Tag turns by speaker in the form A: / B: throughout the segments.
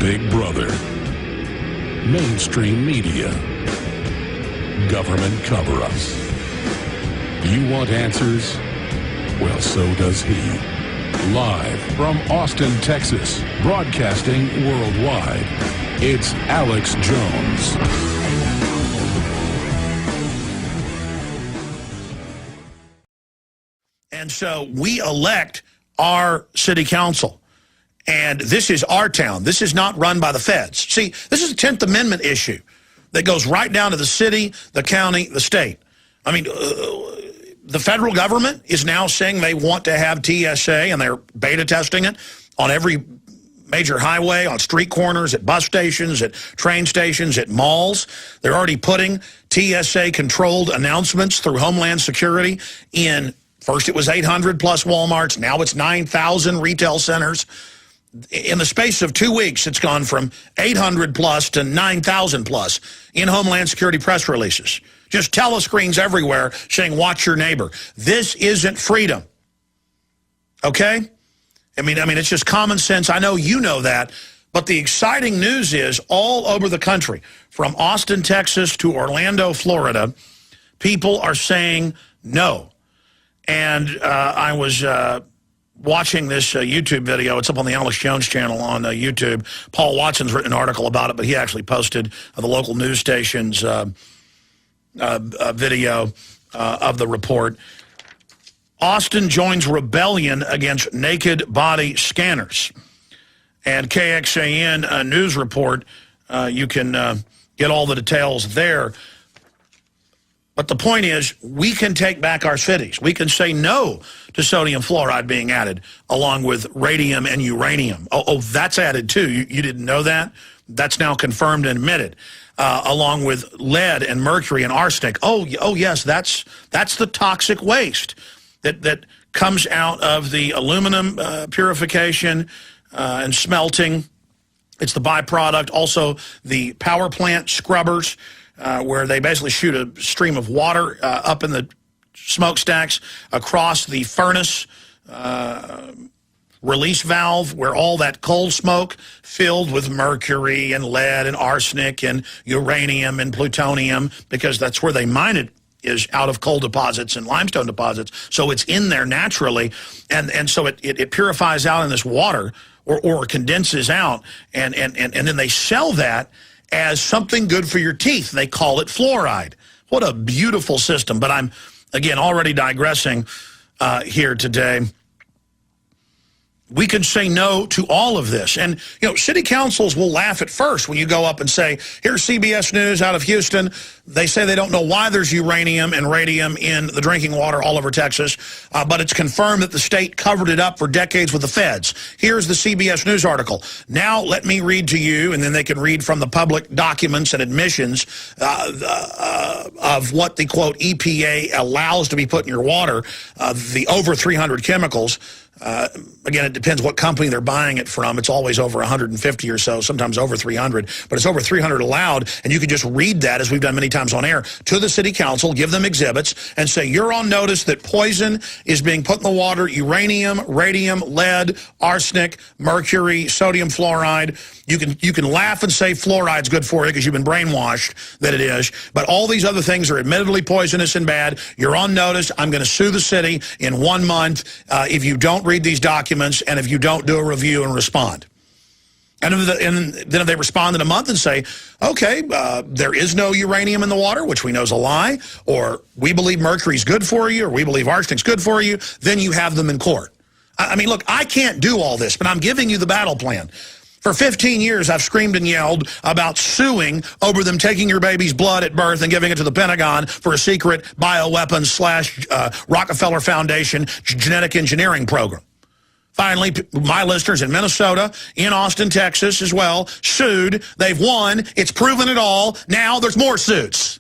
A: Big Brother, mainstream media, government cover-ups. You want answers? Well, so does he. Live from Austin, Texas, broadcasting worldwide, it's Alex Jones.
B: And so we elect our city council. And this is our town. This is not run by the feds. See, this is a 10th Amendment issue that goes right down to the city, the county, the state. I mean, the federal government is now saying they want to have TSA, and they're beta testing it on every major highway, on street corners, at bus stations, at train stations, at malls. They're already putting TSA-controlled announcements through Homeland Security in, first it was 800 plus Walmarts, now it's 9,000 retail centers. In the space of 2 weeks, it's gone from 800 plus to 9,000 plus in Homeland Security press releases. Just telescreens everywhere saying, watch your neighbor. This isn't freedom. Okay? I mean, it's just common sense. I know you know that. But the exciting news is all over the country, from Austin, Texas to Orlando, Florida, people are saying no. And I was watching this YouTube video. It's up on the Alex Jones channel on YouTube. Paul Watson's written an article about it, but he actually posted the local news station's video of the report. Austin joins rebellion against naked body scanners. And KXAN news report, you can get all the details there. But the point is, we can take back our cities. We can say no to sodium fluoride being added, along with radium and uranium. Oh, that's added too. You didn't know that? That's now confirmed and admitted, along with lead and mercury and arsenic. Oh yes, that's the toxic waste that comes out of the aluminum purification and smelting. It's the byproduct. Also, the power plant scrubbers, where they basically shoot a stream of water up in the smokestacks across the furnace release valve, where all that coal smoke filled with mercury and lead and arsenic and uranium and plutonium, because that's where they mine it, is out of coal deposits and limestone deposits. So it's in there naturally, and so it purifies out in this water or condenses out, and then they sell that as something good for your teeth. They call it fluoride. What a beautiful system. But I'm, again, already digressing here today. We can say no to all of this. And, you know, city councils will laugh at first when you go up and say, here's CBS News out of Houston. They say they don't know why there's uranium and radium in the drinking water all over Texas, but it's confirmed that the state covered it up for decades with the feds. Here's the CBS News article. Now let me read to you, and then they can read from the public documents and admissions of what the, quote, EPA allows to be put in your water, the over 300 chemicals. Again, it depends what company they're buying it from. It's always over 150 or so, sometimes over 300. But it's over 300 allowed, and you can just read that, as we've done many times on air, to the city council, give them exhibits, and say, you're on notice that poison is being put in the water: uranium, radium, lead, arsenic, mercury, sodium fluoride. You can laugh and say fluoride's good for you because you've been brainwashed that it is. But all these other things are admittedly poisonous and bad. You're on notice. I'm going to sue the city in 1 month if you don't read these documents and if you don't do a review and respond. And then if they respond in a month and say, okay, there is no uranium in the water, which we know is a lie, or we believe mercury's good for you, or we believe arsenic's good for you, then you have them in court. I mean, look, I can't do all this, but I'm giving you the battle plan. For 15 years, I've screamed and yelled about suing over them taking your baby's blood at birth and giving it to the Pentagon for a secret bioweapons / Rockefeller Foundation genetic engineering program. Finally, my listeners in Minnesota, in Austin, Texas as well, sued. They've won. It's proven it all. Now there's more suits.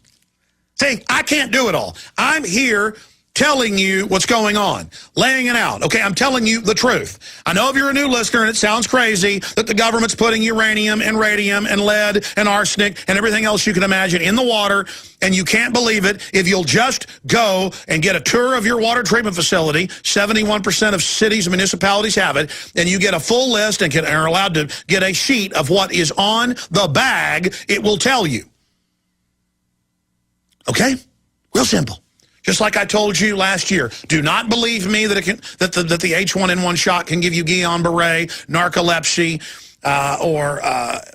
B: See, I can't do it all. I'm here telling you what's going on, laying it out. Okay, I'm telling you the truth. I know if you're a new listener and it sounds crazy that the government's putting uranium and radium and lead and arsenic and everything else you can imagine in the water, and you can't believe it. If you'll just go and get a tour of your water treatment facility, 71% of cities and municipalities have it, and you get a full list and are allowed to get a sheet of what is on the bag, it will tell you. Okay? Real simple. Just like I told you last year, do not believe me that the H1N1 shot can give you Guillain-Barré, narcolepsy, or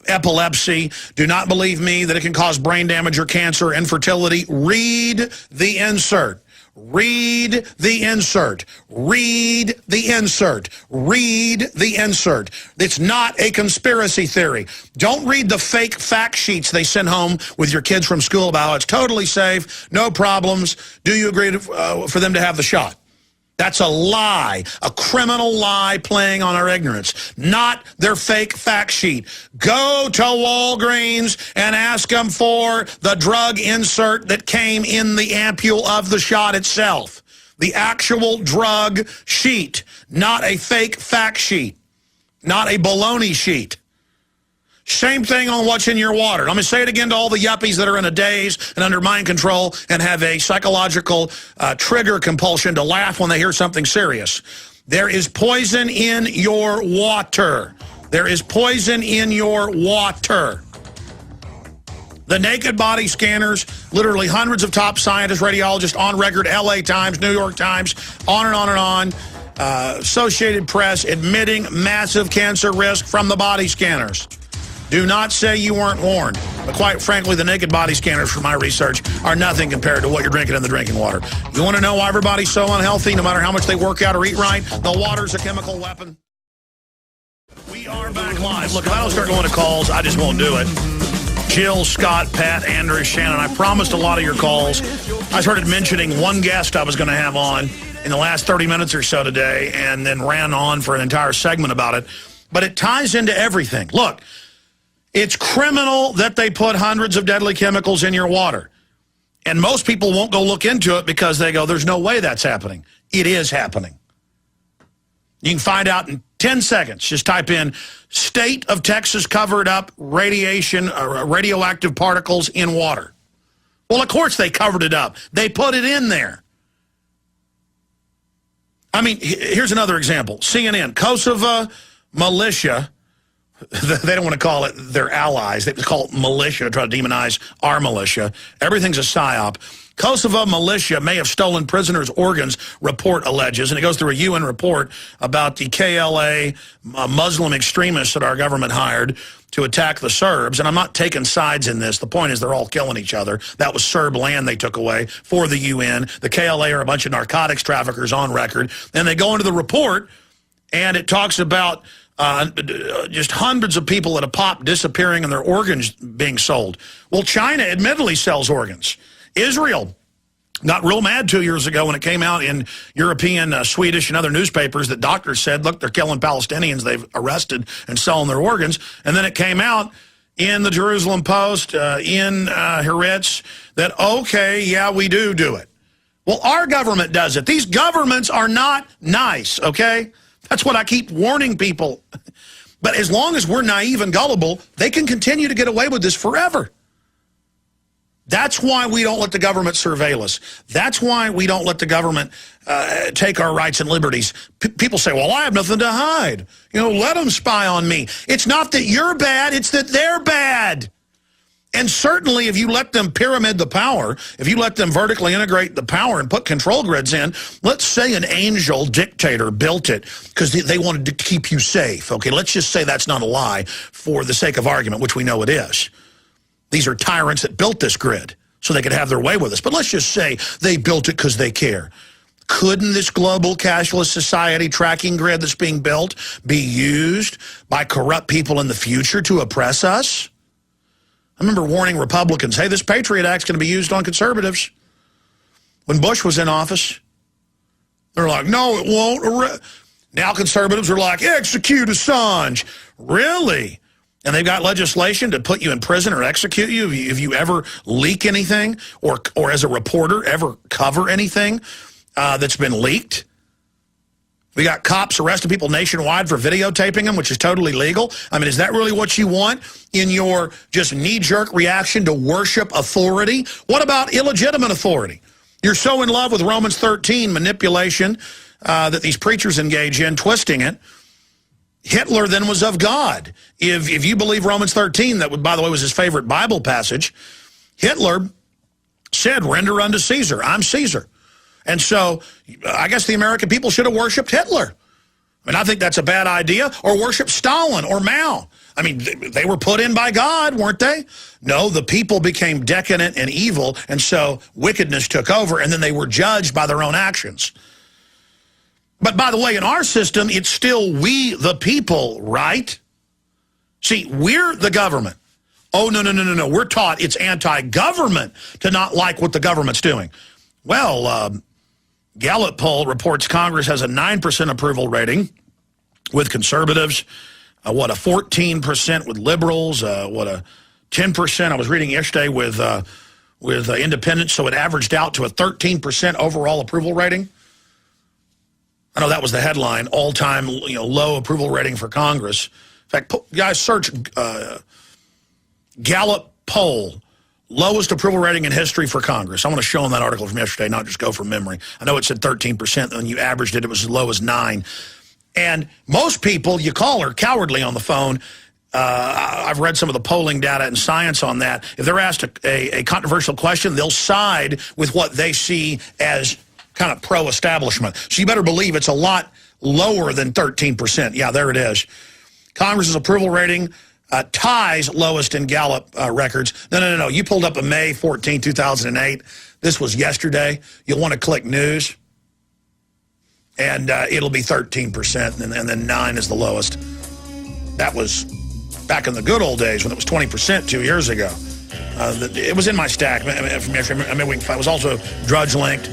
B: epilepsy. Do not believe me that it can cause brain damage or cancer, infertility. Read the insert. Read the insert. Read the insert. Read the insert. It's not a conspiracy theory. Don't read the fake fact sheets they send home with your kids from school about how it's totally safe, no problems. Do you agree for them to have the shot? That's a lie, a criminal lie playing on our ignorance, not their fake fact sheet. Go to Walgreens and ask them for the drug insert that came in the ampule of the shot itself. The actual drug sheet, not a fake fact sheet, not a baloney sheet. Same thing on what's in your water. Let me say it again to all the yuppies that are in a daze and under mind control and have a psychological trigger compulsion to laugh when they hear something serious. There is poison in your water. There is poison in your water. The naked body scanners, literally hundreds of top scientists, radiologists on record, LA Times, New York Times, on and on and on. Associated Press admitting massive cancer risk from the body scanners. Do not say you weren't warned. But quite frankly, the naked body scanners from my research are nothing compared to what you're drinking in the drinking water. You want to know why everybody's so unhealthy, no matter how much they work out or eat right? The water's a chemical weapon. We are back live. Look, if I don't start going to calls, I just won't do it. Jill, Scott, Pat, Andrew, Shannon, I promised a lot of your calls. I started mentioning one guest I was going to have on in the last 30 minutes or so today and then ran on for an entire segment about it. But it ties into everything. Look. It's criminal that they put hundreds of deadly chemicals in your water. And most people won't go look into it because they go, there's no way that's happening. It is happening. You can find out in 10 seconds. Just type in state of Texas covered up radiation, radioactive particles in water. Well, of course they covered it up. They put it in there. I mean, here's another example. CNN, Kosovo militia. They don't want to call it their allies. They call it militia, try to demonize our militia. Everything's a psyop. Kosovo militia may have stolen prisoners' organs, report alleges. And it goes through a UN report about the KLA Muslim extremists that our government hired to attack the Serbs. And I'm not taking sides in this. The point is they're all killing each other. That was Serb land they took away for the UN. The KLA are a bunch of narcotics traffickers on record. And they go into the report, and it talks about just hundreds of people at a pop disappearing and their organs being sold. Well, China admittedly sells organs. Israel got real mad 2 years ago when it came out in European, Swedish, and other newspapers that doctors said, look, they're killing Palestinians they've arrested and selling their organs. And then it came out in the Jerusalem Post, in Haaretz, that, okay, yeah, we do it. Well, our government does it. These governments are not nice, okay? That's what I keep warning people. But as long as we're naive and gullible, they can continue to get away with this forever. That's why we don't let the government surveil us. That's why we don't let the government take our rights and liberties. People say, well, I have nothing to hide. You know, let them spy on me. It's not that you're bad, it's that they're bad. And certainly if you let them pyramid the power, if you let them vertically integrate the power and put control grids in, let's say an angel dictator built it because they wanted to keep you safe. Okay, let's just say that's not a lie for the sake of argument, which we know it is. These are tyrants that built this grid so they could have their way with us. But let's just say they built it because they care. Couldn't this global cashless society tracking grid that's being built be used by corrupt people in the future to oppress us? I remember warning Republicans, hey, this Patriot Act's going to be used on conservatives. When Bush was in office, they're like, no, it won't. Now conservatives are like, execute Assange. Really? And they've got legislation to put you in prison or execute you if you ever leak anything or as a reporter ever cover anything. that's been leaked. We got cops arresting people nationwide for videotaping them, which is totally legal. I mean, is that really what you want in your just knee-jerk reaction to worship authority? What about illegitimate authority? You're so in love with Romans 13, manipulation that these preachers engage in, twisting it. Hitler then was of God. If you believe Romans 13, that, by the way, was his favorite Bible passage, Hitler said, render unto Caesar, I'm Caesar. And so I guess the American people should have worshipped Hitler. I mean, I think that's a bad idea. Or worship Stalin or Mao. I mean, they were put in by God, weren't they? No, the people became decadent and evil, and so wickedness took over, and then they were judged by their own actions. But by the way, in our system, it's still we, the people, right? See, we're the government. Oh, no. We're taught it's anti-government to not like what the government's doing. Well, Gallup poll reports Congress has a 9% approval rating with conservatives, a 14% with liberals, a 10%. I was reading yesterday with independents, so it averaged out to a 13% overall approval rating. I know that was the headline, all-time low approval rating for Congress. In fact, guys, search Gallup poll. Lowest approval rating in history for Congress. I want to show them that article from yesterday, not just go from memory. I know it said 13%. When you averaged it, it was as low as 9%. And most people you call are cowardly on the phone. I've read some of the polling data and science on that. If they're asked a controversial question, they'll side with what they see as kind of pro-establishment. So you better believe it's a lot lower than 13%. Yeah, there it is. Congress's approval rating ties lowest in Gallup records. No. You pulled up a May 14, 2008. This was yesterday. You'll want to click news, and it'll be 13%, and then 9 is the lowest. That was back in the good old days when it was 20% 2 years ago. It was in my stack. It was also drudge linked.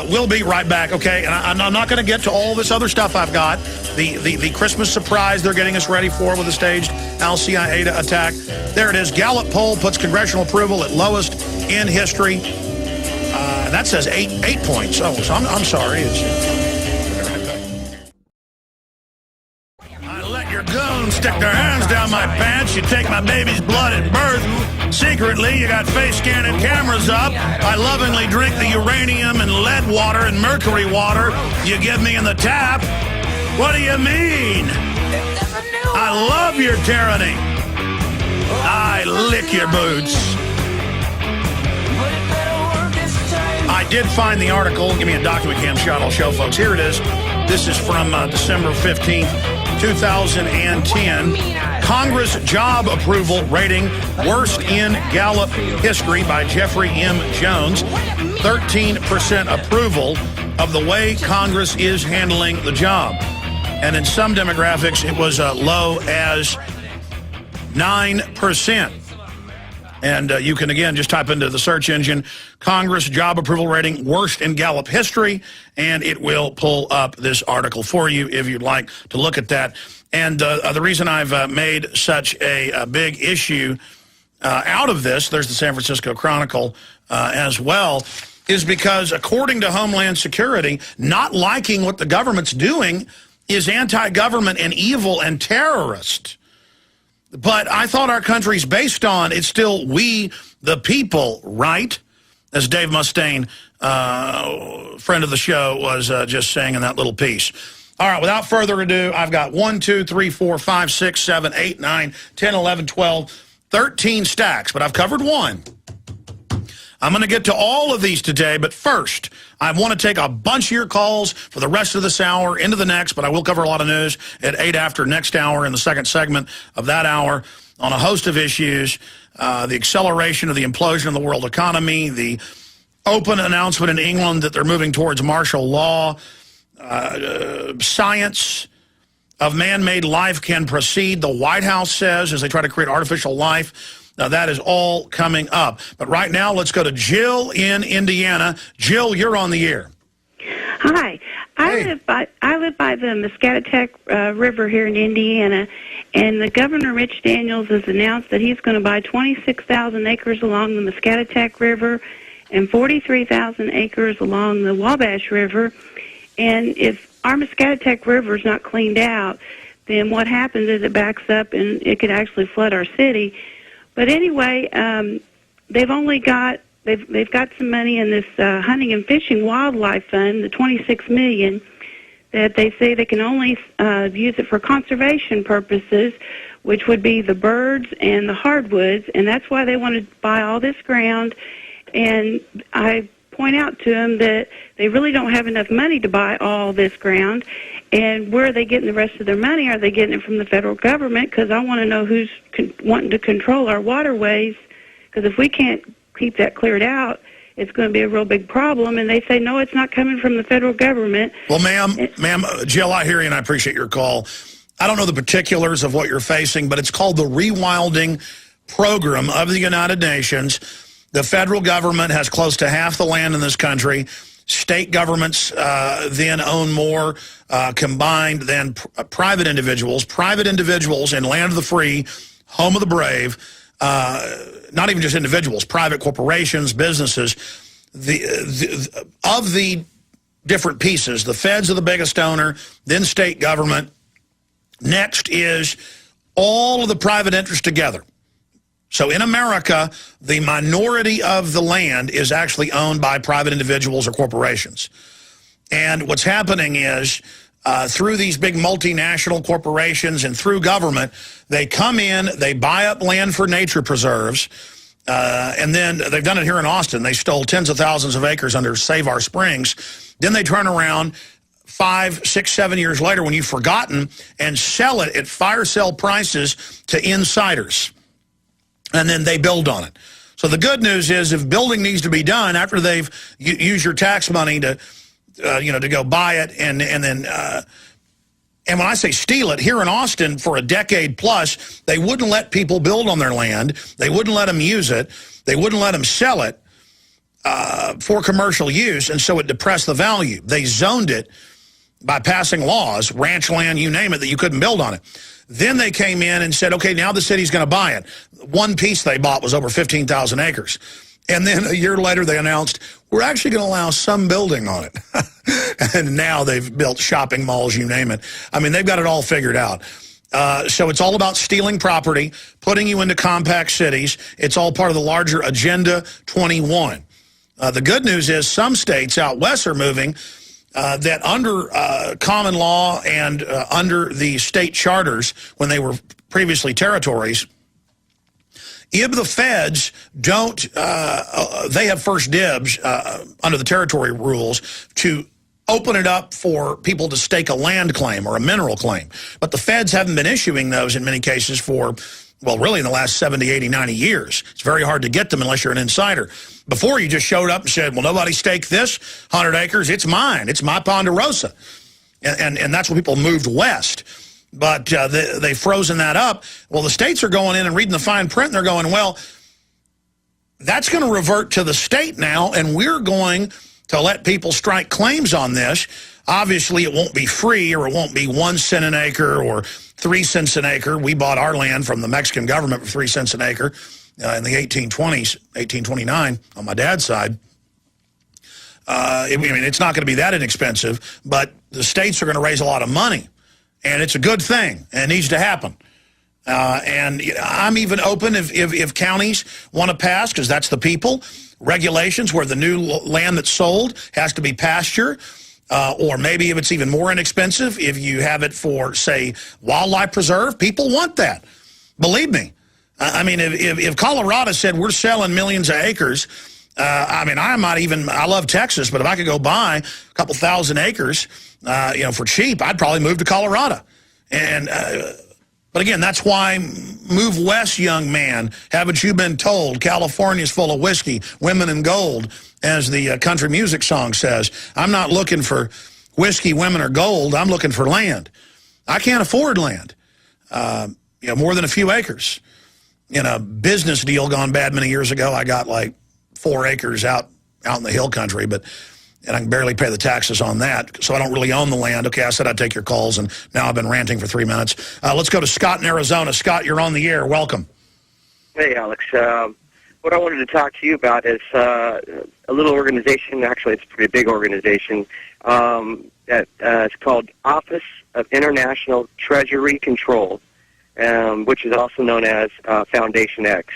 B: We'll be right back, okay? And I'm not going to get to all this other stuff I've got. The Christmas surprise they're getting us ready for with the staged Al-Qaeda attack. There it is. Gallup poll puts congressional approval at lowest in history. That says 8 points. Oh, so I'm sorry. I let your goons stick their hands down my pants. You take my baby's blood at birth. Secretly, you got face scanning cameras up. I lovingly drink the uranium and lead water and mercury water you give me in the tap. What do you mean? I love your tyranny. I lick your boots. I did find the article. Give me a document cam shot. I'll show folks. Here it is. This is from December 15th, 2010. Congress job approval rating worst in Gallup history by Jeffrey M. Jones. 13% approval of the way Congress is handling the job. And in some demographics, it was low as 9%. And you can, again, just type into the search engine, Congress job approval rating worst in Gallup history, and it will pull up this article for you if you'd like to look at that. And the reason I've made such a big issue out of this, there's the San Francisco Chronicle as well, is because according to Homeland Security, not liking what the government's doing is anti-government and evil and terrorist. But I thought our country's based on, it's still we, the people, right? As Dave Mustaine, friend of the show, was just saying in that little piece. All right, without further ado, I've got 1, 2, 3, 4, 5, 6, 7, 8, 9, 10, 11, 12, 13 stacks, but I've covered one. I'm going to get to all of these today, but first, I want to take a bunch of your calls for the rest of this hour into the next, but I will cover a lot of news at 8 after next hour in the second segment of that hour on a host of issues, the acceleration of the implosion of the world economy, the open announcement in England that they're moving towards martial law, science of man-made life can proceed, the White House says, as they try to create artificial life. Now, that is all coming up. But right now, let's go to Jill in Indiana. Jill, you're on the air.
C: Hi. I live by the Muscatatuck River here in Indiana, and the Governor, Mitch Daniels, has announced that he's going to buy 26,000 acres along the Muscatatuck River and 43,000 acres along the Wabash River. And if our Muscatatuck River is not cleaned out, then what happens is it backs up and it could actually flood our city. But anyway, they've got some money in this hunting and fishing wildlife fund, the $26 million, that they say they can only use it for conservation purposes, which would be the birds and the hardwoods, and that's why they want to buy all this ground. And I point out to them that they really don't have enough money to buy all this ground. And where are they getting the rest of their money? Are they getting it from the federal government? Because I want to know who's wanting to control our waterways, because if we can't keep that cleared out, it's going to be a real big problem. And they say, no, it's not coming from the federal government.
B: Well, ma'am, Jill, I hear you, and I appreciate your call. I don't know the particulars of what you're facing, but it's called the Rewilding Program of the United Nations. The federal government has close to half the land in this country. State governments then own more combined than private individuals. Private individuals in land of the free, home of the brave, not even just individuals, private corporations, businesses, of the different pieces. The feds are the biggest owner, then state government. Next is all of the private interests together. So in America, the minority of the land is actually owned by private individuals or corporations. And what's happening is through these big multinational corporations and through government, they come in, they buy up land for nature preserves, and then they've done it here in Austin. They stole tens of thousands of acres under Save Our Springs. Then they turn around 5, 6, 7 years later when you've forgotten and sell it at fire sale prices to insiders. And then they build on it. So the good news is if building needs to be done after they've used your tax money to, to go buy it and then, and when I say steal it, here in Austin for a decade plus, they wouldn't let people build on their land. They wouldn't let them use it. They wouldn't let them sell it for commercial use, and so it depressed the value. They zoned it by passing laws, ranch land, you name it, that you couldn't build on it. Then they came in and said, okay, now the city's going to buy it. One piece they bought was over 15,000 acres. And then a year later they announced, we're actually going to allow some building on it. And now they've built shopping malls, you name it. I mean, they've got it all figured out. So it's all about stealing property, putting you into compact cities. It's all part of the larger Agenda 21. The good news is some states out west are moving that under common law and under the state charters, when they were previously territories, if the feds don't, they have first dibs under the territory rules to open it up for people to stake a land claim or a mineral claim. But the feds haven't been issuing those in many cases for, well, really in the last 70, 80, 90 years. It's very hard to get them unless you're an insider. Before, you just showed up and said, well, nobody staked this 100 acres. It's mine. It's my Ponderosa. And that's when people moved west. But they've frozen that up. Well, the states are going in and reading the fine print, and they're going, well, that's going to revert to the state now, and we're going to let people strike claims on this. Obviously, it won't be free, or it won't be 1 cent an acre or 3 cents an acre. We bought our land from the Mexican government for 3 cents an acre in the 1820s, 1829 on my dad's side. I mean, it's not going to be that inexpensive, but the states are going to raise a lot of money. And it's a good thing, and it needs to happen. And I'm even open if counties want to pass, because that's the people, regulations where the new land that's sold has to be pasture, or maybe if it's even more inexpensive, if you have it for, say, wildlife preserve, people want that. Believe me. I mean, if Colorado said we're selling millions of acres, I mean, I love Texas, but if I could go buy a couple thousand acres, for cheap, I'd probably move to Colorado. And, but again, that's why move west, young man. Haven't you been told California's full of whiskey, women, and gold, as the country music song says. I'm not looking for whiskey, women, or gold. I'm looking for land. I can't afford land, more than a few acres. In a business deal gone bad many years ago, I got like 4 acres out in the hill country, and I can barely pay the taxes on that, so I don't really own the land. Okay, I said I'd take your calls, and now I've been ranting for 3 minutes. Let's go to Scott in Arizona. Scott, you're on the air. Welcome.
D: Hey, Alex. What I wanted to talk to you about is a little organization. Actually, it's a pretty big organization. It's called Office of International Treasury Control, which is also known as Foundation X.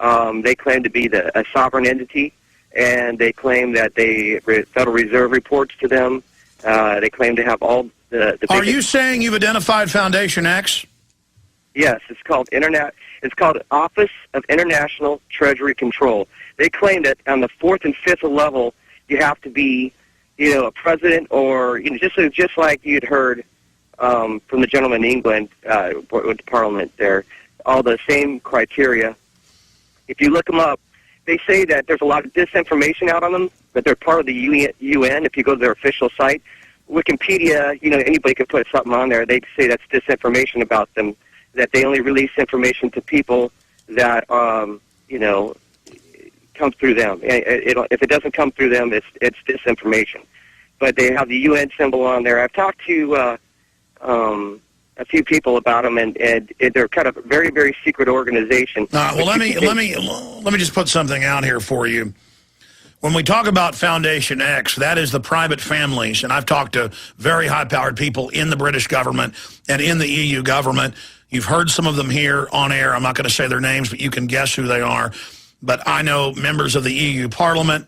D: They claim to be a sovereign entity, and they claim that the Federal Reserve reports to them. They claim to have all the
B: Are you saying you've identified Foundation X?
D: Yes, it's called It's called Office of International Treasury Control. They claim that on the 4th and 5th level, you have to be, a president, or just like you'd heard from the gentleman in England with the Parliament there, all the same criteria. If you look them up, they say that there's a lot of disinformation out on them, but they're part of the UN. If you go to their official site, Wikipedia, anybody could put something on there. They say that's disinformation about them, that they only release information to people that, comes through them. If it doesn't come through them, it's disinformation. But they have the UN symbol on there. I've talked to a few people about them, and they're kind of a very, very secret organization.
B: Well, let me just put something out here for you. When we talk about Foundation X, that is the private families, and I've talked to very high-powered people in the British government and in the EU government. You've heard some of them here on air. I'm not going to say their names, but you can guess who they are. But I know members of the EU Parliament.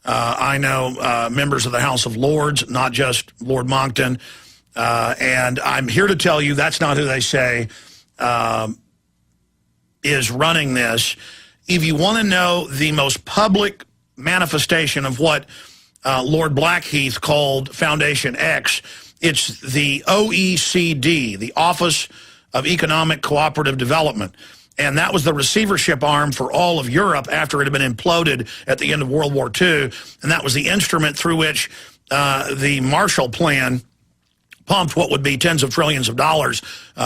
B: I know members of the House of Lords, not just Lord Monckton. And I'm here to tell you that's not who they say is running this. If you want to know the most public manifestation of what Lord Blackheath called Foundation X, it's the OECD, the Office of Economic Cooperative Development. And that was the receivership arm for all of Europe after it had been imploded at the end of World War II. And that was the instrument through which the Marshall Plan pumped what would be tens of trillions of dollars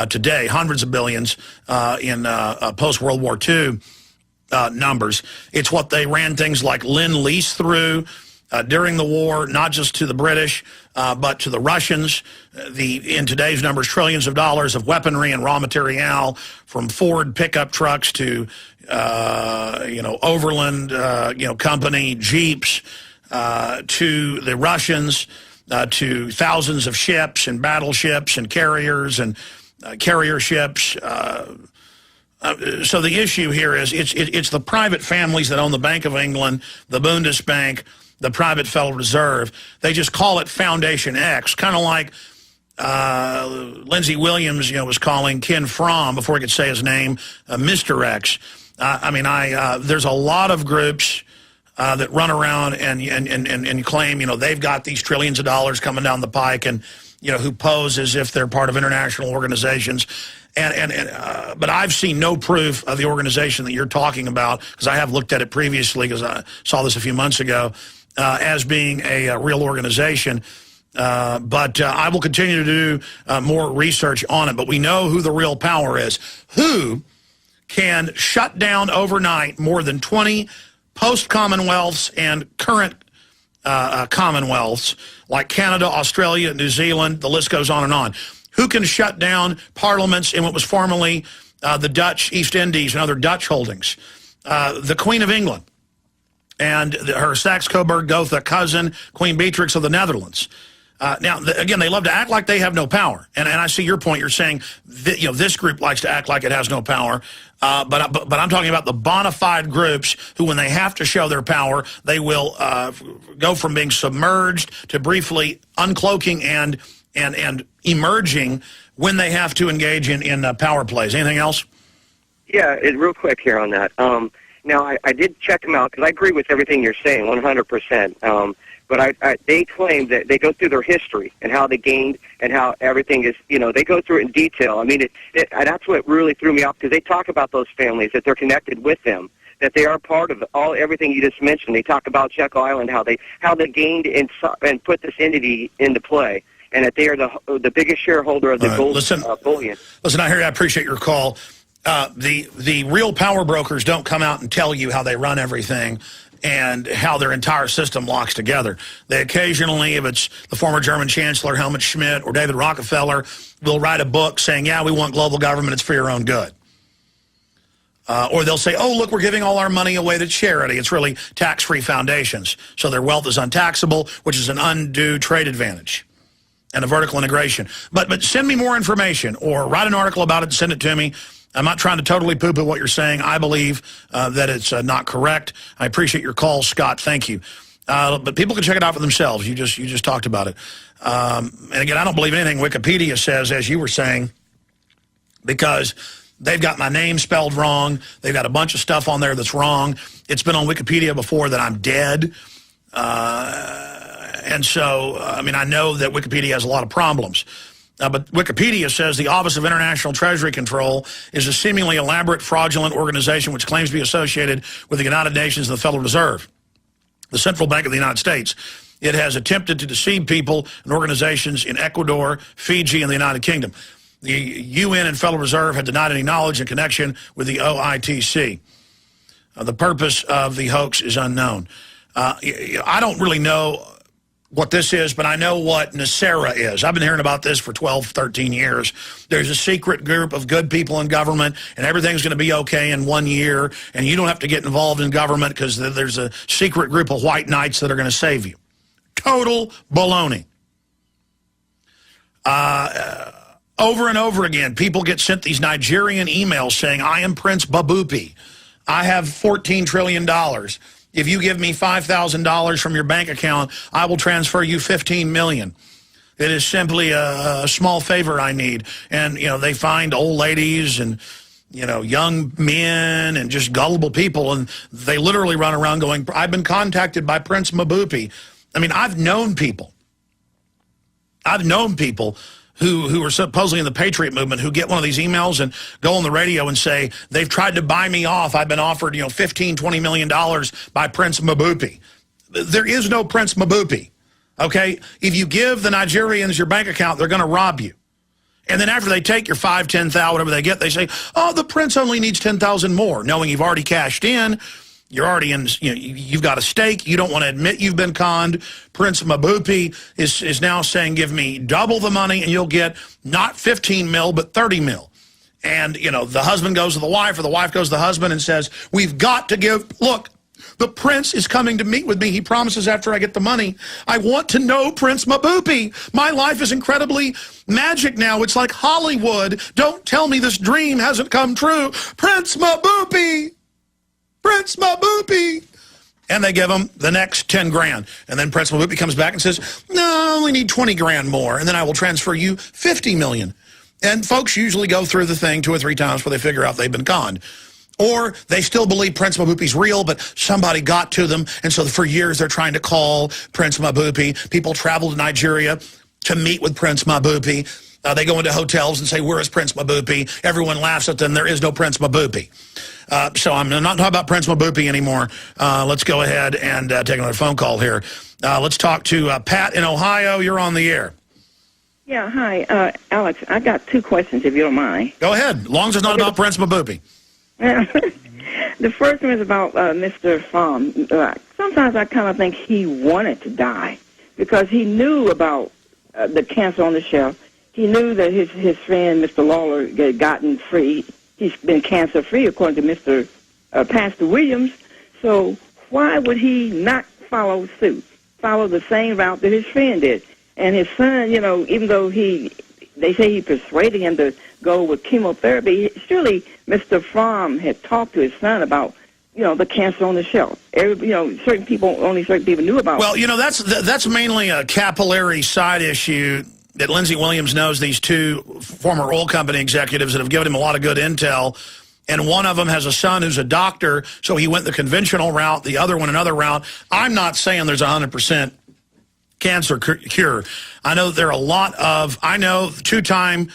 B: today, hundreds of billions in post-World War II numbers. It's what they ran things like Lend-Lease through during the war, not just to the British, but to the Russians. In today's numbers, trillions of dollars of weaponry and raw material, from Ford pickup trucks to, Overland, company Jeeps, to the Russians, to thousands of ships and battleships and carriers and carrier ships. So the issue here is it's the private families that own the Bank of England, the Bundesbank, the private Federal Reserve. They just call it Foundation X, kind of like Lindsey Williams, was calling Ken Fromm, before he could say his name, Mr. X. There's a lot of groups that run around and claim, they've got these trillions of dollars coming down the pike, and, who pose as if they're part of international organizations. But I've seen no proof of the organization that you're talking about, because I have looked at it previously, because I saw this a few months ago, as being a real organization. But I will continue to do more research on it. But we know who the real power is. Who can shut down overnight more than 20 post-Commonwealths and current Commonwealths, like Canada, Australia, New Zealand, the list goes on and on. Who can shut down parliaments in what was formerly the Dutch East Indies and other Dutch holdings? The Queen of England and her Saxe-Coburg-Gotha cousin, Queen Beatrix of the Netherlands. Now, again, they love to act like they have no power. And I see your point. You're saying that, this group likes to act like it has no power. But I'm talking about the bona fide groups who, when they have to show their power, they will go from being submerged to briefly uncloaking and emerging when they have to engage in power plays. Anything else?
D: Yeah, real quick here on that. Now, I did check them out, because I agree with everything you're saying, 100%. But they claim that they go through their history and how they gained and how everything is, they go through it in detail. I mean, that's what really threw me off, because they talk about those families, that they're connected with them, that they are part of everything you just mentioned. They talk about Jekyll Island, how they gained and put this entity into play, and that they are the biggest shareholder of the gold bullion.
B: Listen, I appreciate your call. The real power brokers don't come out and tell you how they run everything and how their entire system locks together. They occasionally, if it's the former German Chancellor Helmut Schmidt or David Rockefeller, will write a book saying, yeah, we want global government, it's for your own good. Or they'll say, oh, look, we're giving all our money away to charity. It's really tax-free foundations. So their wealth is untaxable, which is an undue trade advantage and a vertical integration. But send me more information or write an article about it and send it to me. I'm not trying to totally poo-poo what you're saying. I believe that it's not correct. I appreciate your call, Scott. Thank you. But people can check it out for themselves. You just talked about it. And again, I don't believe anything Wikipedia says, as you were saying, because they've got my name spelled wrong. They've got a bunch of stuff on there that's wrong. It's been on Wikipedia before that I'm dead. And so, I mean, I know that Wikipedia has a lot of problems. But Wikipedia says the Office of International Treasury Control is a seemingly elaborate, fraudulent organization which claims to be associated with the United Nations and the Federal Reserve, the Central Bank of the United States. It has attempted to deceive people and organizations in Ecuador, Fiji, and the United Kingdom. The UN and Federal Reserve have denied any knowledge in connection with the OITC. The purpose of the hoax is unknown. I don't really know what this is, but I know what NESARA is. I've been hearing about this for 12, 13 years. There's a secret group of good people in government, and everything's going to be okay in 1 year, and you don't have to get involved in government because there's a secret group of white knights that are going to save you. Total baloney. Over and over again, people get sent these Nigerian emails saying, I am Prince Babupi. I have $14 trillion. If you give me $5,000 from your bank account, I will transfer you $15 million. It is simply a small favor I need. And, you know, they find old ladies and, you know, young men and just gullible people, and they literally run around going, I've been contacted by Prince Mabupi. I mean, I've known people who are supposedly in the Patriot movement who get one of these emails and go on the radio and say, they've tried to buy me off. I've been offered, you know, $15, $20 million by Prince Mabupi. There is no Prince Mabupi, okay? If you give the Nigerians your bank account, they're going to rob you. And then after they take your 5, 10,000, whatever they get, they say, oh, the prince only needs 10,000 more, knowing you've already cashed in. You're already in, you know, you've got a stake. You don't want to admit you've been conned. Prince Mabupi is now saying, give me double the money and you'll get not 15 mil, but 30 mil. And, you know, the husband goes to the wife or the wife goes to the husband and says, we've got to give, look, the prince is coming to meet with me. He promises after I get the money. I want to know Prince Mabupi. My life is incredibly magic now. It's like Hollywood. Don't tell me this dream hasn't come true. Prince Mabupi. Prince Mabupi. And they give him the next 10 grand. And then Prince Mabupi comes back and says, no, I only need 20 grand more. And then I will transfer you 50 million. And folks usually go through the thing 2 or 3 times before they figure out they've been conned. Or they still believe Prince Mabupi's real, but somebody got to them. And so for years they're trying to call Prince Mabupi. People travel to Nigeria to meet with Prince Mabupi. They go into hotels and say, where is Prince Mabupi? Everyone laughs at them. There is no Prince Mabupi. So I'm not talking about Prince Mabupi anymore. Let's go ahead and take another phone call here. Let's talk to Pat in Ohio. You're on the air.
E: Yeah, hi. Alex, I got 2 questions, if you don't mind.
B: Go ahead, as long as it's not about Prince Mabupi.
E: The first one is about Mr. Pham. Sometimes I kind of think he wanted to die because he knew about the cancer on the shelf. He knew that his friend, Mr. Lawler, had gotten free. He's been cancer-free, according to Mr. Pastor Williams. So why would he not follow suit, follow the same route that his friend did? And his son, you know, even though they say he persuaded him to go with chemotherapy, surely Mr. Pham had talked to his son about, you know, the cancer on the shelf. Only certain people knew about.
B: Well, you know, that's mainly a capillary side issue that Lindsey Williams knows these 2 former oil company executives that have given him a lot of good intel. And one of them has a son who's a doctor, so he went the conventional route, the other one another route. I'm not saying there's 100% cancer cure. I know there are a lot of, 2-time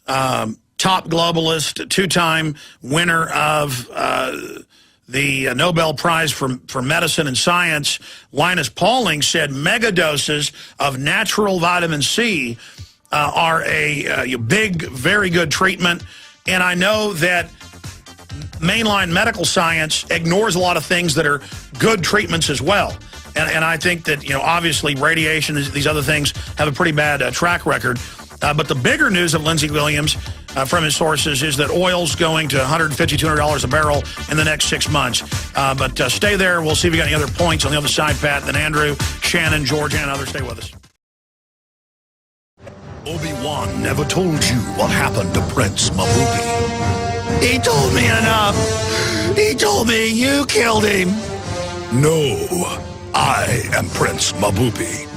B: top globalist, 2-time winner of the Nobel Prize for Medicine and Science, Linus Pauling, said mega doses of natural vitamin C are a big, very good treatment. And I know that mainline medical science ignores a lot of things that are good treatments as well. And I think that, you know, obviously radiation, these other things have a pretty bad track record. But the bigger news of Lindsey Williams from his sources is that oil's going to $150, $200 a barrel in the next 6 months. But stay there. We'll see if we got any other points on the other side, Pat. Then Andrew, Shannon, George, and others. Stay with us.
F: Obi-Wan never told you what happened to Prince Mabupi.
B: He told me enough. He told me you killed him.
F: No, I am Prince Mabupi.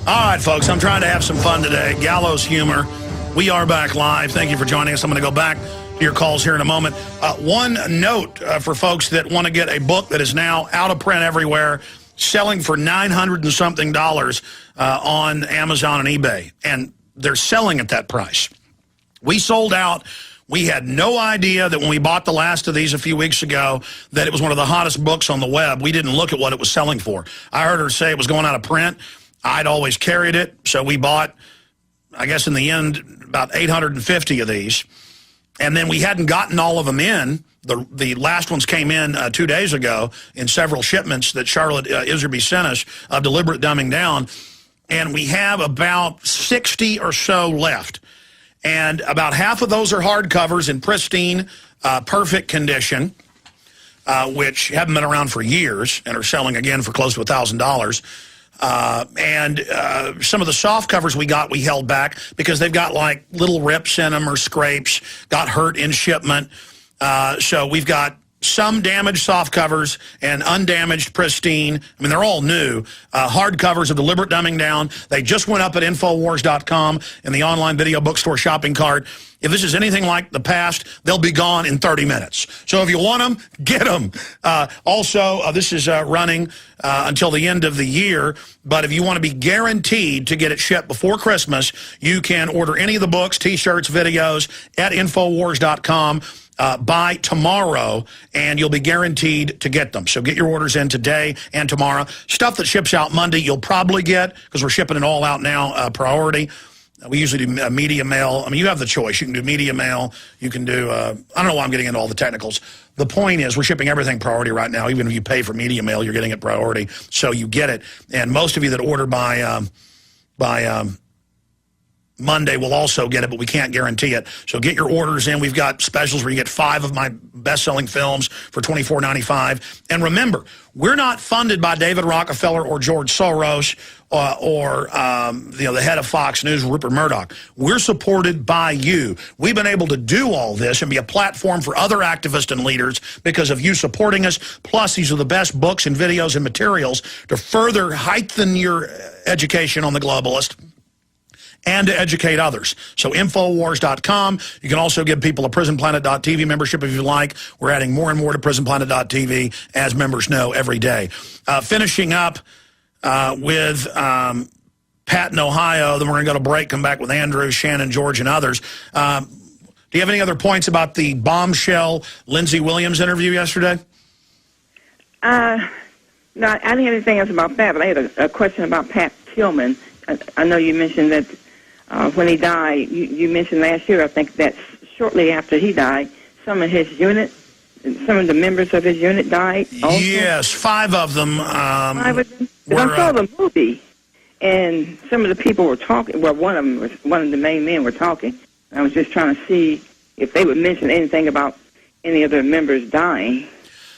B: All right, folks, I'm trying to have some fun today. Gallows humor. We are back live. Thank you for joining us. I'm going to go back to your calls here in a moment. One note for folks that want to get a book that is now out of print everywhere, selling for $900 and something on Amazon and eBay. And they're selling at that price. We sold out. We had no idea that when we bought the last of these a few weeks ago that it was one of the hottest books on the web. We didn't look at what it was selling for. I heard her say it was going out of print. I'd always carried it, so we bought, I guess in the end, about 850 of these. And then we hadn't gotten all of them in. The last ones came in 2 days ago in several shipments that Charlotte Iserby sent us of Deliberate Dumbing Down. And we have about 60 or so left. And about half of those are hardcovers in pristine, perfect condition, which haven't been around for years and are selling again for close to $1,000. And some of the soft covers we held back because they've got like little rips in them or scrapes, got hurt in shipment. So we've got some damaged soft covers and undamaged pristine. I mean, they're all new. Hard covers of Deliberate Dumbing Down. They just went up at Infowars.com in the online video bookstore shopping cart. If this is anything like the past, they'll be gone in 30 minutes. So if you want them, get them. Also, this is running until the end of the year. But if you want to be guaranteed to get it shipped before Christmas, you can order any of the books, T-shirts, videos at Infowars.com. By tomorrow, and you'll be guaranteed to get them. So get your orders in today and tomorrow. Stuff that ships out Monday, you'll probably get, because we're shipping it all out now, priority. We usually do media mail. I mean, you have the choice. You can do media mail. You can do, I don't know why I'm getting into all the technicals. The point is we're shipping everything priority right now. Even if you pay for media mail, you're getting it priority. So you get it. And most of you that order by Monday will also get it, but we can't guarantee it. So get your orders in. We've got specials where you get 5 of my best-selling films for $24.95. And remember, we're not funded by David Rockefeller or George Soros or the head of Fox News, Rupert Murdoch. We're supported by you. We've been able to do all this and be a platform for other activists and leaders because of you supporting us. Plus, these are the best books and videos and materials to further heighten your education on the globalist and to educate others. So Infowars.com. You can also give people a PrisonPlanet.tv membership if you like. We're adding more and more to PrisonPlanet.tv, as members know, every day. Finishing up with Pat in Ohio, then we're going to go to break, come back with Andrew, Shannon, George, and others. Do you have any other points about the bombshell Lindsey Williams interview yesterday?
E: No, I didn't have anything else about that, but I had a question about Pat Tillman. I know you mentioned that when he died, you mentioned last year, I think that shortly after he died, some of his unit, some of the members of his unit died also?
B: Yes, 5 of them.
E: 5 of them? I saw the movie, and some of the people were talking. Well, one of the main men were talking. I was just trying to see if they would mention anything about any of their members dying,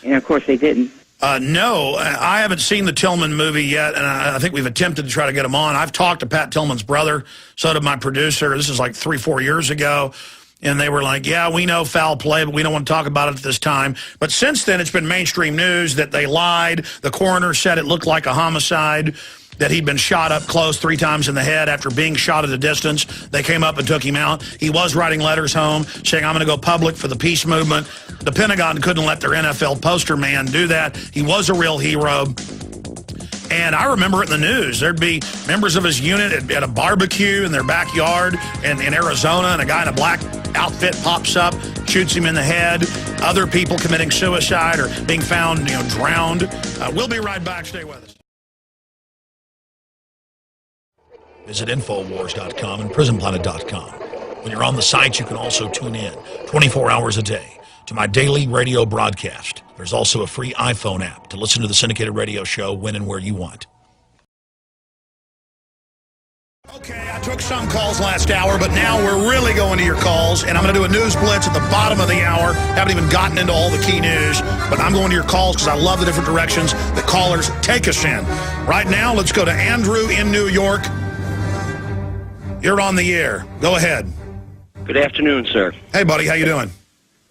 E: and of course they didn't.
B: No, I haven't seen the Tillman movie yet, and I think we've attempted to try to get him on. I've talked to Pat Tillman's brother, so did my producer. This is like 3-4 years ago, and they were like, yeah, we know foul play, but we don't want to talk about it at this time. But since then, it's been mainstream news that they lied. The coroner said it looked like a homicide, that he'd been shot up close 3 times in the head after being shot at a distance. They came up and took him out. He was writing letters home saying, I'm going to go public for the peace movement. The Pentagon couldn't let their NFL poster man do that. He was a real hero. And I remember it in the news. There'd be members of his unit at a barbecue in their backyard in Arizona, and a guy in a black outfit pops up, shoots him in the head. Other people committing suicide or being found, drowned. We'll be right back. Stay with us.
F: Visit Infowars.com and PrisonPlanet.com. When you're on the site, you can also tune in 24 hours a day to my daily radio broadcast. There's also a free iPhone app to listen to the syndicated radio show when and where you want.
B: Okay, I took some calls last hour, but now we're really going to your calls, and I'm going to do a news blitz at the bottom of the hour. Haven't even gotten into all the key news, but I'm going to your calls because I love the different directions that callers take us in. Right now, let's go to Andrew in New York. You're on the air. Go ahead.
G: Good afternoon, sir.
B: Hey, buddy. How you doing?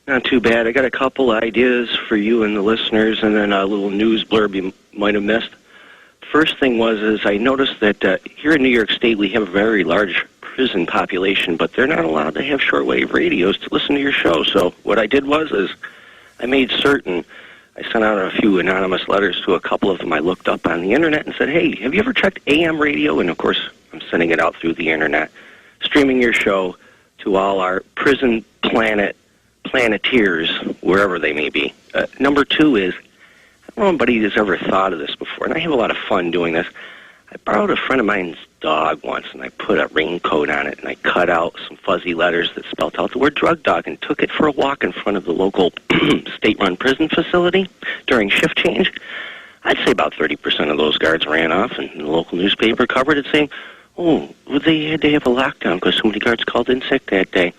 G: Not too bad. I got a couple ideas for you and the listeners, and then a little news blurb you might have missed. First thing is I noticed that here in New York State we have a very large prison population, but they're not allowed to have shortwave radios to listen to your show. So what I did is I made certain I sent out a few anonymous letters to a couple of them I looked up on the internet and said, hey, have you ever checked AM radio? And of course I'm sending it out through the internet, streaming your show to all our prison planeteers, wherever they may be. Number two is, I don't know if anybody has ever thought of this before, and I have a lot of fun doing this. I borrowed a friend of mine's dog once, and I put a raincoat on it, and I cut out some fuzzy letters that spelled out the word drug dog and took it for a walk in front of the local state-run prison facility during shift change. I'd say about 30% of those guards ran off, and the local newspaper covered it saying, oh, well, they had to have a lockdown because so many guards called in sick that day.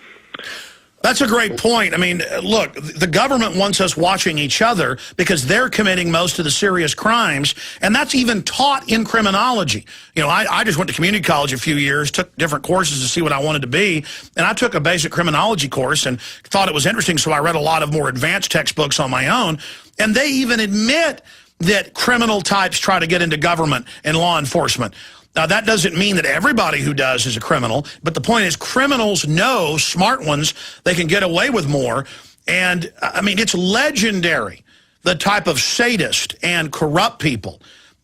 B: That's a great point. I mean, look, the government wants us watching each other because they're committing most of the serious crimes, and that's even taught in criminology. You know, I just went to community college a few years, took different courses to see what I wanted to be, and I took a basic criminology course and thought it was interesting, so I read a lot of more advanced textbooks on my own, and they even admit that criminal types try to get into government and law enforcement. Now, that doesn't mean that everybody who does is a criminal, but the point is criminals know, smart ones, they can get away with more. And, I mean, it's legendary, the type of sadist and corrupt people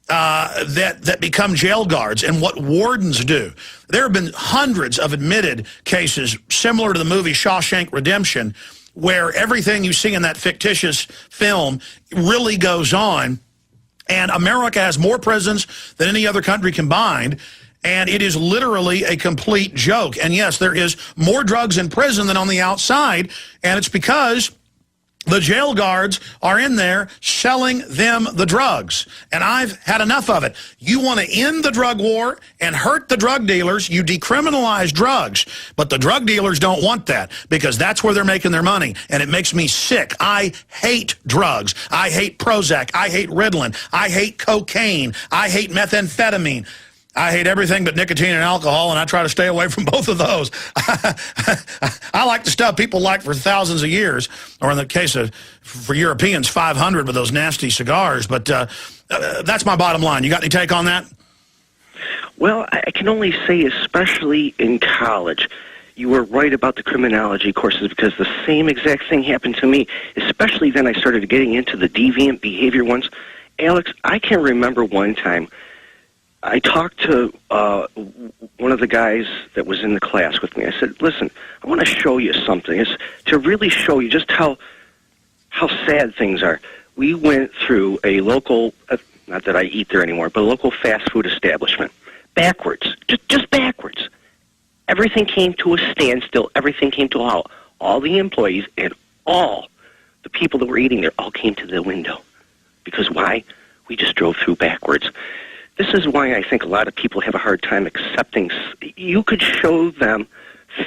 B: that become jail guards and what wardens do. There have been hundreds of admitted cases similar to the movie Shawshank Redemption, where everything you see in that fictitious film really goes on. And America has more prisons than any other country combined, and it is literally a complete joke. And yes, there is more drugs in prison than on the outside, and it's because the jail guards are in there selling them the drugs. And I've had enough of it. You want to end the drug war and hurt the drug dealers, you decriminalize drugs. But the drug dealers don't want that because that's where they're making their money. And it makes me sick. I hate drugs. I hate Prozac. I hate Ritalin. I hate cocaine. I hate methamphetamine. I hate everything but nicotine and alcohol, and I try to stay away from both of those. I like the stuff people like for thousands of years, or in the case of, for Europeans, 500 with those nasty cigars. But that's my bottom line. You got any take on that?
G: Well, I can only say, especially in college, you were right about the criminology courses because the same exact thing happened to me, especially then I started getting into the deviant behavior ones. Alex, I can remember one time I talked to one of the guys that was in the class with me. I said, listen, I want to show you something. It's to really show you just how sad things are. We went through a local, not that I eat there anymore, but a local fast food establishment. Backwards. Just backwards. Everything came to a standstill. Everything came to a halt. All the employees and all the people that were eating there all came to the window. Because why? We just drove through backwards. This is why I think a lot of people have a hard time accepting. You could show them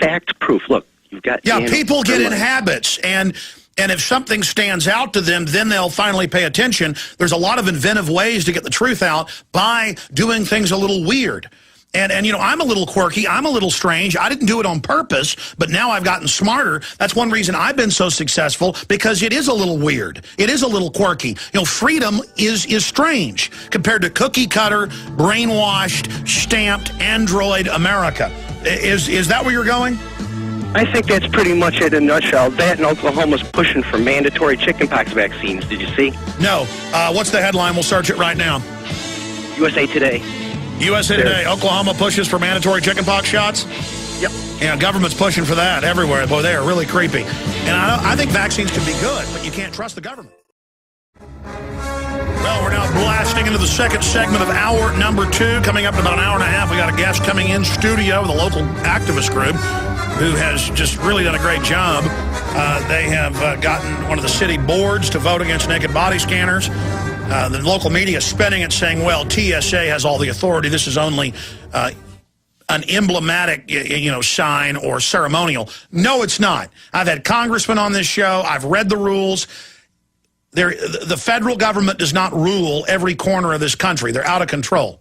G: fact proof. Look, you've got...
B: Yeah, people get in habits, and if something stands out to them, then they'll finally pay attention. There's a lot of inventive ways to get the truth out by doing things a little weird. And you know, I'm a little quirky. I'm a little strange. I didn't do it on purpose, but now I've gotten smarter. That's one reason I've been so successful, because it is a little weird. It is a little quirky. You know, freedom is strange compared to cookie-cutter, brainwashed, stamped, android America. Is that where you're going?
G: I think that's pretty much it in a nutshell. That and Oklahoma's pushing for mandatory chickenpox vaccines. Did you see?
B: No. What's the headline? We'll search it right now.
G: USA Today.
B: USA Today, Oklahoma pushes for mandatory chickenpox shots?
G: Yep.
B: Yeah, government's pushing for that everywhere. Boy, they are really creepy. And I think vaccines can be good, but you can't trust the government. Well, we're now blasting into the second segment of hour number 2. Coming up in about an hour and a half, we got a guest coming in studio with a local activist group who has just really done a great job. They have gotten one of the city boards to vote against naked body scanners. The local media is spinning it, saying, well, TSA has all the authority. This is only an emblematic, sign or ceremonial. No, it's not. I've had congressmen on this show. I've read the rules. The federal government does not rule every corner of this country. They're out of control.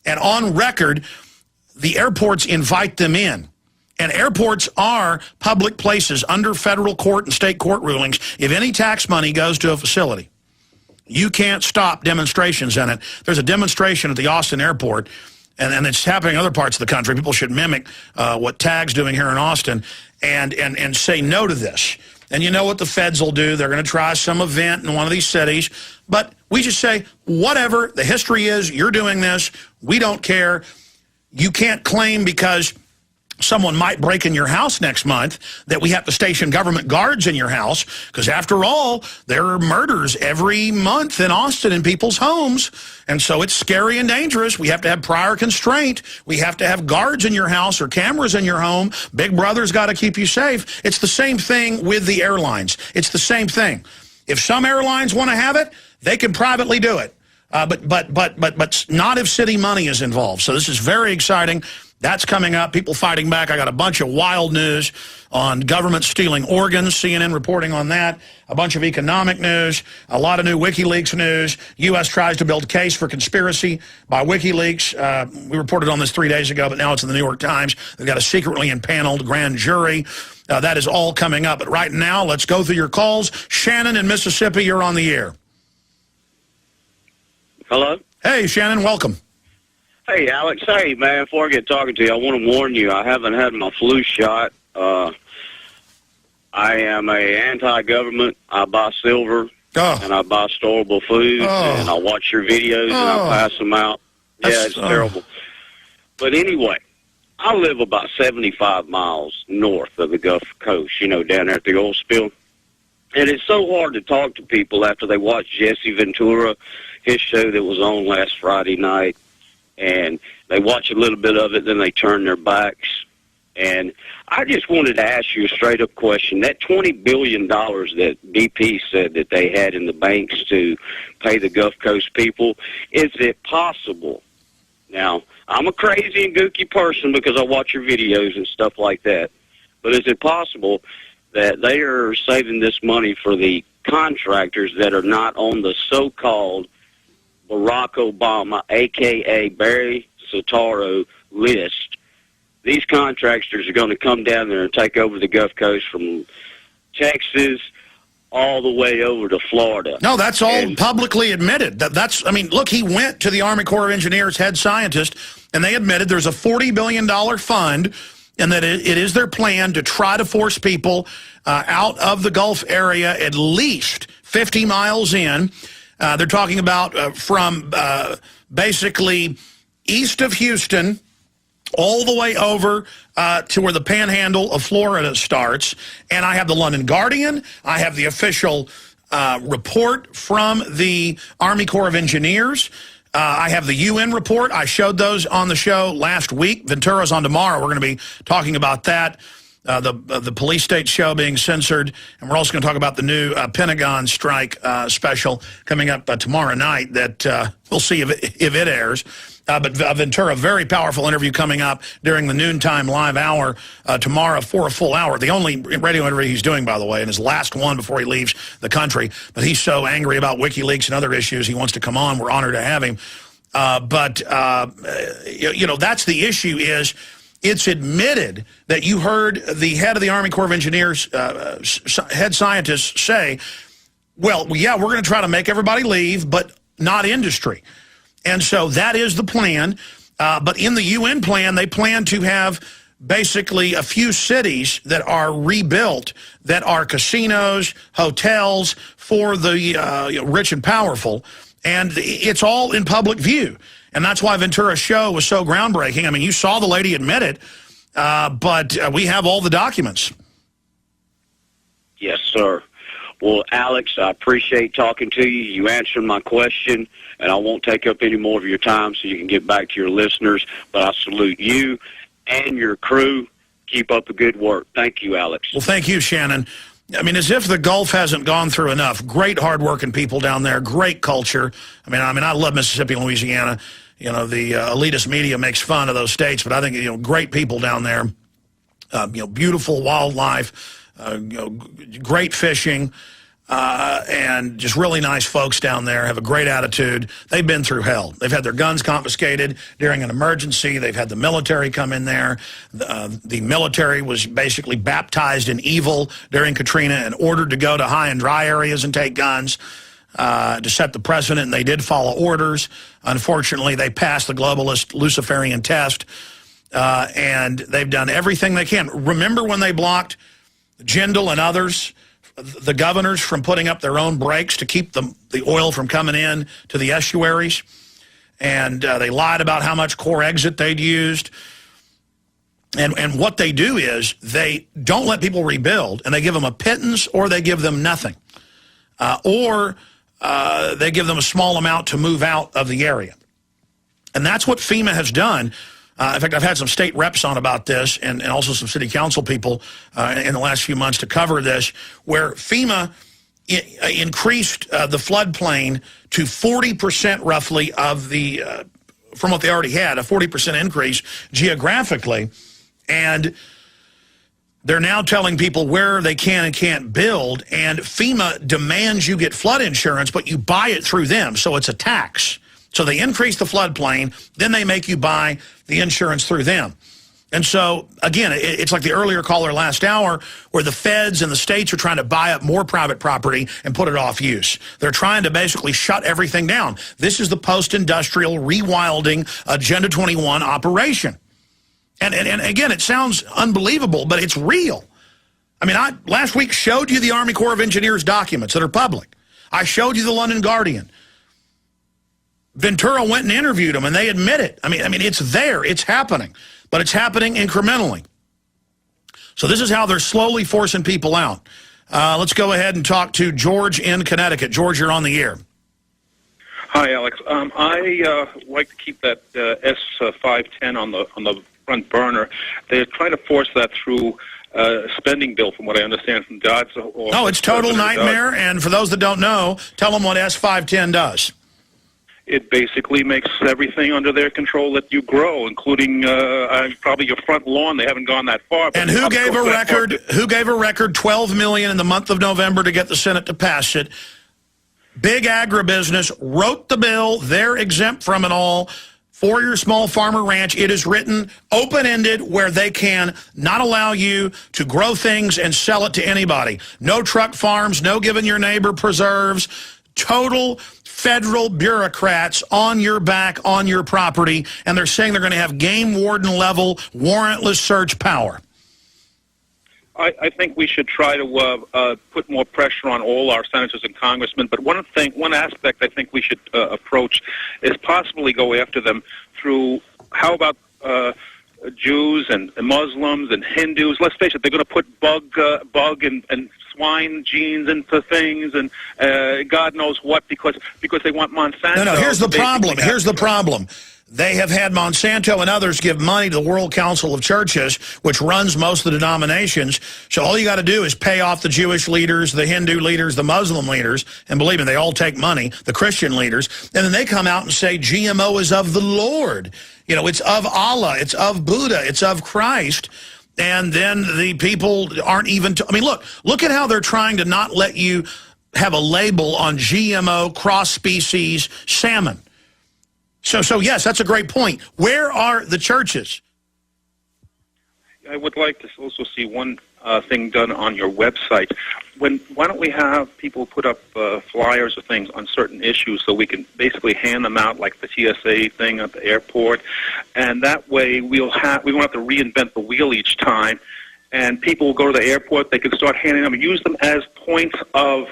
B: And on record, the airports invite them in. And airports are public places under federal court and state court rulings. If any tax money goes to a facility, you can't stop demonstrations in it. There's a demonstration at the Austin airport, and it's happening in other parts of the country. People should mimic what TAG's doing here in Austin and say no to this. And you know what the feds will do. They're going to try some event in one of these cities. But we just say, whatever, the history is, you're doing this. We don't care. You can't claim because someone might break in your house next month that we have to station government guards in your house, because after all, there are murders every month in Austin in people's homes, and so it's scary and dangerous. We have to have prior constraint. We have to have guards in your house or cameras in your home. Big Brother's got to keep you safe. It's the same thing with the airlines. It's the same thing. If some airlines want to have it, they can privately do it, but not if city money is involved. So this is very exciting. That's coming up. People fighting back. I got a bunch of wild news on government stealing organs, CNN reporting on that, a bunch of economic news, a lot of new WikiLeaks news. U.S. tries to build case for conspiracy by WikiLeaks. We reported on this 3 days ago, but now it's in the New York Times. They've got a secretly impaneled grand jury. That is all coming up. But right now, let's go through your calls. Shannon in Mississippi, you're on the air.
H: Hello?
B: Hey, Shannon, welcome.
H: Hey, Alex. Hey, man, before I get talking to you, I want to warn you, I haven't had my flu shot. I am a anti-government. I buy silver, and I buy storable food, and I watch your videos, and I pass them out. Yeah, it's terrible. But anyway, I live about 75 miles north of the Gulf Coast, down there at the oil spill. And it's so hard to talk to people after they watch Jesse Ventura, his show that was on last Friday night. And they watch a little bit of it, then they turn their backs. And I just wanted to ask you a straight-up question. That $20 billion that BP said that they had in the banks to pay the Gulf Coast people, is it possible? Now, I'm a crazy and gooky person because I watch your videos and stuff like that. But is it possible that they are saving this money for the contractors that are not on the so-called Barack Obama, a.k.a. Barry Soetoro list? These contractors are going to come down there and take over the Gulf Coast from Texas all the way over to Florida.
B: No, that's all publicly admitted. Look, he went to the Army Corps of Engineers head scientist, and they admitted there's a $40 billion fund, and that it is their plan to try to force people out of the Gulf area at least 50 miles in. They're talking about from basically east of Houston all the way over to where the panhandle of Florida starts. And I have the London Guardian. I have the official report from the Army Corps of Engineers. I have the UN report. I showed those on the show last week. Ventura's on tomorrow. We're going to be talking about that. The police state show being censored, and we're also going to talk about the new Pentagon strike special coming up tomorrow night that we'll see if it airs. But Ventura, very powerful interview coming up during the noontime live hour tomorrow for a full hour. The only radio interview he's doing, by the way, and his last one before he leaves the country. But he's so angry about WikiLeaks and other issues, he wants to come on. We're honored to have him. That's the issue is, it's admitted that you heard the head of the Army Corps of Engineers, head scientists say, well, yeah, we're going to try to make everybody leave, but not industry. And so that is the plan. But in the UN plan, they plan to have basically a few cities that are rebuilt, that are casinos, hotels for the rich and powerful. And it's all in public view. And that's why Ventura's show was so groundbreaking. I mean, you saw the lady admit it, but we have all the documents.
H: Yes, sir. Well, Alex, I appreciate talking to you. You answered my question, and I won't take up any more of your time so you can get back to your listeners. But I salute you and your crew. Keep up the good work. Thank you, Alex.
B: Well, thank you, Shannon. I mean, as if the Gulf hasn't gone through enough. Great, hardworking people down there. Great culture. I mean, I love Mississippi and Louisiana. You know, the elitist media makes fun of those states, but I think, you know, great people down there, you know, beautiful wildlife, you know, great fishing, and just really nice folks down there, have a great attitude. They've been through hell. They've had their guns confiscated during an emergency. They've had the military come in there. The military was basically baptized in evil during Katrina and ordered to go to high and dry areas and take guns to set the precedent, and they did follow orders. Unfortunately, they passed the globalist Luciferian test, and they've done everything they can. Remember when they blocked Jindal and others, the governors, from putting up their own brakes to keep the oil from coming in to the estuaries? And they lied about how much core exit they'd used. And what they do is they don't let people rebuild, and they give them a pittance or they give them nothing. Or they give them a small amount to move out of the area. And that's what FEMA has done. In fact, I've had some state reps on about this and also some city council people in the last few months to cover this, where FEMA increased the floodplain to 40% roughly of the, from what they already had, a 40% increase geographically. And they're now telling people where they can and can't build, and FEMA demands you get flood insurance, but you buy it through them, so it's a tax. So they increase the floodplain, then they make you buy the insurance through them. And so, again, it's like the earlier caller last hour, where the feds and the states are trying to buy up more private property and put it off use. They're trying to basically shut everything down. This is the post-industrial rewilding Agenda 21 operation. And again, it sounds unbelievable, but it's real. I mean, I last week showed you the Army Corps of Engineers documents that are public. I showed you the London Guardian. Ventura went and interviewed them, and they admit it. I mean, it's there. It's happening. But it's happening incrementally. So this is how they're slowly forcing people out. Let's go ahead and talk to George in Connecticut. George, you're on the air.
I: Hi, Alex. I like to keep that S510 on the front burner. They're trying to force that through spending bill, from what I understand from Dodd's.
B: No, it's total nightmare. And for those that don't know, tell them what S510 does.
I: It basically makes everything under their control that you grow, including probably your front lawn. They haven't gone that far.
B: And who gave a record? Who gave a record $12 million in the month of November to get the Senate to pass it? Big agribusiness wrote the bill. They're exempt from it all. For your small farmer ranch, it is written open-ended, where they can not allow you to grow things and sell it to anybody. No truck farms, no giving your neighbor preserves. Total federal bureaucrats on your back, on your property, and they're saying they're going to have game warden level warrantless search power.
I: I think we should try to put more pressure on all our senators and congressmen. But one aspect I think we should approach is possibly go after them through, how about Jews and Muslims and Hindus? Let's face it, they're going to put bug and swine genes into things, and God knows what, because they want Monsanto.
B: No, here's the problem. Here's the problem. They have had Monsanto and others give money to the World Council of Churches, which runs most of the denominations. So all you got to do is pay off the Jewish leaders, the Hindu leaders, the Muslim leaders, and believe me, they all take money, the Christian leaders, and then they come out and say GMO is of the Lord. You know, it's of Allah, it's of Buddha, it's of Christ. And then the people aren't even, I mean, look at how they're trying to not let you have a label on GMO cross-species salmon. So yes, that's a great point. Where are the churches?
I: I would like to also see one thing done on your website. Why don't we have people put up flyers or things on certain issues, so we can basically hand them out like the TSA thing at the airport, and that way we won't have to reinvent the wheel each time, and people will go to the airport. They can start handing them, use them as points of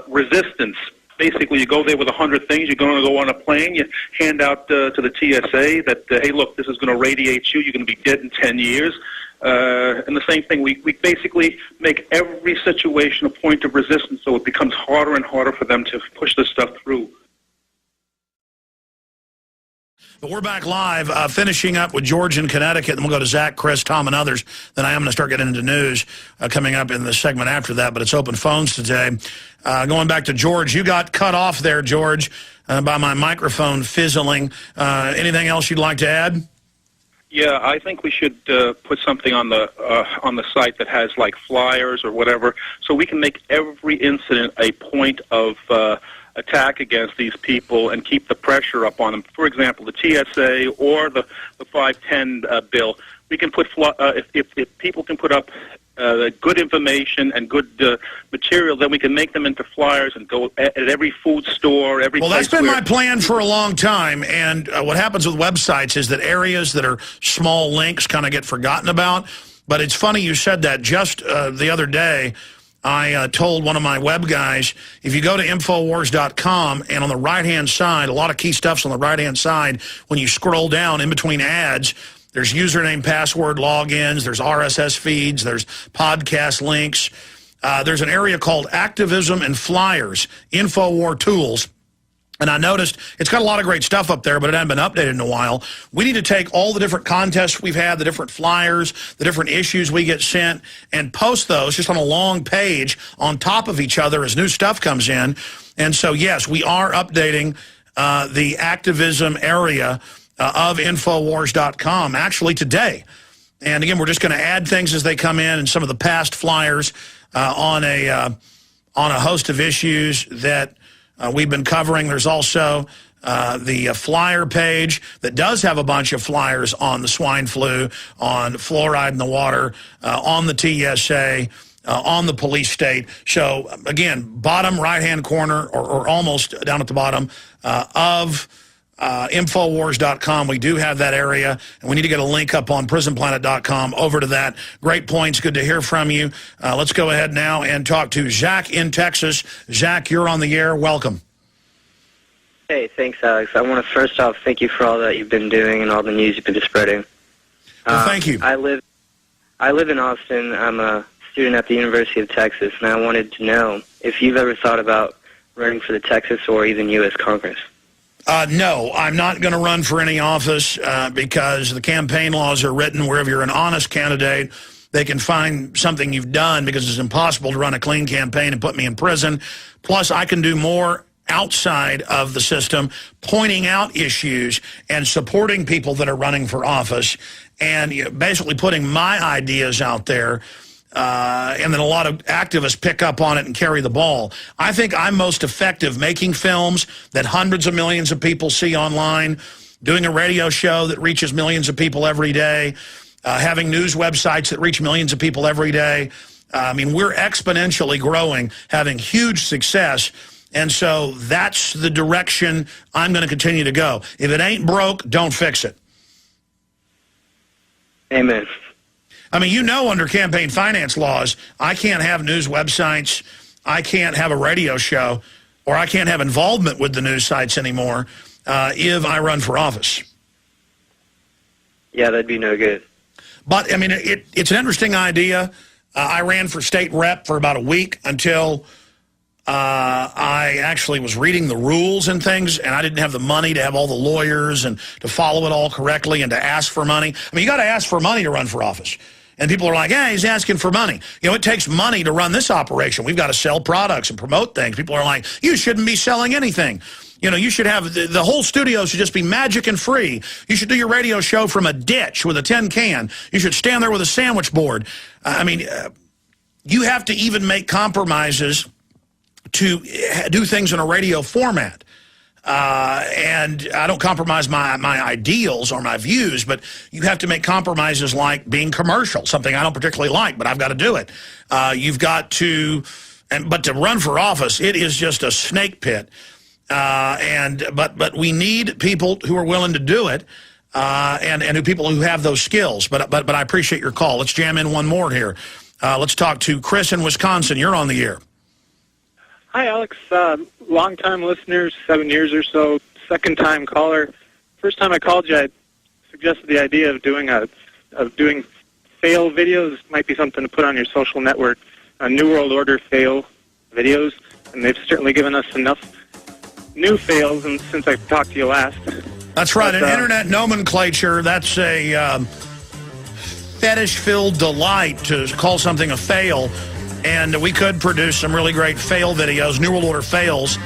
I: resistance. Basically, you go there with 100 things. You're going to go on a plane. You hand out to the TSA that, hey, look, this is going to radiate you. You're going to be dead in 10 years. And the same thing, we basically make every situation a point of resistance, so it becomes harder and harder for them to push this stuff through.
B: We're back live, finishing up with George in Connecticut, and we'll go to Zach, Chris, Tom, and others. Then I am going to start getting into news coming up in the segment after that, but it's open phones today. Going back to George, you got cut off there, George. by my microphone fizzling. Anything else you'd like to add?
I: Yeah, I think we should put something on the site that has like flyers or whatever, so we can make every incident a point of attack against these people and keep the pressure up on them. For example, the TSA or the 510 bill. We can put if people can put up good information and good material, then we can make them into flyers and go at every food store, every place.
B: Well, that's been my plan for a long time, and what happens with websites is that areas that are small links kind of get forgotten about. But it's funny you said that. Just the other day, I told one of my web guys, if you go to Infowars.com, and on the right-hand side, a lot of key stuff's on the right-hand side, when you scroll down in between ads, there's username, password, logins, there's RSS feeds, there's podcast links. There's an area called Activism and Flyers, Infowar Tools. And I noticed it's got a lot of great stuff up there, but it hasn't been updated in a while. We need to take all the different contests we've had, the different flyers, the different issues we get sent, and post those just on a long page on top of each other as new stuff comes in. And so, yes, we are updating the activism area of Infowars.com actually today. And again, we're just going to add things as they come in, and some of the past flyers on a host of issues that we've been covering. There's also the flyer page that does have a bunch of flyers on the swine flu, on fluoride in the water, on the TSA, on the police state. So again, bottom right-hand corner, or almost down at the bottom of Infowars.com. We do have that area, and we need to get a link up on PrisonPlanet.com over to that. Great points. Good to hear from you. Let's go ahead now and talk to Zach in Texas. Zach, you're on the air. Welcome.
J: Hey, thanks, Alex. I want to first off thank you for all that you've been doing and all the news you've been spreading.
B: Well, thank you.
J: I live in Austin. I'm a student at the University of Texas, and I wanted to know if you've ever thought about running for the Texas or even U.S. Congress.
B: No, I'm not going to run for any office because the campaign laws are written where if you're an honest candidate, they can find something you've done, because it's impossible to run a clean campaign and put me in prison. Plus, I can do more outside of the system, pointing out issues and supporting people that are running for office, and basically putting my ideas out there. And then a lot of activists pick up on it and carry the ball. I think I'm most effective making films that hundreds of millions of people see online, doing a radio show that reaches millions of people every day, having news websites that reach millions of people every day. I mean, we're exponentially growing, having huge success. And so that's the direction I'm going to continue to go. If it ain't broke, don't fix it.
J: Amen.
B: I mean, you know, under campaign finance laws, I can't have news websites, I can't have a radio show, or I can't have involvement with the news sites anymore if I run for office.
J: Yeah, that'd be no good.
B: But, I mean, it's an interesting idea. I ran for state rep for about a week until I actually was reading the rules and things, and I didn't have the money to have all the lawyers and to follow it all correctly and to ask for money. I mean, you got to ask for money to run for office. And people are like, hey, he's asking for money. You know, it takes money to run this operation. We've got to sell products and promote things. People are like, you shouldn't be selling anything. You know, you should have, the whole studio should just be magic and free. You should do your radio show from a ditch with a tin can. You should stand there with a sandwich board. I mean, you have to even make compromises to do things in a radio format. And I don't compromise my ideals or my views, but you have to make compromises like being commercial, something I don't particularly like, but I've got to do it. You've got to, but to run for office, it is just a snake pit. But we need people who are willing to do it, and people who have those skills. But I appreciate your call. Let's jam in one more here. Let's talk to Chris in Wisconsin. You're on the air.
K: Hi, Alex. Long-time listeners, 7 years or so. Second-time caller. First time I called you, I suggested the idea of doing fail videos. Might be something to put on your social network. New World Order fail videos, and they've certainly given us enough new fails. And since I talked to you last,
B: that's right. An internet nomenclature. That's a fetish-filled delight to call something a fail. And we could produce some really great fail videos, New World Order fails.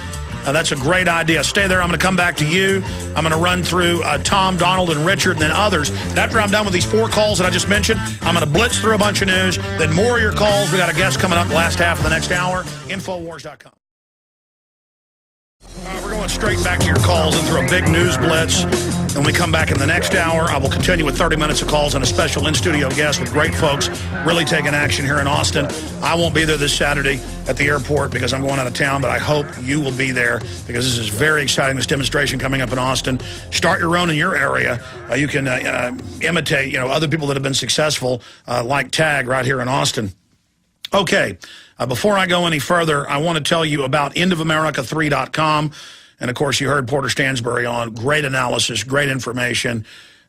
B: That's a great idea. Stay there. I'm going to come back to you. I'm going to run through Tom, Donald, and Richard, and then others. And after I'm done with these 4 calls that I just mentioned, I'm going to blitz through a bunch of news, then more of your calls. We got a guest coming up the last half of the next hour. Infowars.com. We're going straight back to your calls and through a big news blitz. When we come back in the next hour, I will continue with 30 minutes of calls and a special in-studio guest with great folks really taking action here in Austin. I won't be there this Saturday at the airport because I'm going out of town, but I hope you will be there because this is very exciting, this demonstration coming up in Austin. Start your own in your area. You can imitate, other people that have been successful, like Tag right here in Austin. Okay, before I go any further, I want to tell you about endofamerica3.com. And, of course, you heard Porter Stansbury on. Great analysis, great information.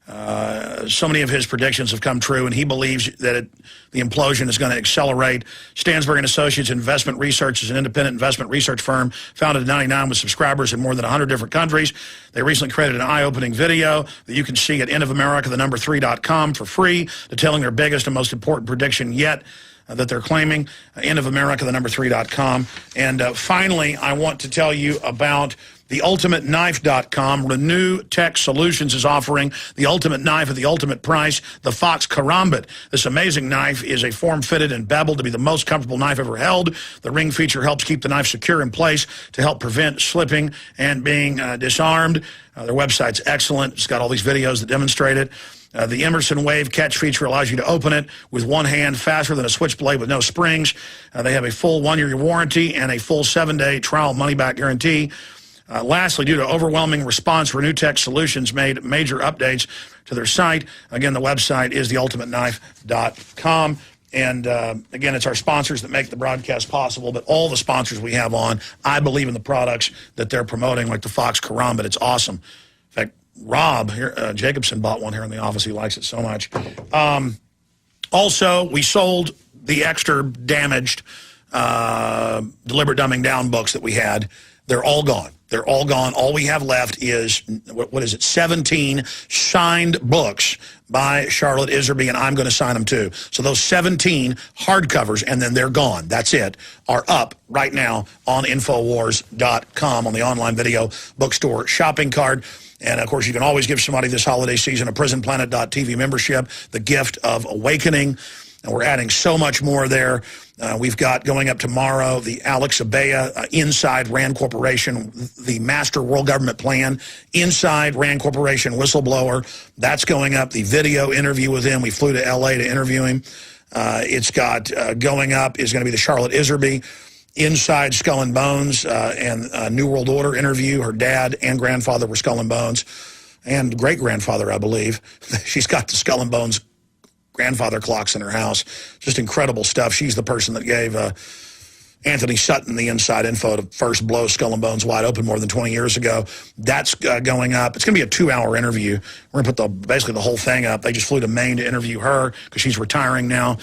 B: So many of his predictions have come true, and he believes that the implosion is going to accelerate. Stansbury & Associates Investment Research is an independent investment research firm founded in '99 with subscribers in more than 100 different countries. They recently created an eye-opening video that you can see at endofamerica3.com for free, detailing their biggest and most important prediction yet that they're claiming, endofamerica3.com. And finally, I want to tell you about theultimateknife.com. Renew Tech Solutions is offering the ultimate knife at the ultimate price, the Fox Karambit. This amazing knife is a form-fitted and beveled to be the most comfortable knife ever held. The ring feature helps keep the knife secure in place to help prevent slipping and being disarmed. Their website's excellent. It's got all these videos that demonstrate it. The Emerson Wave catch feature allows you to open it with one hand faster than a switchblade with no springs. They have a full 1-year warranty and a full 7-day trial money-back guarantee. Lastly, due to overwhelming response, Renew Tech Solutions made major updates to their site. Again, the website is theultimateknife.com. And, again, it's our sponsors that make the broadcast possible, but all the sponsors we have on, I believe in the products that they're promoting, like the Fox Karambit. It's awesome. In fact, Rob here, Jacobson bought one here in the office. He likes it so much. Also, we sold the extra damaged deliberate dumbing down books that we had. They're all gone. They're all gone. All we have left is, what is it, 17 signed books by Charlotte Iserby, and I'm going to sign them too. So those 17 hardcovers, and then they're gone. That's it, are up right now on Infowars.com on the online video bookstore shopping cart. And, of course, you can always give somebody this holiday season a PrisonPlanet.tv membership, the gift of awakening. And we're adding so much more there. We've got going up tomorrow the Alex Abaya Inside Rand Corporation, the Master World Government Plan, Inside Rand Corporation Whistleblower. That's going up. The video interview with him. We flew to L.A. to interview him. It's got going up is going to be the Charlotte Iserby Inside Skull and Bones and New World Order interview. Her dad and grandfather were Skull and Bones, and great-grandfather, I believe. She's got the Skull and Bones grandfather clocks in her house. Just incredible stuff. She's the person that gave Anthony Sutton the inside info to first blow Skull and Bones wide open more than 20 years ago. That's going up. It's going to be a 2-hour interview. We're going to put basically the whole thing up. They just flew to Maine to interview her because she's retiring now.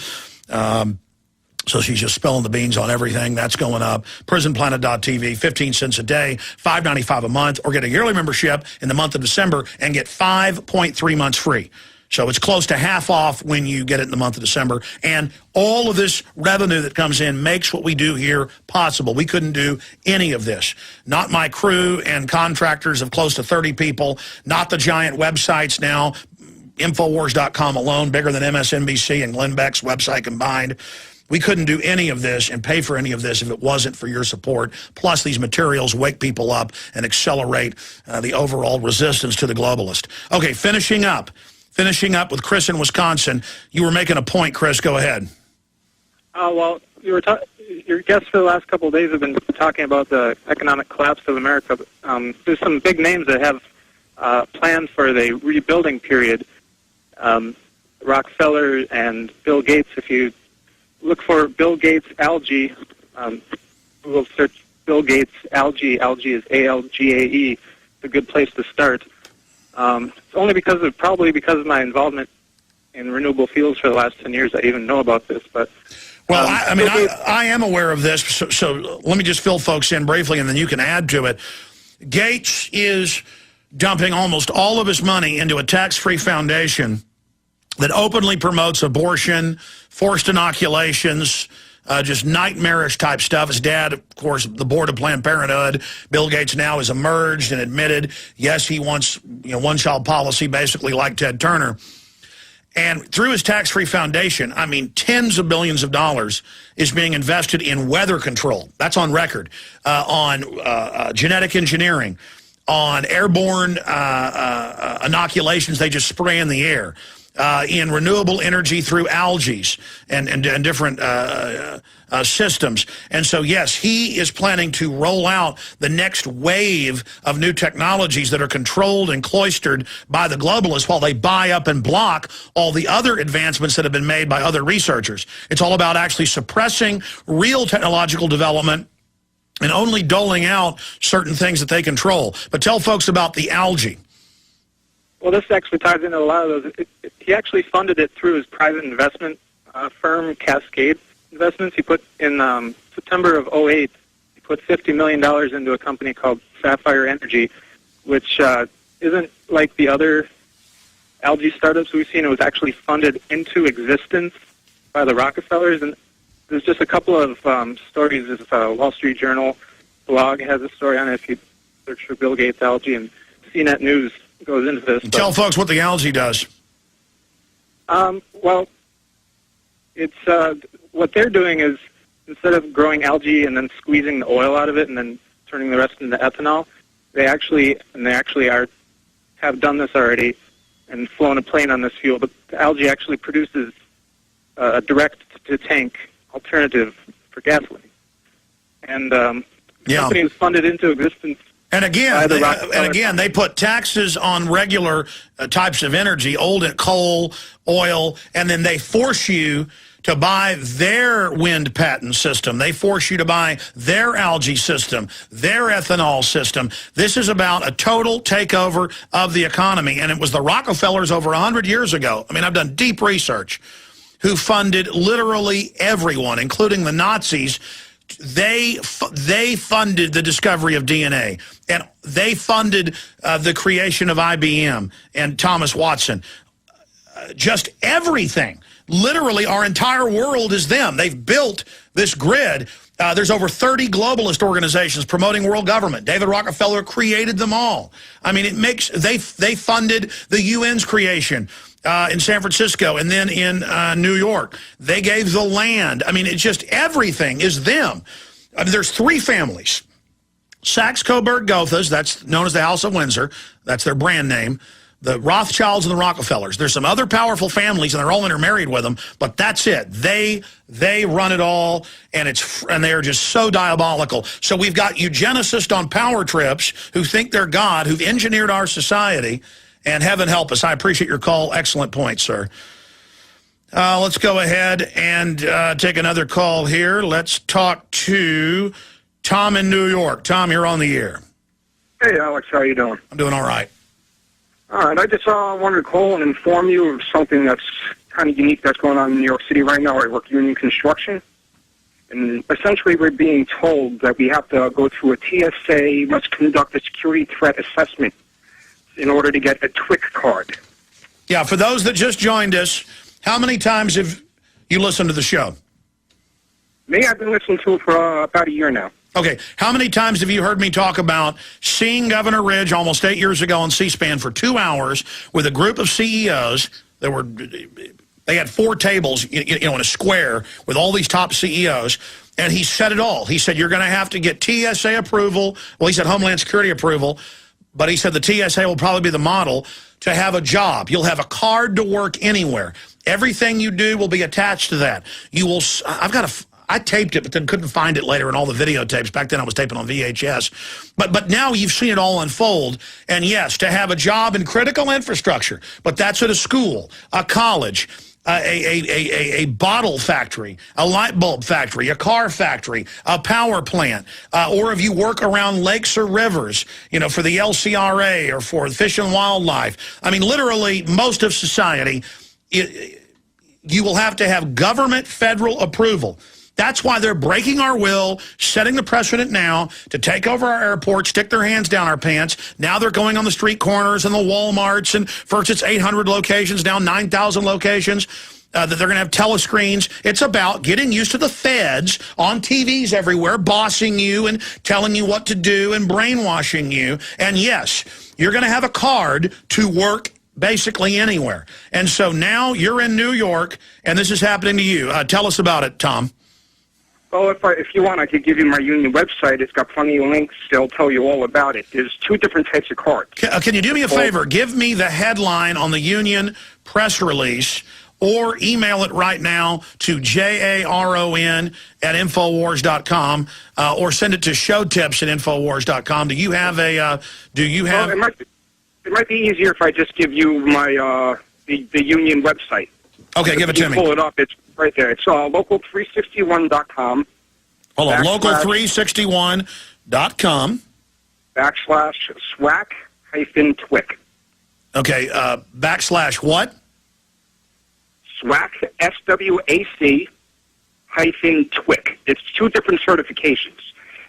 B: So she's just spilling the beans on everything. That's going up. PrisonPlanet.tv, 15 cents a day, $5.95 a month, or get a yearly membership in the month of December and get 5.3 months free. So it's close to half off when you get it in the month of December. And all of this revenue that comes in makes what we do here possible. We couldn't do any of this. Not my crew and contractors of close to 30 people, not the giant websites now, Infowars.com alone, bigger than MSNBC and Glenn Beck's website combined. We couldn't do any of this and pay for any of this if it wasn't for your support. Plus, these materials wake people up and accelerate the overall resistance to the globalist. Okay, finishing up with Chris in Wisconsin. You were making a point, Chris. Go ahead.
K: Well, your guests for the last couple of days have been talking about the economic collapse of America. There's some big names that have plans for the rebuilding period. Rockefeller and Bill Gates. If you look for Bill Gates algae, Google search Bill Gates algae. Algae is ALGAE. It's a good place to start. It's only probably because of my involvement in renewable fuels for the last 10 years I even know about this. But
B: well, I am aware of this, so let me just fill folks in briefly, and then you can add to it. Gates is dumping almost all of his money into a tax-free foundation that openly promotes abortion, forced inoculations, just nightmarish type stuff. His dad, of course, the board of Planned Parenthood. Bill Gates now has emerged and admitted, yes, he wants one-child policy, basically like Ted Turner. And through his tax-free foundation, I mean, tens of billions of dollars is being invested in weather control. That's on record. On genetic engineering, on airborne inoculations they just spray in the air, in renewable energy through algae and different systems. And so, yes, he is planning to roll out the next wave of new technologies that are controlled and cloistered by the globalists while they buy up and block all the other advancements that have been made by other researchers. It's all about actually suppressing real technological development and only doling out certain things that they control. But tell folks about the algae.
K: Well, this actually ties into a lot of those. He actually funded it through his private investment firm, Cascade Investments. He put in September of 2008, he put $50 million into a company called Sapphire Energy, which isn't like the other algae startups we've seen. It was actually funded into existence by the Rockefellers. And there's just a couple of stories. This Wall Street Journal blog has a story on it if you search for Bill Gates algae, and CNET News goes into this.
B: Tell folks what the algae does.
K: Well, it's what they're doing is, instead of growing algae and then squeezing the oil out of it and then turning the rest into ethanol, they actually have done this already and flown a plane on this fuel. But the algae actually produces a direct-to-tank alternative for gasoline, and the company is funded into existence.
B: And again, they put taxes on regular types of energy, old coal, oil, and then they force you to buy their wind patent system. They force you to buy their algae system, their ethanol system. This is about a total takeover of the economy. And it was the Rockefellers over 100 years ago. I mean, I've done deep research, who funded literally everyone, including the Nazis. They funded the discovery of DNA, and they funded the creation of IBM and Thomas Watson. Just everything. Literally, our entire world is them. They've built this grid. There's over 30 globalist organizations promoting world government. David Rockefeller created them all. I mean, they funded the UN's creation in San Francisco and then in New York. They gave the land. I mean, it's just everything is them. I mean, there's three families. Saxe-Coburg-Gothas, that's known as the House of Windsor. That's their brand name. The Rothschilds and the Rockefellers. There's some other powerful families, and they're all intermarried with them, but that's it. They run it all, and they are just so diabolical. So we've got eugenicists on power trips who think they're God, who've engineered our society, and heaven help us. I appreciate your call. Excellent point, sir. Let's go ahead and take another call here. Let's talk to Tom in New York. Tom, you're on the air.
L: Hey, Alex. How you doing?
B: I'm doing all right.
L: All right. I just wanted to call and inform you of something that's kind of unique that's going on in New York City right now. I work union construction. And essentially we're being told that we have to go through a TSA, must conduct a security threat assessment in order to get a TWIC card.
B: Yeah, for those that just joined us, how many times have you listened to the show?
L: Me, I've been listening to it for about a year now.
B: Okay, how many times have you heard me talk about seeing Governor Ridge almost 8 years ago on C-SPAN for 2 hours with a group of CEOs that they had 4 tables, in a square with all these top CEOs, and he said it all. He said, you're going to have to get TSA approval. Well, he said Homeland Security approval, but he said the TSA will probably be the model to have a job. You'll have a card to work anywhere. Everything you do will be attached to that. You will. I taped it, but then couldn't find it later in all the videotapes. Back then I was taping on VHS. But now you've seen it all unfold. And yes, to have a job in critical infrastructure, but that's at a school, a college, a bottle factory, a light bulb factory, a car factory, a power plant, or if you work around lakes or rivers, for the LCRA or for Fish and Wildlife. I mean, literally, most of society, you will have to have government federal approval. That's why they're breaking our will, setting the precedent now to take over our airports, stick their hands down our pants. Now they're going on the street corners and the Walmarts, and first it's 800 locations, now 9,000 locations. that they're going to have telescreens. It's about getting used to the feds on TVs everywhere, bossing you and telling you what to do and brainwashing you. And yes, you're going to have a card to work basically anywhere. And so now you're in New York, and this is happening to you. Tell us about it, Tom.
L: Well, if you want, I could give you my union website. It's got plenty of links. They'll tell you all about it. There's 2 different types of cards.
B: Can you do me a favor? Give me the headline on the union press release, or email it right now to JARON@Infowars.com, or send it to showtips@Infowars.com. Do you have a,
L: Well, it might be easier if I just give you my, the union website.
B: Okay, give it to me.
L: Pull it up. It's right there. It's local361.com.
B: Hold on, local361.com.
L: /SWAC-TWIC.
B: Okay, / what?
L: SWAC, SWAC-TWIC. It's 2 different certifications.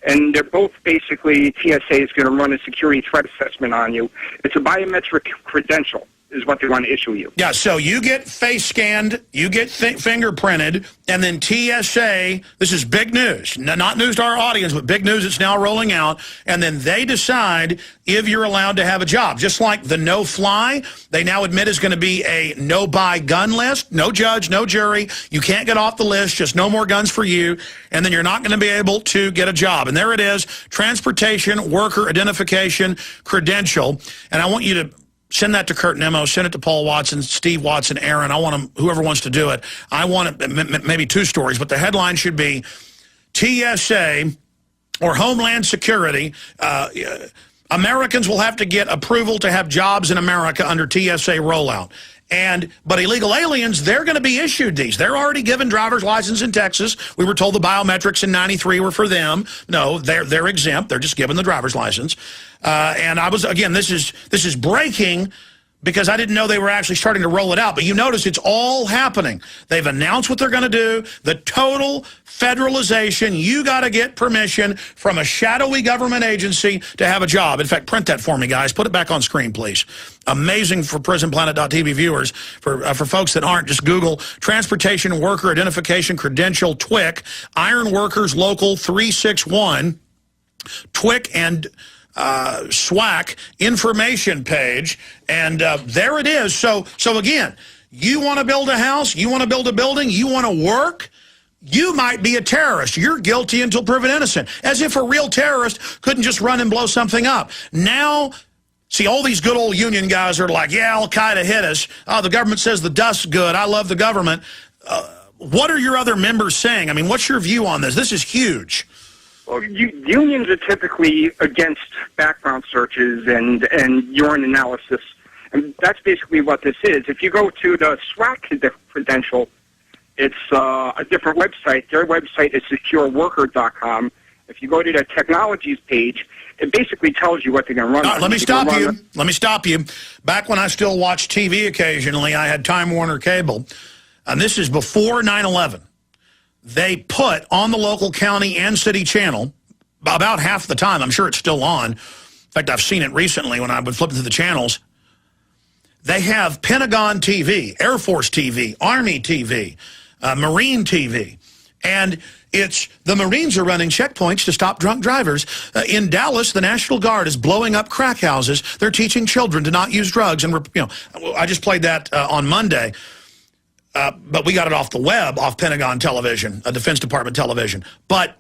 L: And they're both basically, TSA is going to run a security threat assessment on you. It's a biometric credential is what they want to issue you.
B: Yeah, so you get face scanned, you get fingerprinted, and then TSA, this is big news, not news to our audience, but big news that's now rolling out, and then they decide if you're allowed to have a job. Just like the no-fly, they now admit is going to be a no-buy gun list, no judge, no jury, you can't get off the list, just no more guns for you, and then you're not going to be able to get a job. And there it is, Transportation Worker Identification Credential, and I want you to send that to Kurt Nemo, send it to Paul Watson, Steve Watson, Aaron. I want them, whoever wants to do it. I want it, maybe 2 stories, but the headline should be TSA or Homeland Security. Americans will have to get approval to have jobs in America under TSA rollout. But illegal aliens, they're going to be issued these. They're already given driver's license in Texas. We were told the biometrics in '93 were for them. No, they're exempt. They're just given the driver's license. And I was, again, this is breaking because I didn't know they were actually starting to roll it out. But you notice it's all happening. They've announced what they're going to do. The total federalization. You got to get permission from a shadowy government agency to have a job. In fact, print that for me, guys. Put it back on screen, please. Amazing for PrisonPlanet.tv viewers. For folks that aren't, just Google Transportation Worker Identification Credential TWIC, Iron Workers Local 361, TWIC and SWAC information page, and there it is. So again, you want to build a house, you want to build a building, you want to work, you might be a terrorist. You're guilty until proven innocent. As if a real terrorist couldn't just run and blow something up. Now, see, all these good old union guys are like, yeah, Al-Qaeda hit us. Oh, the government says the dust's good. I love the government. What are your other members saying? I mean, what's your view on this? This is huge.
L: Well, unions are typically against background searches and urine analysis, and that's basically what this is. If you go to the SWAC credential, it's a different website. Their website is secureworker.com. If you go to the technologies page, it basically tells you what they're going to run.
B: Let me stop you. Let me stop you. Back when I still watched TV occasionally, I had Time Warner Cable, and this is before 9/11. They put on the local county and city channel, about half the time, I'm sure it's still on. In fact, I've seen it recently when I would flip through the channels. They have Pentagon TV, Air Force TV, Army TV, Marine TV. And it's the Marines are running checkpoints to stop drunk drivers. In Dallas, the National Guard is blowing up crack houses. They're teaching children to not use drugs. And I just played that on Monday. But we got it off the web, off Pentagon television, Defense Department television. But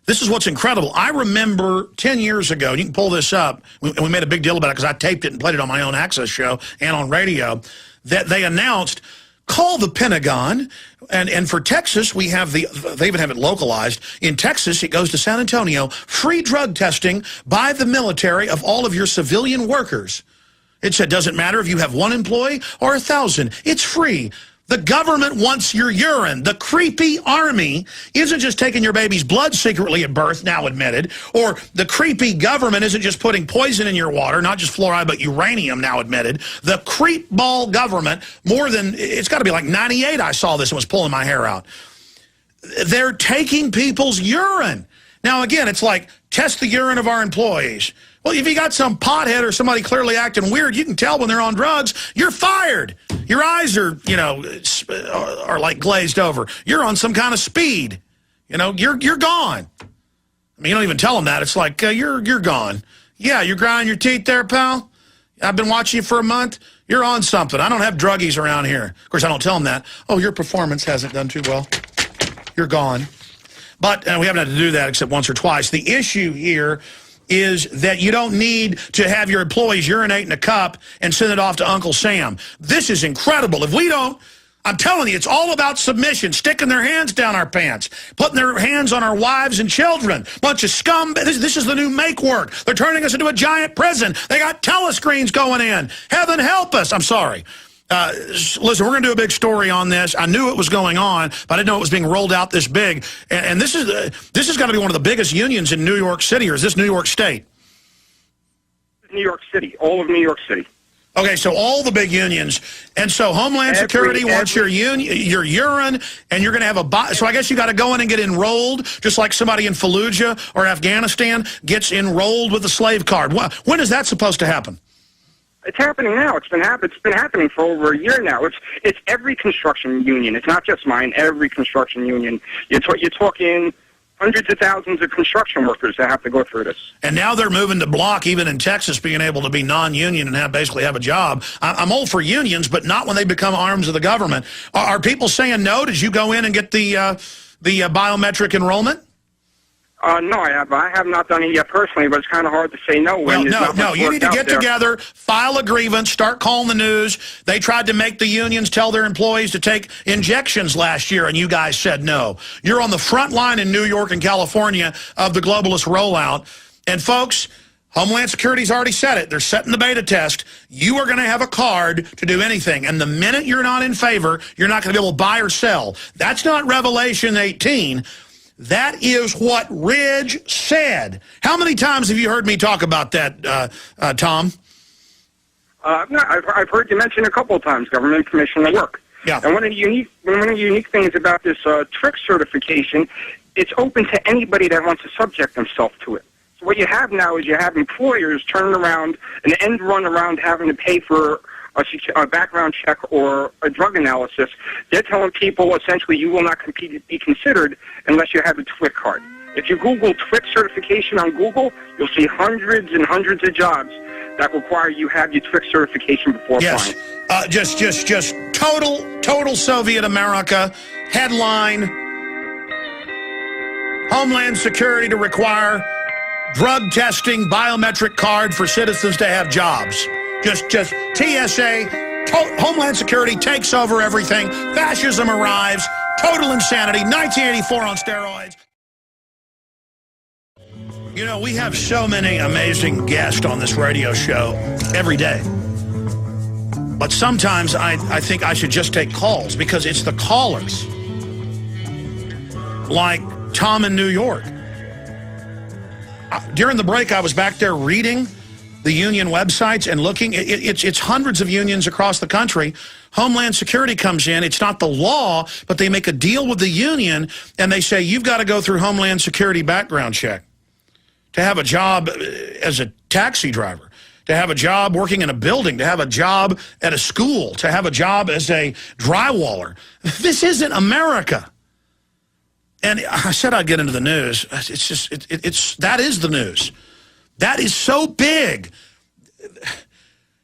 B: this is what's incredible. I remember 10 years ago, and you can pull this up, and we made a big deal about it because I taped it and played it on my own Access show and on radio, that they announced, call the Pentagon. And for Texas, we have they even have it localized. In Texas, it goes to San Antonio, free drug testing by the military of all of your civilian workers. It said, doesn't matter if you have 1 employee or 1,000. It's free. The government wants your urine. The creepy army isn't just taking your baby's blood secretly at birth, now admitted, or the creepy government isn't just putting poison in your water, not just fluoride, but uranium, now admitted. The creep ball government, it's got to be like 98 I saw this and was pulling my hair out. They're taking people's urine. Now, again, it's like, test the urine of our employees. Well, if you got some pothead or somebody clearly acting weird, you can tell when they're on drugs, you're fired. Your eyes are, are like glazed over. You're on some kind of speed. You're gone. I mean, you don't even tell them that. It's like, you're gone. Yeah, you're grinding your teeth there, pal. I've been watching you for a month. You're on something. I don't have druggies around here. Of course, I don't tell them that. Oh, your performance hasn't done too well. You're gone. But we haven't had to do that except once or twice. The issue here is that you don't need to have your employees urinate in a cup and send it off to Uncle Sam. This is incredible. If we don't, I'm telling you, it's all about submission, sticking their hands down our pants, putting their hands on our wives and children. Bunch of scum. This is the new make work. They're turning us into a giant prison. They got telescreens going in. Heaven help us. I'm sorry. Listen, we're going to do a big story on this. I knew it was going on, but I didn't know it was being rolled out this big. And this is going to be one of the biggest unions in New York City, or is this New York State?
L: New York City, all of New York City.
B: Okay, so all the big unions, and so Homeland Security wants your urine, and you're going to have a. So I guess you got to go in and get enrolled, just like somebody in Fallujah or Afghanistan gets enrolled with a slave card. When is that supposed to happen?
L: It's happening now. It's been happening for over a year now. It's every construction union. It's not just mine. Every construction union. You're talking hundreds of thousands of construction workers that have to go through this.
B: And now they're moving to block, even in Texas, being able to be non-union and basically have a job. I'm all for unions, but not when they become arms of the government. Are people saying no? Did you go in and get the biometric enrollment?
L: No, I have not done it yet personally, but it's kind of hard to say no.
B: No, you need to get together, file a grievance, start calling the news. They tried to make the unions tell their employees to take injections last year, and you guys said no. You're on the front line in New York and California of the globalist rollout. And folks, Homeland Security's already said it. They're setting the beta test. You are going to have a card to do anything. And the minute you're not in favor, you're not going to be able to buy or sell. That's not Revelation 18. That is what Ridge said. How many times have you heard me talk about that, Tom?
L: I've heard you mention a couple of times government permission to work.
B: Yeah.
L: And one of the unique things about this trick certification, it's open to anybody that wants to subject themselves to it. So what you have now is you have employers turning around an end run around having to pay for a background check or a drug analysis. They're telling people essentially you will not be considered unless you have a TWIC card. If you Google TWIC certification on Google, you'll see hundreds and hundreds of jobs that require you have your TWIC certification before applying.
B: Yes, just total Soviet America. Headline: Homeland Security to require drug testing biometric card for citizens to have jobs. Just TSA, Homeland Security takes over everything. Fascism arrives. Total insanity. 1984 on steroids. You know, we have so many amazing guests on this radio show every day. But sometimes I think I should just take calls because it's the callers. Like Tom in New York. During the break, I was back there reading the union websites and looking. It's hundreds of unions across the country. Homeland Security comes in. It's not the law, but they make a deal with the union, and they say, you've got to go through Homeland Security background check to have a job as a taxi driver, to have a job working in a building, to have a job at a school, to have a job as a drywaller. This isn't America. And I said I'd get into the news. It's just, that is the news. That is so big.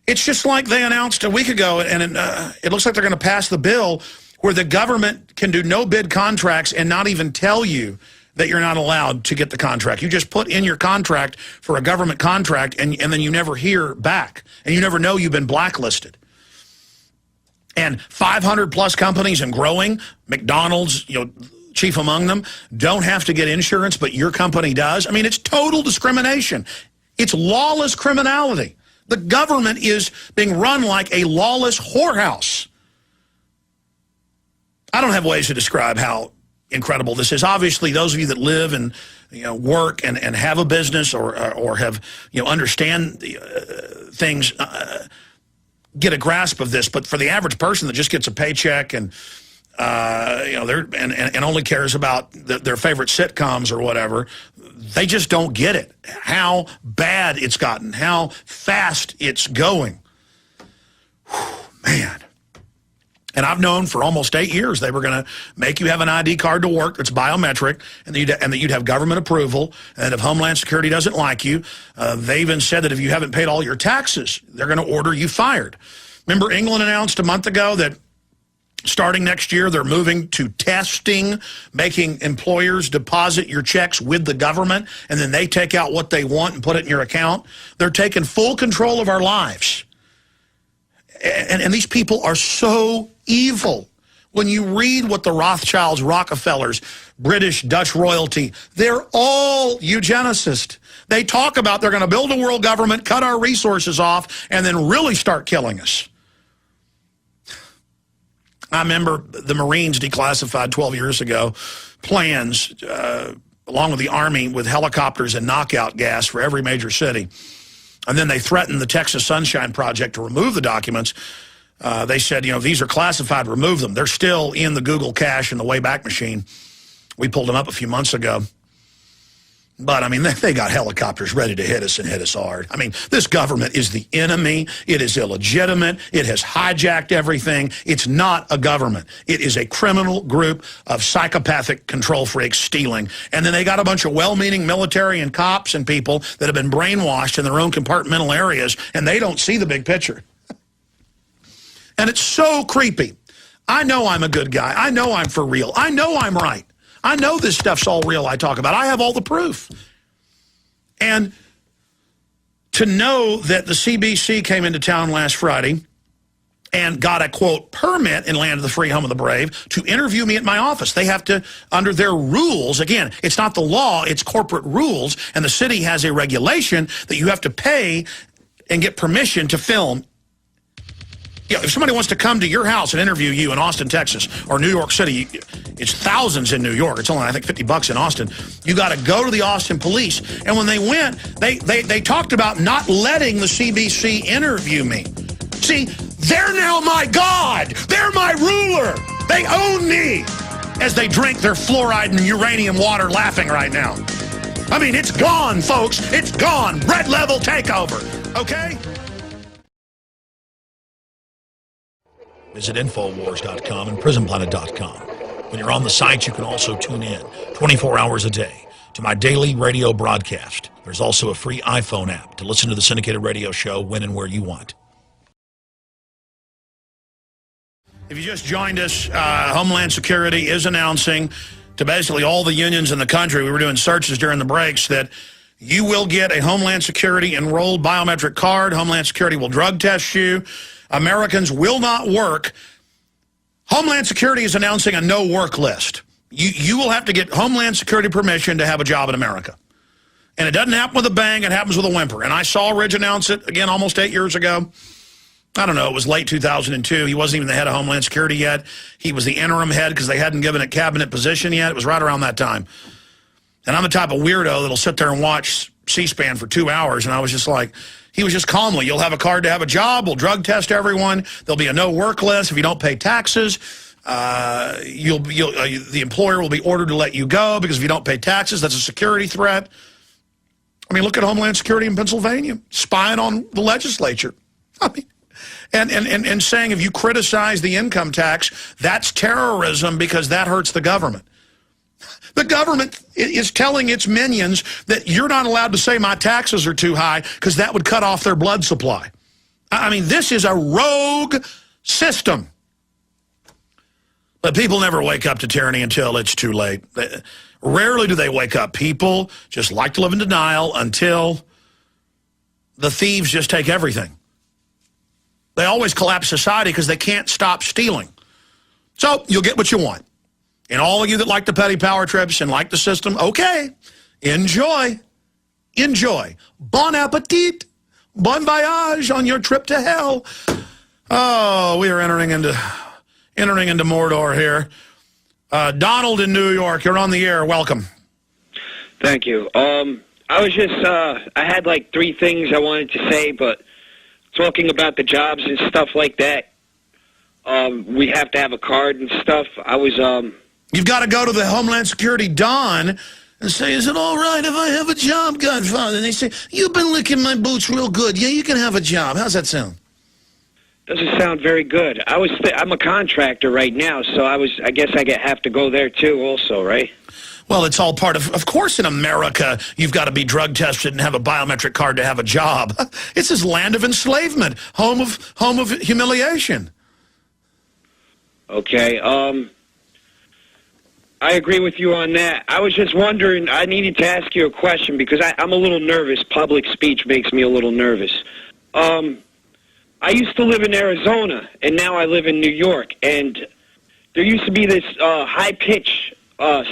B: It's just like they announced a week ago, and it looks like they're going to pass the bill where the government can do no-bid contracts and not even tell you that you're not allowed to get the contract. You just put in your contract for a government contract, and then you never hear back, and you never know you've been blacklisted. And 500-plus companies and growing, McDonald's, chief among them, don't have to get insurance, but your company does. I mean, it's total discrimination. It's lawless criminality. The government is being run like a lawless whorehouse. I don't have ways to describe how incredible this is. Obviously, those of you that live and work and have a business or have understand things get a grasp of this. But for the average person that just gets a paycheck and and only cares about their favorite sitcoms or whatever, they just don't get it. How bad it's gotten, how fast it's going. Whew, man. And I've known for almost 8 years they were going to make you have an ID card to work that's biometric, and that you'd have government approval. And if Homeland Security doesn't like you, they even said that if you haven't paid all your taxes, they're going to order you fired. Remember, England announced a month ago that starting next year, they're moving to testing, making employers deposit your checks with the government, and then they take out what they want and put it in your account. They're taking full control of our lives. And these people are so evil. When you read what the Rothschilds, Rockefellers, British, Dutch royalty, they're all eugenicists. They talk about they're going to build a world government, cut our resources off, and then really start killing us. I remember the Marines declassified 12 years ago plans, along with the Army, with helicopters and knockout gas for every major city. And then they threatened the Texas Sunshine Project to remove the documents. They said, you know, these are classified, remove them. They're still in the Google cache in the Wayback Machine. We pulled them up a few months ago. But, I mean, they got helicopters ready to hit us and hit us hard. I mean, this government is the enemy. It is illegitimate. It has hijacked everything. It's not a government. It is a criminal group of psychopathic control freaks stealing. And then they got a bunch of well-meaning military and cops and people that have been brainwashed in their own compartmental areas, and they don't see the big picture. And it's so creepy. I know I'm a good guy. I know I'm for real. I know I'm right. I know this stuff's all real I talk about. I have all the proof. And to know that the CBC came into town last Friday and got a, quote, permit in Land of the Free, Home of the Brave to interview me at my office. They have to, under their rules, again, it's not the law, it's corporate rules, and the city has a regulation that you have to pay and get permission to film. You know, if somebody wants to come to your house and interview you in Austin, Texas, or New York City, it's thousands in New York. It's only, I think, $50 in Austin. You got to go to the Austin police. And when they went, they talked about not letting the CBC interview me. See, they're now my God. They're my ruler. They own me as they drink their fluoride and uranium water laughing right now. I mean, it's gone, folks. It's gone. Red level takeover. Okay?
F: Visit Infowars.com and PrisonPlanet.com. When you're on the site, you can also tune in 24 hours a day to my daily radio broadcast. There's also a free iPhone app to listen to the syndicated radio show when and where you want.
B: If you just joined us, Homeland Security is announcing to basically all the unions in the country, we were doing searches during the breaks, that you will get a Homeland Security enrolled biometric card. Homeland Security will drug test you. Americans will not work. Homeland Security is announcing a no-work list. You will have to get Homeland Security permission to have a job in America. And it doesn't happen with a bang, it happens with a whimper. And I saw Ridge announce it, again, almost 8 years ago. I don't know, it was late 2002. He wasn't even the head of Homeland Security yet. He was the interim head because they hadn't given a cabinet position yet. It was right around that time. And I'm the type of weirdo that'll sit there and watch C-SPAN for 2 hours, and I was just like, he was just calmly, you'll have a card to have a job, we'll drug test everyone, there'll be a no-work list. If you don't pay taxes, the employer will be ordered to let you go because if you don't pay taxes, that's a security threat. I mean, look at Homeland Security in Pennsylvania, spying on the legislature. I mean, and saying if you criticize the income tax, that's terrorism because that hurts the government. The government is telling its minions that you're not allowed to say my taxes are too high because that would cut off their blood supply. I mean, this is a rogue system. But people never wake up to tyranny until it's too late. Rarely do they wake up. People just like to live in denial until the thieves just take everything. They always collapse society because they can't stop stealing. So you'll get what you want. And all of you that like the petty power trips and like the system, okay, enjoy. Enjoy. Bon appetit. Bon voyage on your trip to hell. Oh, we are entering into Mordor here. Donald in New York, you're on the air. Welcome.
M: Thank you. I was just, I had like 3 things I wanted to say, but talking about the jobs and stuff like that, we have to have a card and stuff. I was,
B: You've got to go to the Homeland Security Don and say, is it all right if I have a job, Godfather? And they say, you've been licking my boots real good. Yeah, you can have a job. How's that sound?
M: Doesn't sound very good. I'm a contractor right now, so I guess I have to go there too also, right?
B: Well, it's all part of course, in America, you've got to be drug tested and have a biometric card to have a job. It's this land of enslavement, home of humiliation.
M: Okay, I agree with you on that. I was just wondering, I needed to ask you a question because I'm a little nervous. Public speech makes me a little nervous. I used to live in Arizona, and now I live in New York, and there used to be this high-pitched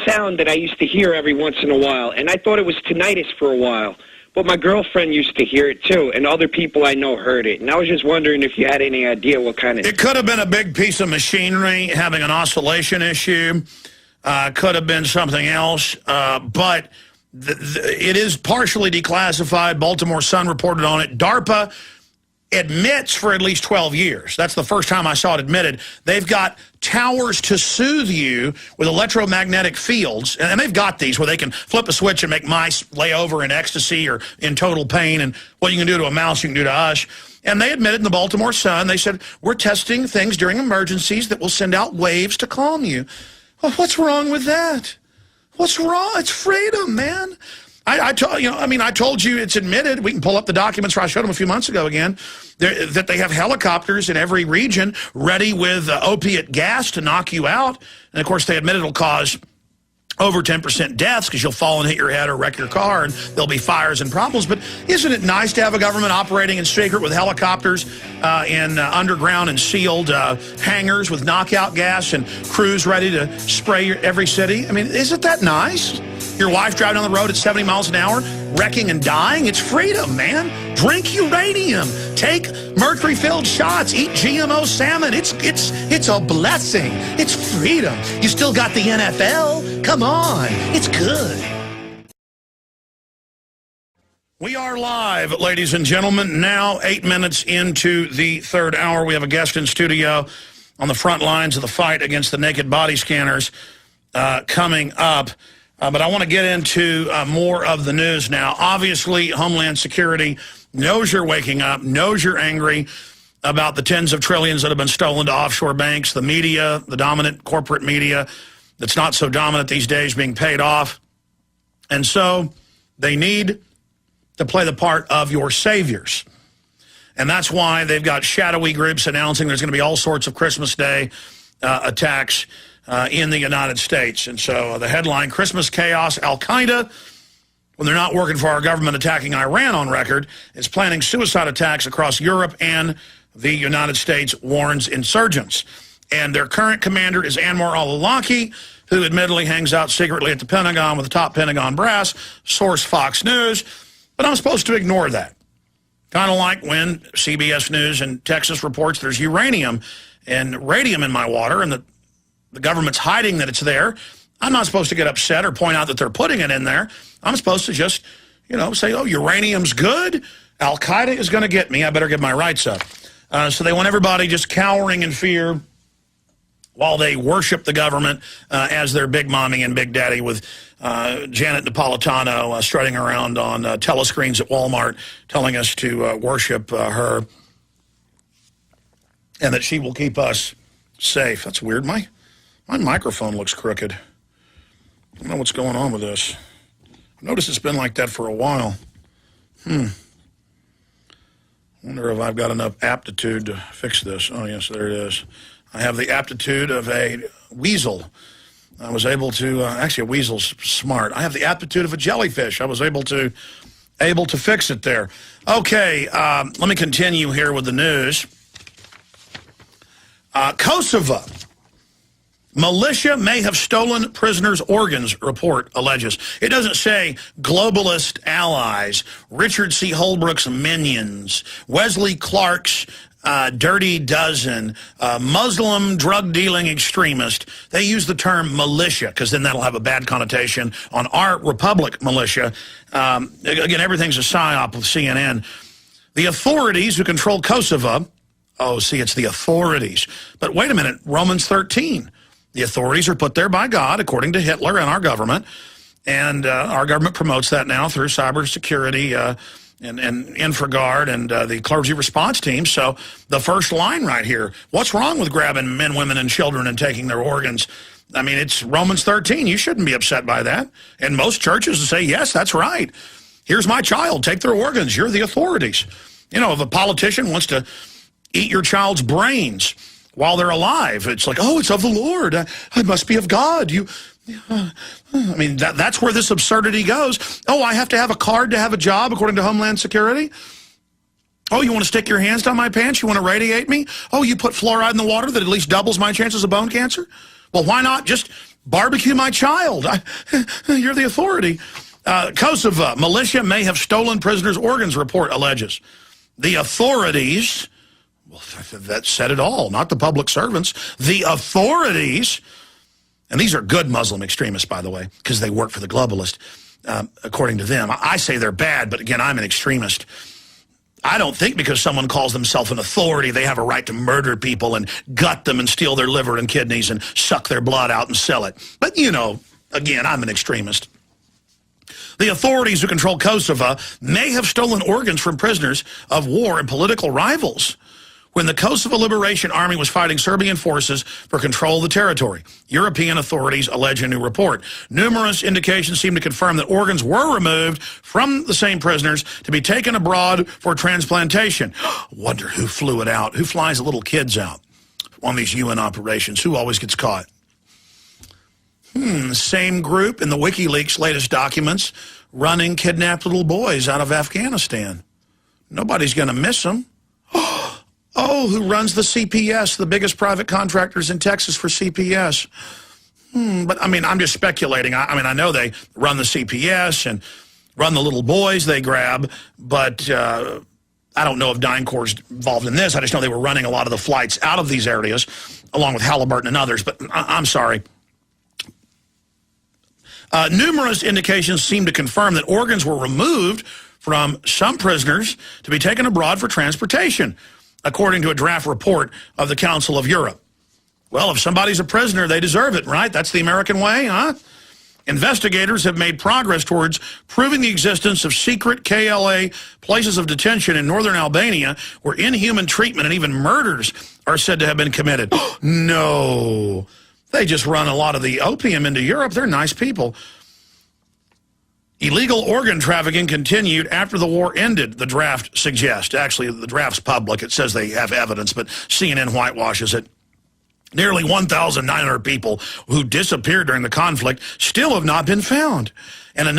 M: sound that I used to hear every once in a while, and I thought it was tinnitus for a while. But my girlfriend used to hear it, too, and other people I know heard it. And I was just wondering if you had any idea what kind of...
B: It could have been a big piece of machinery having an oscillation issue. Could have been something else. But it is partially declassified. Baltimore Sun reported on it. DARPA admits for at least 12 years. That's the first time I saw it admitted. They've got towers to soothe you with electromagnetic fields, and they've got these where they can flip a switch and make mice lay over in ecstasy or in total pain, and what you can do to a mouse, you can do to us. And they admitted in the Baltimore Sun, they said, we're testing things during emergencies that will send out waves to calm you. Well, what's wrong with that? What's wrong? It's freedom, man. I told you it's admitted. We can pull up the documents where I showed them a few months ago again, that they have helicopters in every region ready with opiate gas to knock you out. And, of course, they admit it'll cause over 10% deaths because you'll fall and hit your head or wreck your car, and there'll be fires and problems. But isn't it nice to have a government operating in secret with helicopters in underground and sealed hangars with knockout gas and crews ready to spray every city? I mean, isn't that nice? Your wife driving on the road at 70 miles an hour, wrecking and dying. It's freedom, man. Drink uranium. Take mercury-filled shots. Eat GMO salmon. It's a blessing. It's freedom. You still got the NFL. Come on. It's good. We are live, ladies and gentlemen. Now 8 minutes into the third hour. We have a guest in studio on the front lines of the fight against the naked body scanners coming up. But I want to get into more of the news now. Obviously, Homeland Security knows you're waking up, knows you're angry about the tens of trillions that have been stolen to offshore banks, the media, the dominant corporate media that's not so dominant these days being paid off. And so they need to play the part of your saviors. And that's why they've got shadowy groups announcing there's going to be all sorts of Christmas Day attacks in the United States. And so the headline, Christmas Chaos, Al-Qaeda, when they're not working for our government, attacking Iran on record, is planning suicide attacks across Europe and the United States, warns insurgents. And their current commander is Anwar al-Awlaki, who admittedly hangs out secretly at the Pentagon with the top Pentagon brass, source Fox News. But I'm supposed to ignore that. Kind of like when CBS News in Texas reports there's uranium and radium in my water, and the government's hiding that it's there. I'm not supposed to get upset or point out that they're putting it in there. I'm supposed to just, say, oh, uranium's good. Al-Qaeda is going to get me. I better get my rights up. So they want everybody just cowering in fear while they worship the government as their big mommy and big daddy, with Janet Napolitano strutting around on telescreens at Walmart telling us to worship her and that she will keep us safe. That's weird. My microphone looks crooked. I don't know what's going on with this. I noticed it's been like that for a while. Wonder if I've got enough aptitude to fix this. Oh, yes, there it is. I have the aptitude of a weasel. I was able to, actually a weasel's smart. I have the aptitude of a jellyfish. I was able to fix it there. Okay, let me continue here with the news. Kosovo. Militia may have stolen prisoners' organs, report alleges. It doesn't say globalist allies, Richard C. Holbrooke's minions, Wesley Clark's dirty dozen, Muslim drug-dealing extremist. They use the term militia because then that'll have a bad connotation on our Republic militia. Again, everything's a psyop with CNN. The authorities who control Kosovo, oh, see, it's the authorities. But wait a minute, Romans 13. The authorities are put there by God, according to Hitler and our government. And our government promotes that now through cybersecurity and InfraGard and the clergy response team. So the first line right here, what's wrong with grabbing men, women, and children and taking their organs? I mean, it's Romans 13. You shouldn't be upset by that. And most churches say, yes, that's right. Here's my child. Take their organs. You're the authorities. You know, if a politician wants to eat your child's brains while they're alive, it's like, oh, it's of the Lord. I must be of God. I mean, that's where this absurdity goes. Oh, I have to have a card to have a job, according to Homeland Security? Oh, you want to stick your hands down my pants? You want to radiate me? Oh, you put fluoride in the water that at least doubles my chances of bone cancer? Well, why not just barbecue my child? You're the authority. Kosovo, militia may have stolen prisoners' organs, report alleges. The authorities, well, that said it all, not the public servants. The authorities, and these are good Muslim extremists, by the way, because they work for the globalist, according to them. I say they're bad, but again, I'm an extremist. I don't think because someone calls themselves an authority, they have a right to murder people and gut them and steal their liver and kidneys and suck their blood out and sell it. But, you know, again, I'm an extremist. The authorities who control Kosovo may have stolen organs from prisoners of war and political rivals when the Kosovo Liberation Army was fighting Serbian forces for control of the territory. European authorities allege in a new report. Numerous indications seem to confirm that organs were removed from the same prisoners to be taken abroad for transplantation. Wonder who flew it out. Who flies the little kids out on these UN operations? Who always gets caught? Same group in the WikiLeaks latest documents running kidnapped little boys out of Afghanistan. Nobody's going to miss them. Oh, who runs the CPS, the biggest private contractors in Texas for CPS? But, I mean, I'm just speculating. I mean, I know they run the CPS and run the little boys they grab, but I don't know if DynCorp's involved in this. I just know they were running a lot of the flights out of these areas, along with Halliburton and others, but I'm sorry. Numerous indications seem to confirm that organs were removed from some prisoners to be taken abroad for transportation, according to a draft report of the Council of Europe. Well, if somebody's a prisoner, they deserve it, right? That's the American way, huh? Investigators have made progress towards proving the existence of secret KLA places of detention in northern Albania where inhuman treatment and even murders are said to have been committed. No. They just run a lot of the opium into Europe. They're nice people. Illegal organ trafficking continued after the war ended, the draft suggests. Actually, the draft's public. It says they have evidence, but CNN whitewashes it. Nearly 1,900 people who disappeared during the conflict still have not been found. And a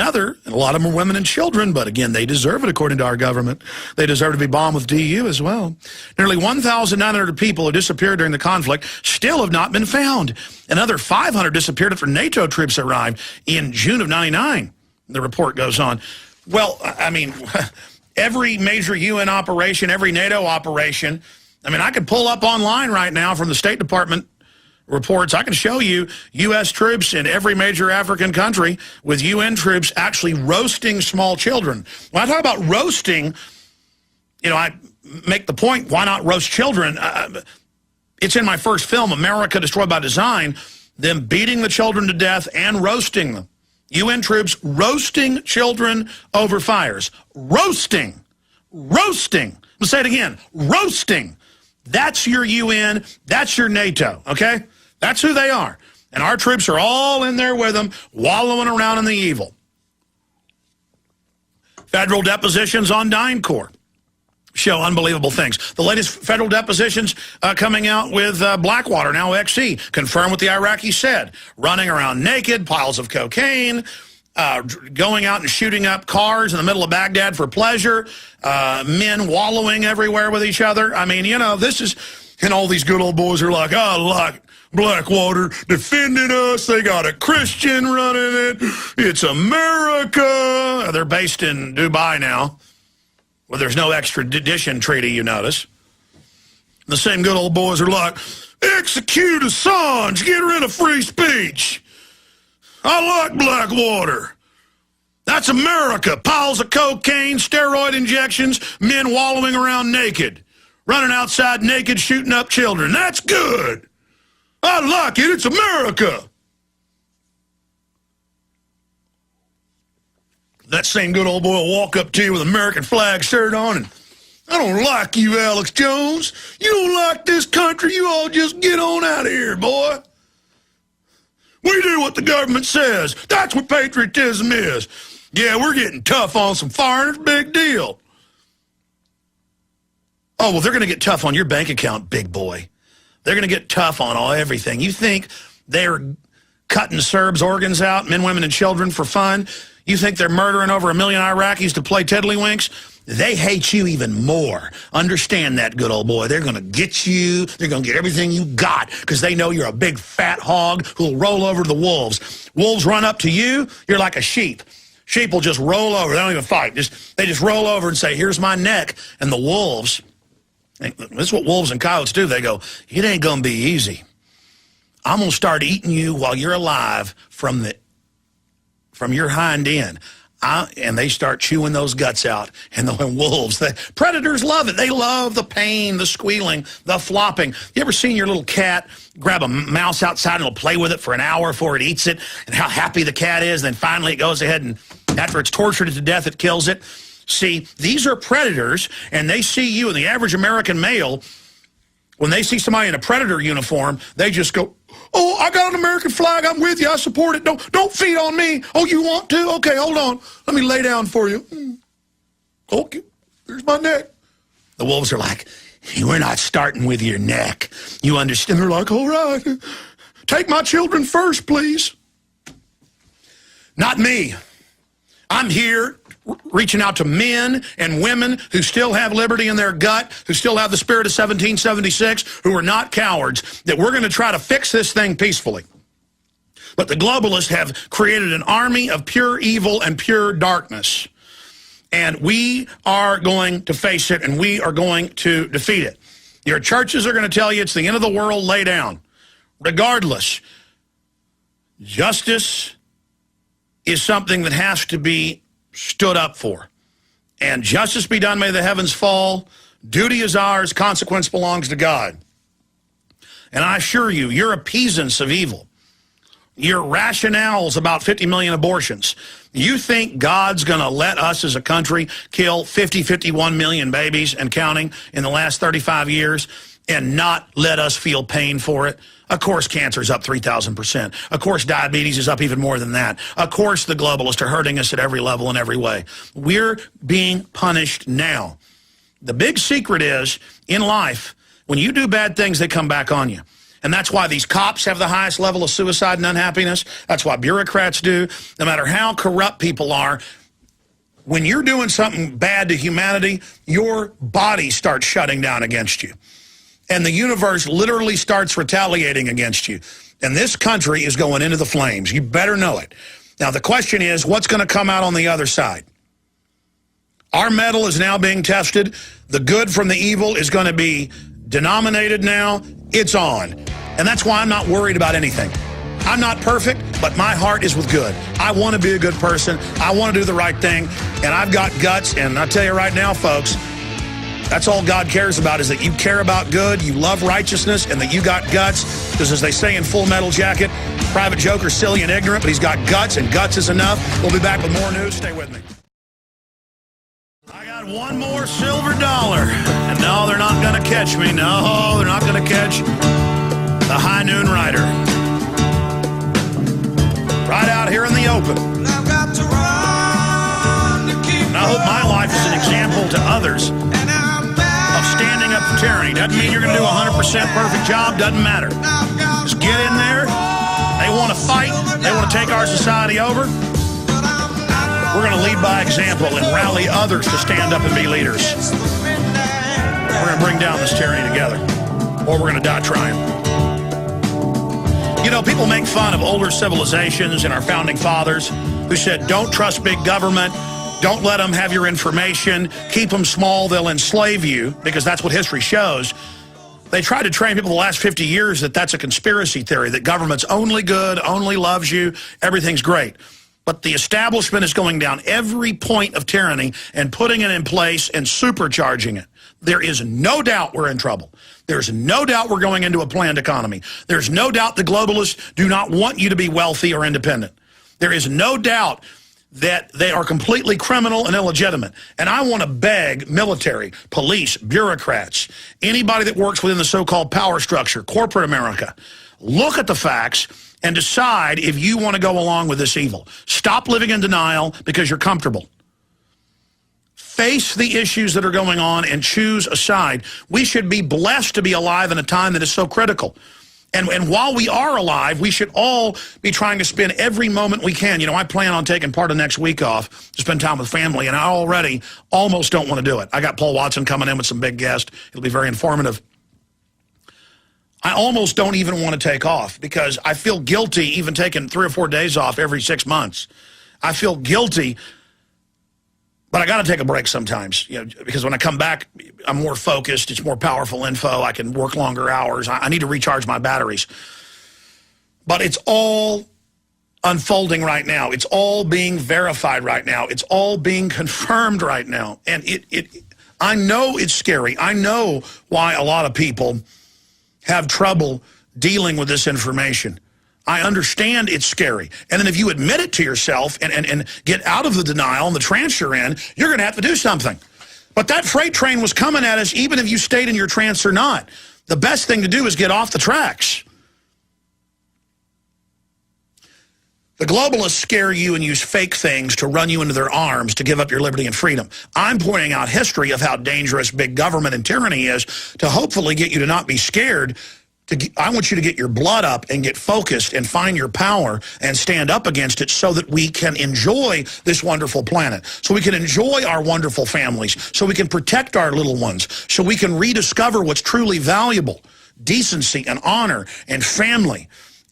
B: lot of them are women and children, but again, they deserve it according to our government. They deserve to be bombed with DU as well. Nearly 1,900 people who disappeared during the conflict still have not been found. Another 500 disappeared after NATO troops arrived in June of '99. The report goes on. Well, I mean, every major UN operation, every NATO operation, I mean, I could pull up online right now from the State Department reports. I can show you U.S. troops in every major African country with UN troops actually roasting small children. When I talk about roasting, you know, I make the point, why not roast children? It's in my first film, America Destroyed by Design, them beating the children to death and roasting them. UN troops roasting children over fires. Roasting. Roasting. Let's say it again. Roasting. That's your UN. That's your NATO, okay? That's who they are. And our troops are all in there with them, wallowing around in the evil. Federal depositions on DynCorp show unbelievable things. The latest federal depositions coming out with Blackwater, now XE, confirm what the Iraqis said. Running around naked, piles of cocaine, going out and shooting up cars in the middle of Baghdad for pleasure, men wallowing everywhere with each other. I mean, you know, this is, and all these good old boys are like, oh, look, Blackwater defending us. They got a Christian running it. It's America. They're based in Dubai now. Well, there's no extradition treaty, you notice. The same good old boys are like, execute Assange, get rid of free speech. I like Blackwater. That's America. Piles of cocaine, steroid injections, men wallowing around naked, running outside naked, shooting up children. That's good. I like it. It's America. That same good old boy will walk up to you with an American flag shirt on and, I don't like you, Alex Jones. You don't like this country. You all just get on out of here, boy. We do what the government says. That's what patriotism is. Yeah, we're getting tough on some foreigners. Big deal. Oh, well, they're going to get tough on your bank account, big boy. They're going to get tough on everything. You think they're cutting Serbs' organs out, men, women, and children for fun? You think they're murdering over 1 million Iraqis to play tiddlywinks? They hate you even more. Understand that, good old boy. They're going to get you. They're going to get everything you got because they know you're a big fat hog who'll roll over to the wolves. Wolves run up to you, you're like a sheep. Sheep will just roll over. They don't even fight. They just roll over and say, here's my neck. And the wolves, this is what wolves and coyotes do. They go, it ain't going to be easy. I'm going to start eating you while you're alive from your hind end. And they start chewing those guts out. And the wolves, predators love it. They love the pain, the squealing, the flopping. You ever seen your little cat grab a mouse outside and it'll play with it for an hour before it eats it? And how happy the cat is. Then finally it goes ahead and after it's tortured it to death, it kills it. See, these are predators, and they see you, and the average American male, when they see somebody in a predator uniform, they just go, oh, I got an American flag. I'm with you. I support it. Don't feed on me. Oh, you want to? Okay, hold on. Let me lay down for you. Okay, there's my neck. The wolves are like, we're not starting with your neck. You understand? They're like, all right, take my children first, please. Not me. I'm here reaching out to men and women who still have liberty in their gut, who still have the spirit of 1776, who are not cowards, that we're going to try to fix this thing peacefully. But the globalists have created an army of pure evil and pure darkness. And we are going to face it, and we are going to defeat it. Your churches are going to tell you it's the end of the world, lay down. Regardless, justice is something that has to be stood up for. And justice be done, may the heavens fall. Duty is ours, consequence belongs to God. And I assure you, your appeasance of evil, your rationales about 50 million abortions, you think God's going to let us as a country kill 50, 51 million babies and counting in the last 35 years and not let us feel pain for it? Of course, cancer's up 3,000%. Of course, diabetes is up even more than that. Of course, the globalists are hurting us at every level and every way. We're being punished now. The big secret is, in life, when you do bad things, they come back on you. And that's why these cops have the highest level of suicide and unhappiness. That's why bureaucrats do. No matter how corrupt people are, when you're doing something bad to humanity, your body starts shutting down against you. And the universe literally starts retaliating against you. And this country is going into the flames. You better know it. Now, the question is, what's going to come out on the other side? Our metal is now being tested. The good from the evil is going to be denominated now. It's on. And that's why I'm not worried about anything. I'm not perfect, but my heart is with good. I want to be a good person. I want to do the right thing. And I've got guts. And I tell you right now, folks, that's all God cares about, is that you care about good, you love righteousness, and that you got guts. Because as they say in Full Metal Jacket, Private Joker's silly and ignorant, but he's got guts, and guts is enough. We'll be back with more news. Stay with me. I got one more silver dollar. And no, they're not going to catch me. No, they're not going to catch the High Noon Rider. Right out here in the open. I've got to run to keep and I hope my life is an example to others of standing up for tyranny. Doesn't mean you're going to do a 100% perfect job. Doesn't matter. Just get in there. They want to fight. They want to take our society over. We're going to lead by example and rally others to stand up and be leaders. We're going to bring down this tyranny together, or we're going to die trying. You know, people make fun of older civilizations and our founding fathers who said, don't trust big government. Don't let them have your information. Keep them small. They'll enslave you, because that's what history shows. They tried to train people the last 50 years that that's a conspiracy theory, that government's only good, only loves you, everything's great. But the establishment is going down every point of tyranny and putting it in place and supercharging it. There is no doubt we're in trouble. There's no doubt we're going into a planned economy. There's no doubt the globalists do not want you to be wealthy or independent. There is no doubt that they are completely criminal and illegitimate. And I want to beg military, police, bureaucrats, anybody that works within the so-called power structure, corporate America, look at the facts and decide if you want to go along with this evil. Stop living in denial because you're comfortable. Face the issues that are going on and choose a side. We should be blessed to be alive in a time that is so critical. And while we are alive, we should all be trying to spend every moment we can. You know, I plan on taking part of next week off to spend time with family, and I already almost don't want to do it. I got Paul Watson coming in with some big guests. It'll be very informative. I almost don't even want to take off because I feel guilty even taking 3 or 4 days off every 6 months. I feel guilty, but I got to take a break sometimes, you know, because when I come back, I'm more focused. It's more powerful info. I can work longer hours. I need to recharge my batteries. But it's all unfolding right now. It's all being verified right now. It's all being confirmed right now. And I know it's scary. I know why a lot of people have trouble dealing with this information. I understand it's scary. And then if you admit it to yourself and get out of the denial and the trance you're in, you're going to have to do something. But that freight train was coming at us even if you stayed in your trance or not. The best thing to do is get off the tracks. The globalists scare you and use fake things to run you into their arms to give up your liberty and freedom. I'm pointing out history of how dangerous big government and tyranny is to hopefully get you to not be scared. I want you to get your blood up and get focused and find your power and stand up against it so that we can enjoy this wonderful planet, so we can enjoy our wonderful families, so we can protect our little ones, so we can rediscover what's truly valuable, decency and honor and family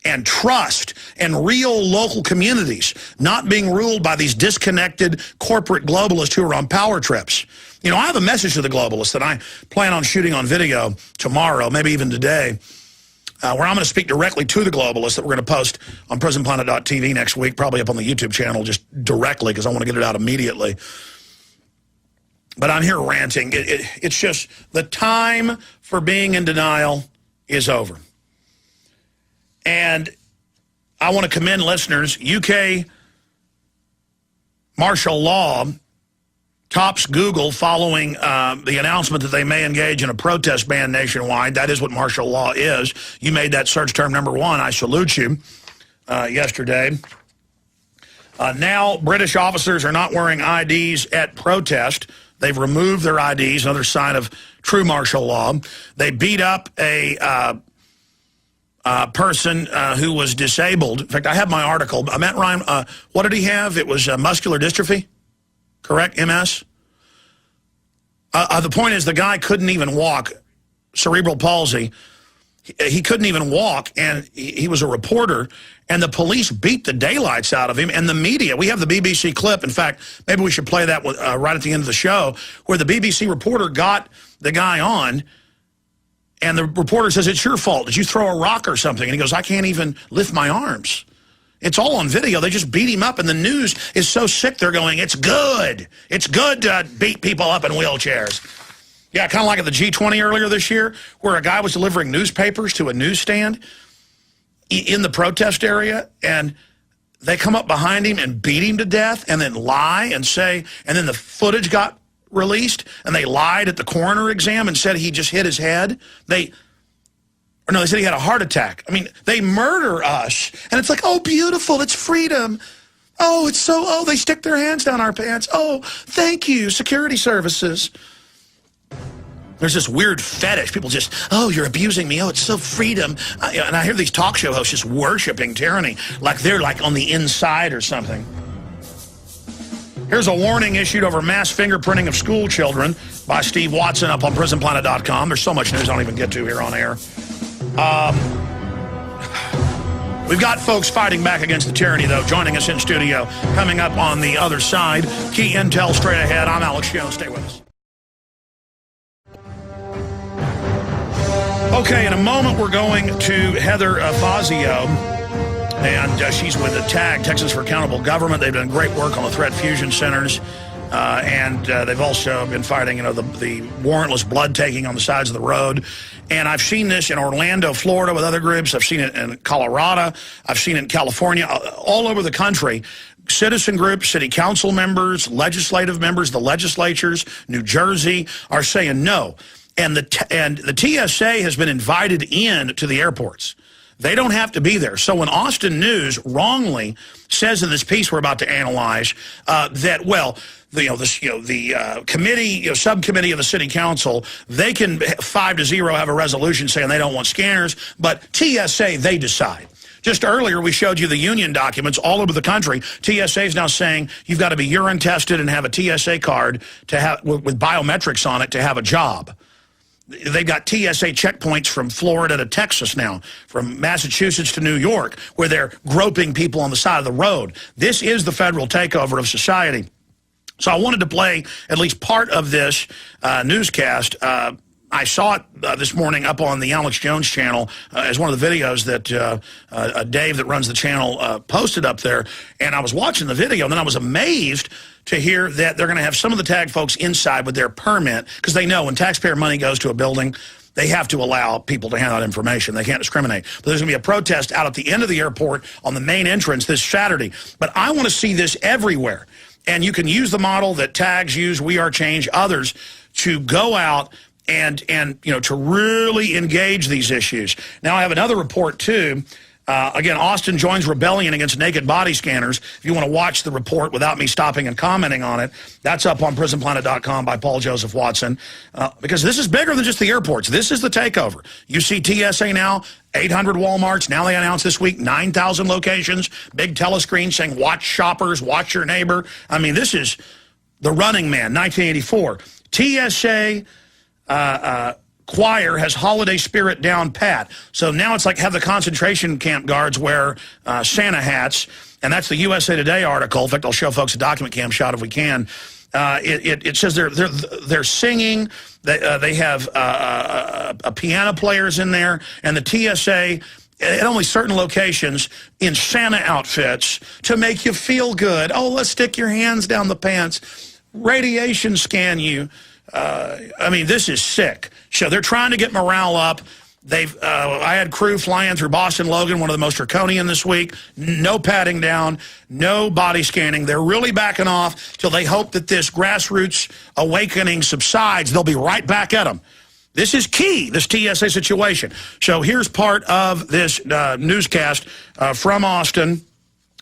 B: and trust and real local communities, not being ruled by these disconnected corporate globalists who are on power trips. You know, I have a message to the globalists that I plan on shooting on video tomorrow, maybe even today, where I'm going to speak directly to the globalists that we're going to post on prisonplanet.tv next week, probably up on the YouTube channel just directly because I want to get it out immediately. But I'm here ranting. It's just the time for being in denial is over. And I want to commend listeners. UK martial law tops Google following the announcement that they may engage in a protest ban nationwide. That is what martial law is. You made that search term #1. I salute you yesterday. Now British officers are not wearing IDs at protest. They've removed their IDs, another sign of true martial law. They beat up a person who was disabled. In fact, I have my article. Matt Ryan, what did he have? It was muscular dystrophy, correct? MS? The point is the guy couldn't even walk, cerebral palsy. He couldn't even walk, and he was a reporter, and the police beat the daylights out of him, and the media. We have the BBC clip. In fact, maybe we should play that right at the end of the show, where the BBC reporter got the guy on, and the reporter says, "It's your fault. Did you throw a rock or something?" And he goes, "I can't even lift my arms." It's all on video. They just beat him up, and the news is so sick they're going, "It's good. It's good to beat people up in wheelchairs." Yeah, kind of like at the G20 earlier this year, where a guy was delivering newspapers to a newsstand in the protest area, and they come up behind him and beat him to death and then lie and say, and then the footage got released, and they lied at the coroner exam and said he just hit his head. They said he had a heart attack. I mean, they murder us, and it's like, oh, beautiful, it's freedom. Oh, it's so, oh, they stick their hands down our pants. Oh, thank you, security services. There's this weird fetish. People just, oh, you're abusing me. Oh, it's so freedom. And I hear these talk show hosts just worshiping tyranny, like they're like on the inside or something. Here's a warning issued over mass fingerprinting of school children by Steve Watson up on prisonplanet.com. There's so much news I don't even get to here on air. We've got folks fighting back against the tyranny, though, joining us in studio. Coming up on the other side, key intel straight ahead. I'm Alex Jones. Stay with us. Okay, in a moment, we're going to Heather Fazio, and she's with the TAG, Texas for Accountable Government. They've done great work on the threat fusion centers, and they've also been fighting, the warrantless blood taking on the sides of the road. And I've seen this in Orlando, Florida with other groups. I've seen it in Colorado. I've seen it in California, all over the country. citizen groups, city council members, legislative members, the legislatures, New Jersey are saying no. And the TSA has been invited in to the airports. They don't have to be there. So when Austin News wrongly says in this piece we're about to analyze that, well, the committee, subcommittee of the city council, they can 5-0 have a resolution saying they don't want scanners, but TSA, they decide. Just earlier, we showed you the union documents all over the country. TSA is now saying you've got to be urine tested and have a TSA card to have with biometrics on it to have a job. They've got TSA checkpoints from Florida to Texas now, from Massachusetts to New York, where they're groping people on the side of the road. This is the federal takeover of society. So I wanted to play at least part of this newscast. I saw it this morning up on the Alex Jones channel as one of the videos that Dave that runs the channel posted up there. And I was watching the video, and then I was amazed to hear that they're going to have some of the tag folks inside with their permit, because they know when taxpayer money goes to a building, they have to allow people to hand out information. They can't discriminate. But there's going to be a protest out at the end of the airport on the main entrance this Saturday. But I want to see this everywhere. And you can use the model that tags use, We Are Change, others, to go out and to really engage these issues. Now I have another report too. Again, Austin joins rebellion against naked body scanners. If you want to watch the report without me stopping and commenting on it, that's up on prisonplanet.com by Paul Joseph Watson. Because this is bigger than just the airports. This is the takeover. You see TSA now, 800 Walmarts. Now they announced this week 9,000 locations. Big telescreen saying, watch shoppers, watch your neighbor. I mean, this is the Running Man, 1984. TSA choir has holiday spirit down pat. So now it's like have the concentration camp guards wear Santa hats, and that's the USA Today article. In fact, I'll show folks a document cam shot if we can. It says they're singing. They have a piano players in there, and the TSA at only certain locations in Santa outfits to make you feel good. Oh, let's stick your hands down the pants, radiation scan you. I mean, this is sick. So they're trying to get morale up. I had crew flying through Boston Logan, one of the most draconian this week. No patting down, no body scanning. They're really backing off till they hope that this grassroots awakening subsides. They'll be right back at them. This is key, this TSA situation. So here's part of this newscast from Austin,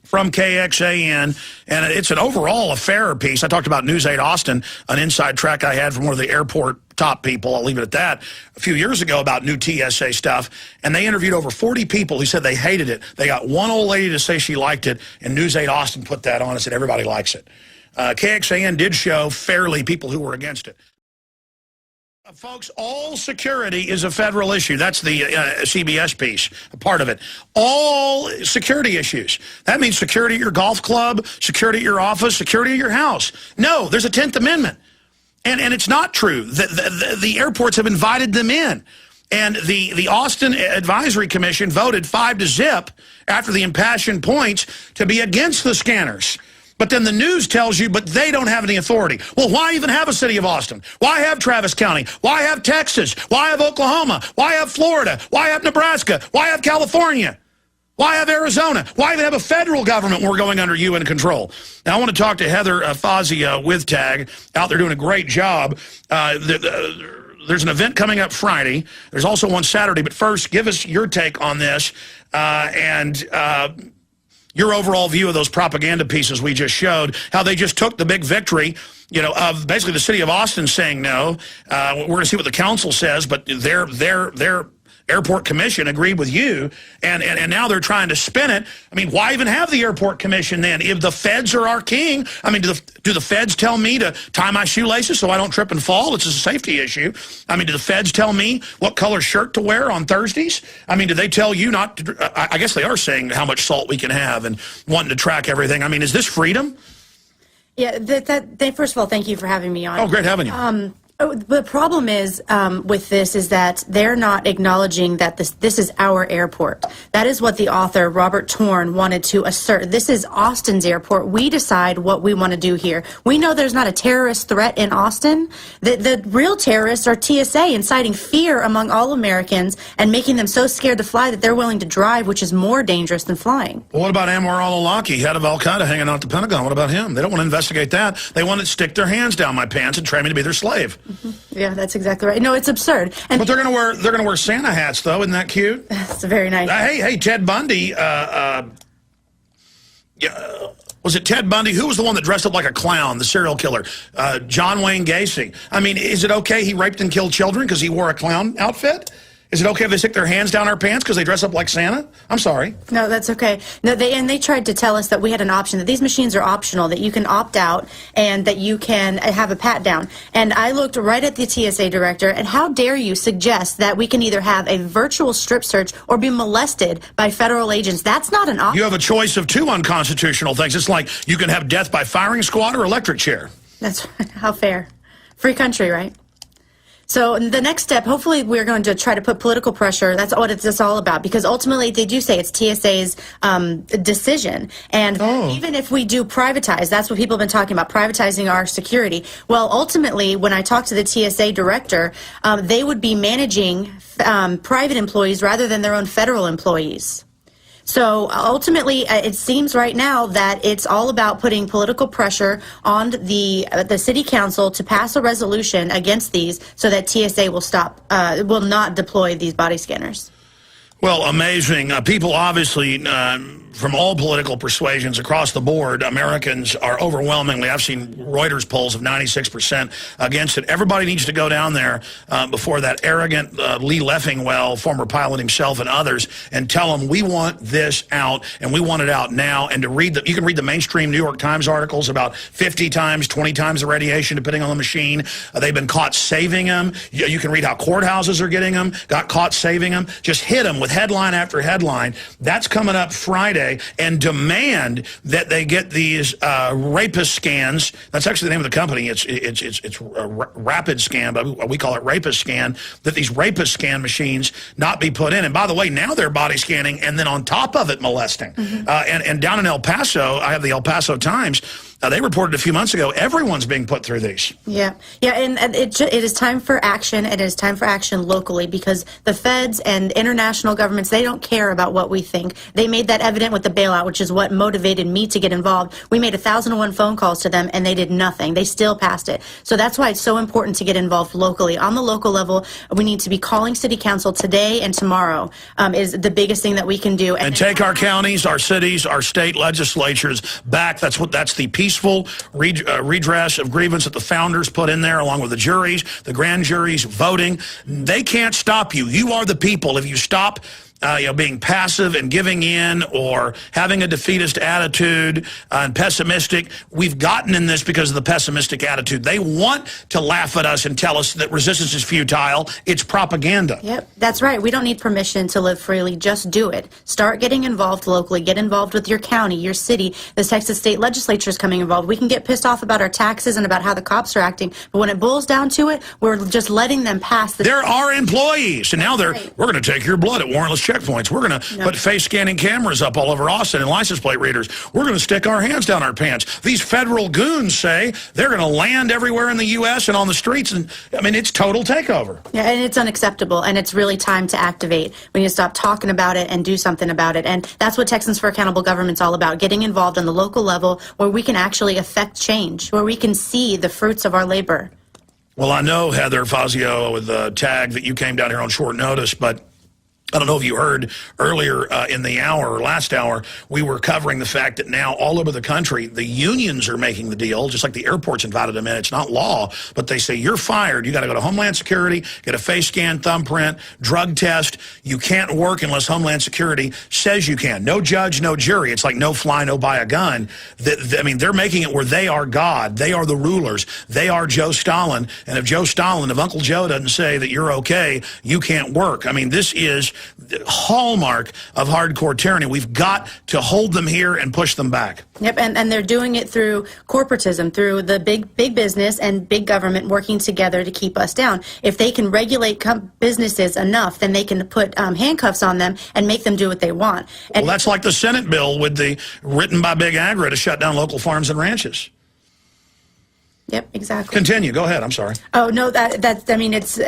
B: from KXAN, and it's an overall a fairer piece. I talked about News 8 Austin, an inside track I had from one of the airport top people, I'll leave it at that, a few years ago about new TSA stuff, and they interviewed over 40 people who said they hated it. They got one old lady to say she liked it, and News 8 Austin put that on and said everybody likes it. KXAN did show fairly people who were against it. Folks, all security is a federal issue. That's the CBS piece, a part of it. All security issues. That means security at your golf club, security at your office, security at your house. No, there's a 10th Amendment. And it's not true. The airports have invited them in. And the Austin Advisory Commission voted 5-0 after the impassioned points to be against the scanners. But then the news tells you, but they don't have any authority. Well, why even have a city of Austin? Why have Travis County? Why have Texas? Why have Oklahoma? Why have Florida? Why have Nebraska? Why have California? Why have Arizona? Why even have a federal government when we're going under UN control? Now, I want to talk to Heather Fazio with TAG, out there doing a great job. There's an event coming up Friday. There's also one Saturday. But first, give us your take on this your overall view of those propaganda pieces we just showed, how they just took the big victory, of basically the city of Austin saying no. We're going to see what the council says, but their airport commission agreed with you, and now they're trying to spin it. I mean, why even have the airport commission then? If the feds are our king, I mean, do the feds tell me to tie my shoelaces so I don't trip and fall? It's a safety issue. I mean, do the feds tell me what color shirt to wear on Thursdays? I mean, do they tell you not to? I guess they are saying how much salt we can have and wanting to track everything. I mean, is this freedom?
N: Yeah, first of all, thank you for having me on.
B: Oh, great having you.
N: The problem is with this is that they're not acknowledging that this is our airport. That is what the author, Robert Torn, wanted to assert. This is Austin's airport. We decide what we want to do here. We know there's not a terrorist threat in Austin. The real terrorists are TSA, inciting fear among all Americans and making them so scared to fly that they're willing to drive, which is more dangerous than flying.
B: Well, what about Anwar al-Awlaki, head of al-Qaeda, hanging out at the Pentagon? What about him? They don't want to investigate that. They want to stick their hands down my pants and train me to be their slave.
N: Yeah, that's exactly right. No, it's absurd. And
B: but they're going to wear Santa hats, though. Isn't that cute?
N: That's very nice.
B: Hey, Ted Bundy. Was it Ted Bundy? Who was the one that dressed up like a clown, the serial killer? John Wayne Gacy. I mean, is it okay he raped and killed children because he wore a clown outfit? Is it okay if they stick their hands down our pants because they dress up like Santa? I'm sorry.
N: No, that's okay. No, they tried to tell us that we had an option, that these machines are optional, that you can opt out and that you can have a pat down. And I looked right at the TSA director, and how dare you suggest that we can either have a virtual strip search or be molested by federal agents? That's not an option.
B: You have a choice of two unconstitutional things. It's like you can have death by firing squad or electric chair.
N: That's how fair. Free country, right? So the next step, hopefully we're going to try to put political pressure. That's what it's all about, because ultimately they do say it's TSA's decision. And even if we do privatize, that's what people have been talking about, privatizing our security. Well, ultimately, when I talked to the TSA director, they would be managing private employees rather than their own federal employees. So ultimately, it seems right now that it's all about putting political pressure on the city council to pass a resolution against these, so that TSA will not deploy these body scanners.
B: Well, amazing. People obviously from all political persuasions across the board, Americans are overwhelmingly, I've seen Reuters polls of 96% against it. Everybody needs to go down there before that arrogant Lee Leffingwell, former pilot himself, and others, and tell them we want this out, and we want it out now. And to read you can read the mainstream New York Times articles about 50 times, 20 times the radiation, depending on the machine. They've been caught saving them. You can read how courthouses are getting them, got caught saving them. Just hit them with headline after headline. That's coming up Friday. And demand that they get these rapist scans. That's actually the name of the company. It's Rapid Scan, but we call it Rapist Scan. That these rapist scan machines not be put in. And by the way, now they're body scanning and then on top of it molesting. And down in El Paso, I have the El Paso Times. They reported a few months ago, everyone's being put through these.
N: Yeah, and it is time for action. It is time for action locally, because the feds and international governments, they don't care about what we think. They made that evident with the bailout, which is what motivated me to get involved. We made 1,001 phone calls to them, and they did nothing. They still passed it. So that's why it's so important to get involved locally. On the local level, we need to be calling City Council today and tomorrow is the biggest thing that we can do.
B: And take our counties, our cities, our state legislatures back. That's the peaceful redress of grievance that the founders put in there, along with the juries, the grand juries, voting. They can't stop you. You are the people. If you stop being passive and giving in, or having a defeatist attitude and pessimistic. We've gotten in this because of the pessimistic attitude. They want to laugh at us and tell us that resistance is futile. It's propaganda.
N: Yep, that's right. We don't need permission to live freely. Just do it. Start getting involved locally. Get involved with your county, your city. The Texas State Legislature is coming involved. We can get pissed off about our taxes and about how the cops are acting, but when it boils down to it, we're just letting them pass.
B: There are employees, and now we're going to take your blood at warrantless checkpoints. We're going to put face scanning cameras up all over Austin and license plate readers. We're going to stick our hands down our pants. These federal goons say they're going to land everywhere in the U.S. and on the streets. And I mean, it's total takeover.
N: Yeah, and it's unacceptable. And it's really time to activate. We need to stop talking about it and do something about it. And that's what Texans for Accountable Government's all about, getting involved on the local level where we can actually affect change, where we can see the fruits of our labor.
B: Well, I know, Heather Fazio, with the tag, that you came down here on short notice, but I don't know if you heard earlier in the hour or last hour, we were covering the fact that now all over the country, the unions are making the deal, just like the airports invited them in. It's not law, but they say, you're fired. You got to go to Homeland Security, get a face scan, thumbprint, drug test. You can't work unless Homeland Security says you can. No judge, no jury. It's like no fly, no buy a gun. I mean, they're making it where they are God. They are the rulers. They are Joe Stalin. And if Uncle Joe doesn't say that you're okay, you can't work. I mean, this is the hallmark of hardcore tyranny. We've got to hold them here and push them back.
N: Yep, and they're doing it through corporatism, through the big business and big government working together to keep us down. If they can regulate businesses enough, then they can put handcuffs on them and make them do what they want. And
B: well, that's like the Senate bill with the written by Big Agri to shut down local farms and ranches.
N: Yep, exactly.
B: Continue. Go ahead. I'm sorry.
N: Oh no, I mean, that's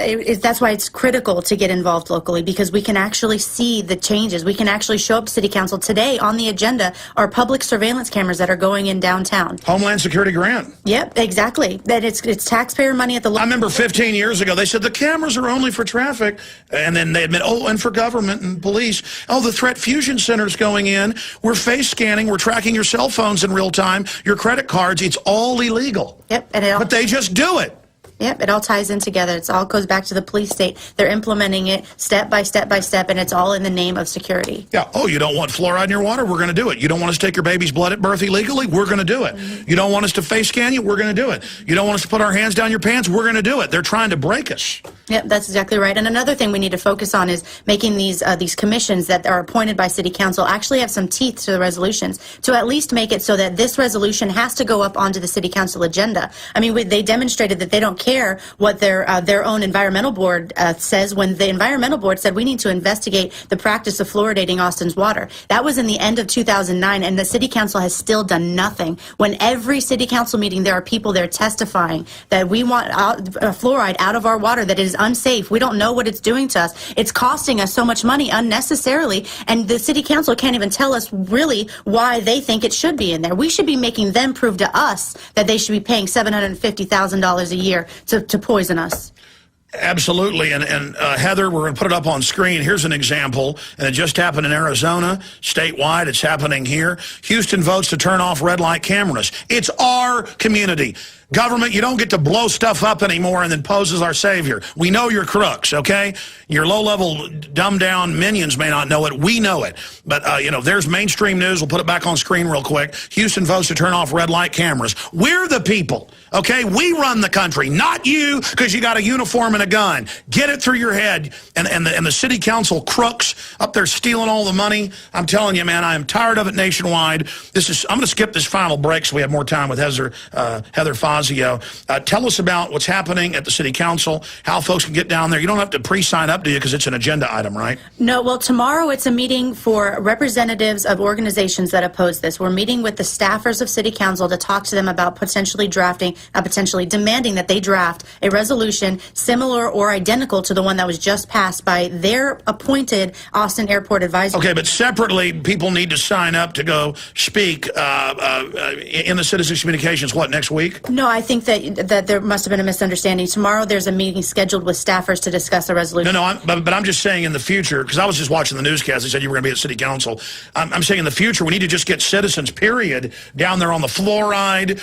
N: why it's critical to get involved locally, because we can actually see the changes. We can actually show up to City Council. Today on the agenda are public surveillance cameras that are going in downtown.
B: Homeland Security grant.
N: Yep, exactly. That it's taxpayer money at the.
B: I remember 15 years ago they said the cameras are only for traffic, and then they admit, oh, and for government and police. Oh, the threat fusion center's going in. We're face scanning. We're tracking your cell phones in real time, your credit cards. It's all illegal.
N: Yep.
B: But they just do it.
N: Yep, it all ties in together. It all goes back to the police state. They're implementing it step by step by step, and it's all in the name of security.
B: Yeah. Oh, you don't want fluoride in your water? We're going to do it. You don't want us to take your baby's blood at birth illegally? We're going to do it. You don't want us to face scan you? We're going to do it. You don't want us to put our hands down your pants? We're going to do it. They're trying to break us.
N: Yep, that's exactly right. And another thing we need to focus on is making these commissions that are appointed by City Council actually have some teeth to the resolutions, to at least make it so that this resolution has to go up onto the City Council agenda. I mean, they demonstrated that they don't care what their own environmental board says, when the environmental board said we need to investigate the practice of fluoridating Austin's water. That was in the end of 2009, and the City Council has still done nothing. When every City Council meeting there are people there testifying that we want fluoride out of our water, that it is unsafe. We don't know what it's doing to us. It's costing us so much money unnecessarily, and the City Council can't even tell us really why they think it should be in there. We should be making them prove to us that they should be paying $750,000 a year to poison us.
B: Absolutely. And Heather, we're going to put it up on screen. Here's an example, and it just happened in Arizona, statewide. It's happening here. Houston votes to turn off red light cameras. It's our community. Government, you don't get to blow stuff up anymore and then pose as our savior. We know you're crooks, okay? Your low-level, dumbed-down minions may not know it. We know it. But, you know, there's mainstream news. We'll put it back on screen real quick. Houston votes to turn off red light cameras. We're the people, okay? We run the country, not you, because you got a uniform and a gun. Get it through your head. And the city council crooks up there stealing all the money. I'm telling you, man, I am tired of it nationwide. I'm going to skip this final break so we have more time with Heather Fazio. Tell us about what's happening at the city council, how folks can get down there. You don't have to pre-sign up, do you, because it's an agenda item, right?
N: No, well, tomorrow it's a meeting for representatives of organizations that oppose this. We're meeting with the staffers of city council to talk to them about potentially demanding that they draft a resolution similar or identical to the one that was just passed by their appointed Austin Airport Advisory.
B: Okay, but separately, people need to sign up to go speak in the Citizens Communications, next week?
N: No, I think that there must have been a misunderstanding. Tomorrow there's a meeting scheduled with staffers to discuss the resolution.
B: No, but I'm just saying in the future, because I was just watching the newscast, they said you were going to be at city council. I'm saying in the future we need to just get citizens, period, down there on the fluoride,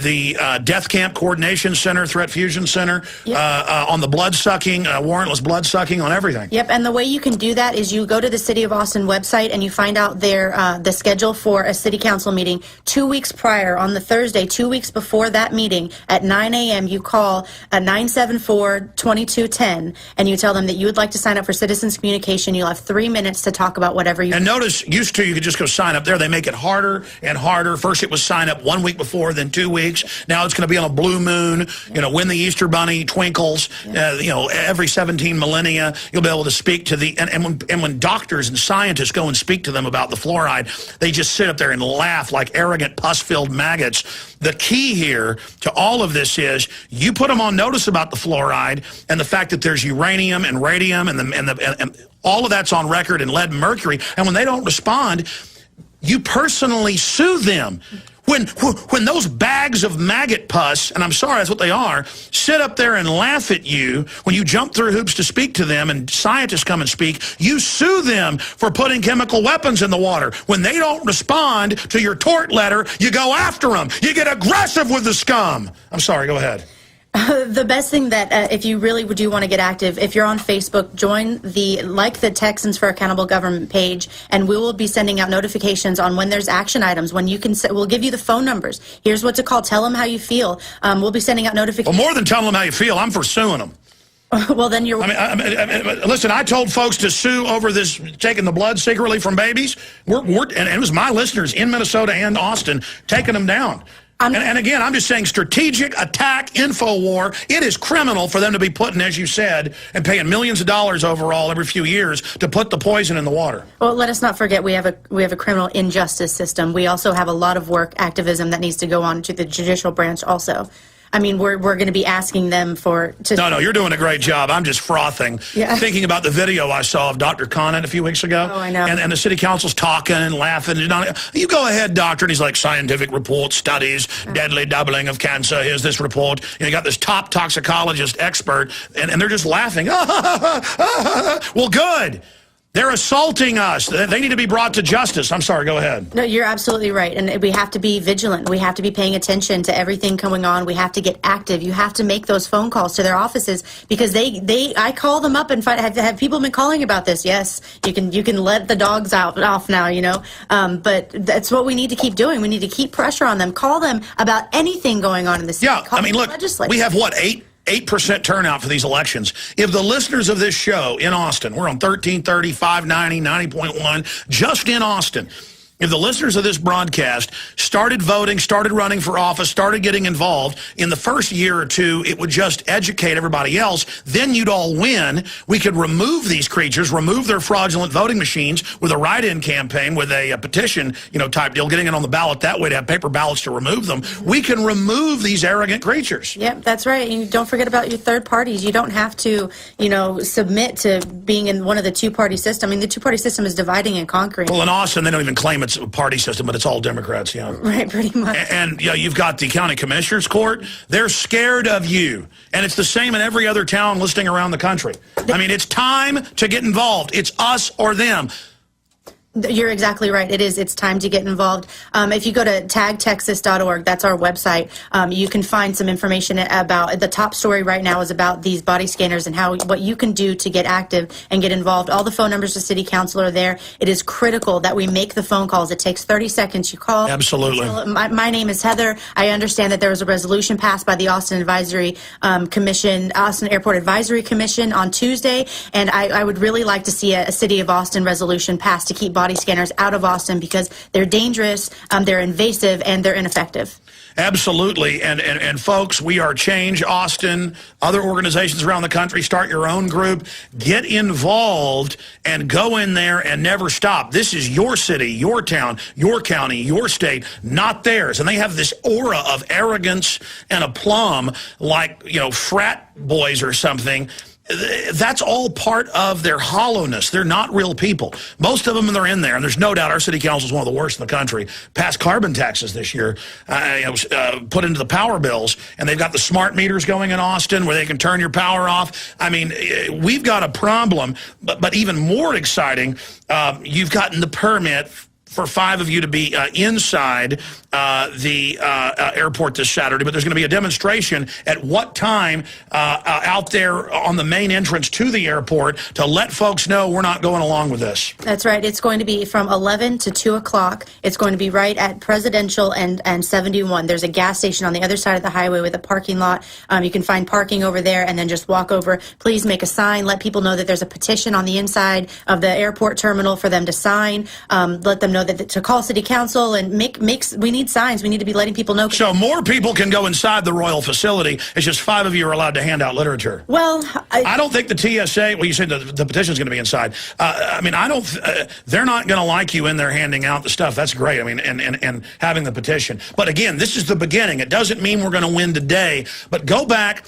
B: the Death Camp Coordination Center, Threat Fusion Center, on the blood-sucking, warrantless blood-sucking, on everything.
N: Yep, and the way you can do that is you go to the City of Austin website and you find out the schedule for a city council meeting 2 weeks prior, on the Thursday, 2 weeks before that meeting at 9 a.m. You call 974-2210 and you tell them that you would like to sign up for Citizens Communication. You'll have 3 minutes to talk about whatever you.
B: And notice, used to you could just go sign up there. They make it harder and harder. First it was sign up 1 week before, then 2 weeks. Now it's going to be on a blue moon. You know, when the Easter Bunny twinkles. You know, every 17 millennia you'll be able to speak to the and when doctors and scientists go and speak to them about the fluoride, they just sit up there and laugh like arrogant pus-filled maggots. The key here to all of this is you put them on notice about the fluoride and the fact that there's uranium and radium and all of that's on record, and lead and mercury. And when they don't respond, you personally sue them. When those bags of maggot pus, and I'm sorry, that's what they are, sit up there and laugh at you, when you jump through hoops to speak to them and scientists come and speak, you sue them for putting chemical weapons in the water. When they don't respond to your tort letter, you go after them. You get aggressive with the scum. I'm sorry, go ahead.
N: The best thing that if you really do want to get active, if you're on Facebook, join the Texans for Accountable Government page, and we will be sending out notifications on when there's action items, when you can. We'll give you the phone numbers. Here's what to call. Tell them how you feel. We'll be sending out notifications.
B: Well, more than telling them how you feel, I'm for suing them.
N: Well, then you're...
B: I mean, listen, I told folks to sue over this, taking the blood secretly from babies. And it was my listeners in Minnesota and Austin taking them down. And again, I'm just saying strategic attack, info war. It is criminal for them to be putting, as you said, and paying millions of dollars overall every few years to put the poison in the water.
N: Well, let us not forget we have a criminal injustice system. We also have a lot of work, activism that needs to go on to the judicial branch also. I mean, we're going to be asking them No, you're doing a great job. I'm just frothing, thinking about the video I saw of Dr. Conant a few weeks ago. Oh, I know.
B: And the city council's talking and laughing. You go ahead, doctor. And he's like, scientific report, studies, deadly doubling of cancer. Here's this report. You got this top toxicologist expert, and they're just laughing. Well, good. They're assaulting us. They need to be brought to justice. I'm sorry, go ahead.
N: No, you're absolutely right. And we have to be vigilant. We have to be paying attention to everything going on. We have to get active. You have to make those phone calls to their offices because I call them up and have people been calling about this. Yes, you can let the dogs off now, you know. But that's what we need to keep doing. We need to keep pressure on them. Call them about anything going on in the city.
B: Yeah, I mean, look, we have what, 8% turnout for these elections. If the listeners of this show in Austin, we're on 1330, 590, 90.1, just in Austin, if the listeners of this broadcast started voting, started running for office, started getting involved, in the first year or two, it would just educate everybody else. Then you'd all win. We could remove these creatures, remove their fraudulent voting machines with a write-in campaign, with a petition, type deal, getting it on the ballot that way to have paper ballots to remove them. We can remove these arrogant creatures.
N: Yep, that's right. And don't forget about your third parties. You don't have to, submit to being in one of the two-party system. I mean, the two-party system is dividing and conquering.
B: Well, in Austin, they don't even claim it's a party system, but it's all Democrats,
N: Right, pretty much.
B: And you've got the county commissioners court. They're scared of you. And it's the same in every other town listing around the country. I mean, it's time to get involved. It's us or them.
N: You're exactly right. It is. It's time to get involved. If you go to tagtexas.org, that's our website, you can find some information about the top story right now is about these body scanners and what you can do to get active and get involved. All the phone numbers to city council are there. It is critical that we make the phone calls. It takes 30 seconds. You call.
B: Absolutely.
N: My name is Heather. I understand that there was a resolution passed by the Austin Advisory Commission, Austin Airport Advisory Commission on Tuesday, and I would really like to see a City of Austin resolution passed to keep body scanners out of Austin because they're dangerous, they're invasive, and they're ineffective.
B: Absolutely. And folks, we are Change Austin, other organizations around the country. Start your own group. Get involved and go in there and never stop. This is your city, your town, your county, your state, not theirs. And they have this aura of arrogance and aplomb like, frat boys or something. That's all part of their hollowness. They're not real people. Most of them, they're in there, and there's no doubt our city council is one of the worst in the country. Passed carbon taxes this year, put into the power bills, and they've got the smart meters going in Austin where they can turn your power off. I mean, we've got a problem, but even more exciting, you've gotten the permit for 5 of you to be inside the airport this Saturday, but there's going to be a demonstration at what time out there on the main entrance to the airport to let folks know we're not going along with this.
N: That's right. It's going to be from 11 to 2 o'clock. It's going to be right at Presidential and 71. There's a gas station on the other side of the highway with a parking lot. You can find parking over there and then just walk over. Please make a sign. Let people know that there's a petition on the inside of the airport terminal for them to sign. Let them know that to call city council and we need signs. We need to be letting people know.
B: So more people can go inside the royal facility. It's just 5 of you are allowed to hand out literature.
N: Well,
B: I don't think the TSA, well, you said the petition's going to be inside. I mean, they're not going to like you in there handing out the stuff. That's great. I mean, and having the petition. But again, this is the beginning. It doesn't mean we're going to win today, but go back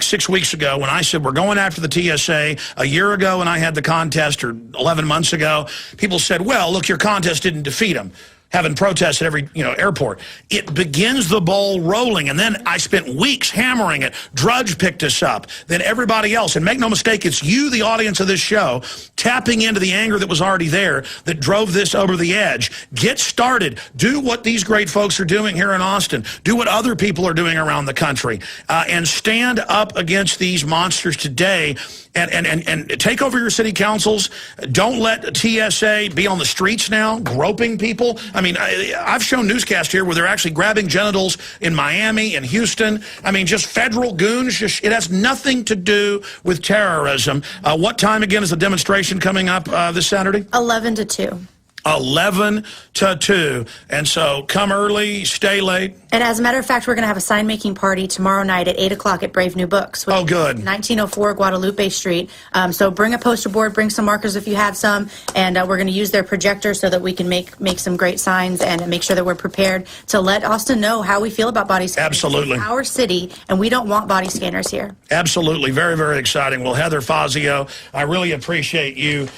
B: 6 weeks ago when I said we're going after the TSA. A year ago when I had the contest, or 11 months ago, people said, well, look, your contest didn't defeat them. Having protests at every airport. It begins the ball rolling, and then I spent weeks hammering it. Drudge picked us up, then everybody else. And make no mistake, it's you, the audience of this show, tapping into the anger that was already there that drove this over the edge. Get started. Do what these great folks are doing here in Austin. Do what other people are doing around the country. And stand up against these monsters today. and take over your city councils. Don't let TSA be on the streets now, groping people. I mean, I've shown newscasts here where they're actually grabbing genitals in Miami and Houston. I mean, just federal goons. It has nothing to do with terrorism. What time, again, is the demonstration coming up this Saturday?
N: 11 to 2.
B: 11 to 2. And so come early, stay late.
N: And as a matter of fact, we're going to have a sign-making party tomorrow night at 8 o'clock at Brave New Books.
B: Oh, good.
N: 1904 Guadalupe Street. So bring a poster board, bring some markers if you have some, and we're going to use their projector so that we can make some great signs and make sure that we're prepared to let Austin know how we feel about body scanners.
B: Absolutely.
N: It's our city, and we don't want body scanners here.
B: Absolutely. Very, very exciting. Well, Heather Fazio, I really appreciate you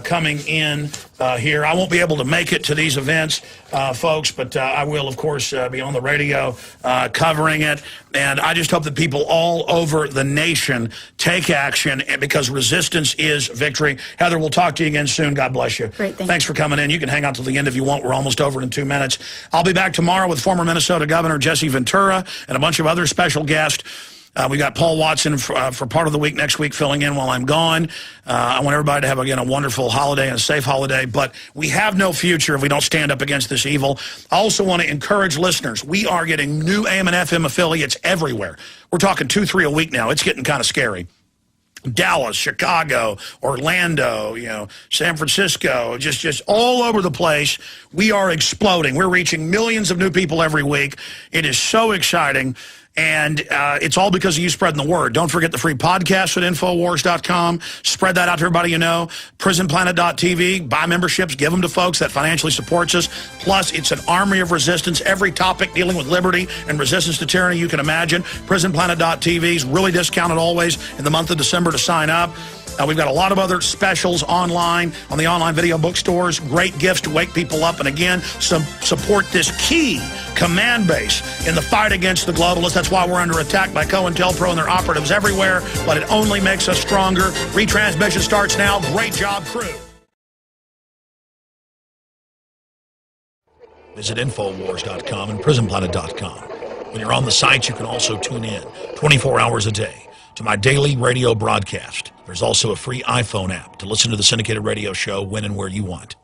B: coming in here. I won't be able to make it to these events, folks, but I will, of course, be on the radio covering it. And I just hope that people all over the nation take action, because resistance is victory. Heather, we'll talk to you again soon. God bless you.
N: Great,
B: thanks for coming in. You can hang out till the end if you want. We're almost over in 2 minutes. I'll be back tomorrow with former Minnesota Governor Jesse Ventura and a bunch of other special guests. We got Paul Watson for part of the week next week, filling in while I'm gone. I want everybody to have, again, a wonderful holiday and a safe holiday. But we have no future if we don't stand up against this evil. I also want to encourage listeners. We are getting new AM and FM affiliates everywhere. We're talking 2-3 a week now. It's getting kind of scary. Dallas, Chicago, Orlando, San Francisco, just all over the place. We are exploding. We're reaching millions of new people every week. It is so exciting. And it's all because of you spreading the word. Don't forget the free podcast at Infowars.com. Spread that out to everybody you know. PrisonPlanet.tv. Buy memberships. Give them to folks. That financially supports us. Plus, it's an army of resistance. Every topic dealing with liberty and resistance to tyranny you can imagine. PrisonPlanet.tv is really discounted always in the month of December to sign up. We've got a lot of other specials online on the online video bookstores. Great gifts to wake people up. And again, support this key command base in the fight against the globalists. That's why we're under attack by COINTELPRO and their operatives everywhere. But it only makes us stronger. Retransmission starts now. Great job, crew.
F: Visit Infowars.com and PrisonPlanet.com. When you're on the site, you can also tune in 24 hours a day to my daily radio broadcast. There's also a free iPhone app to listen to the syndicated radio show when and where you want.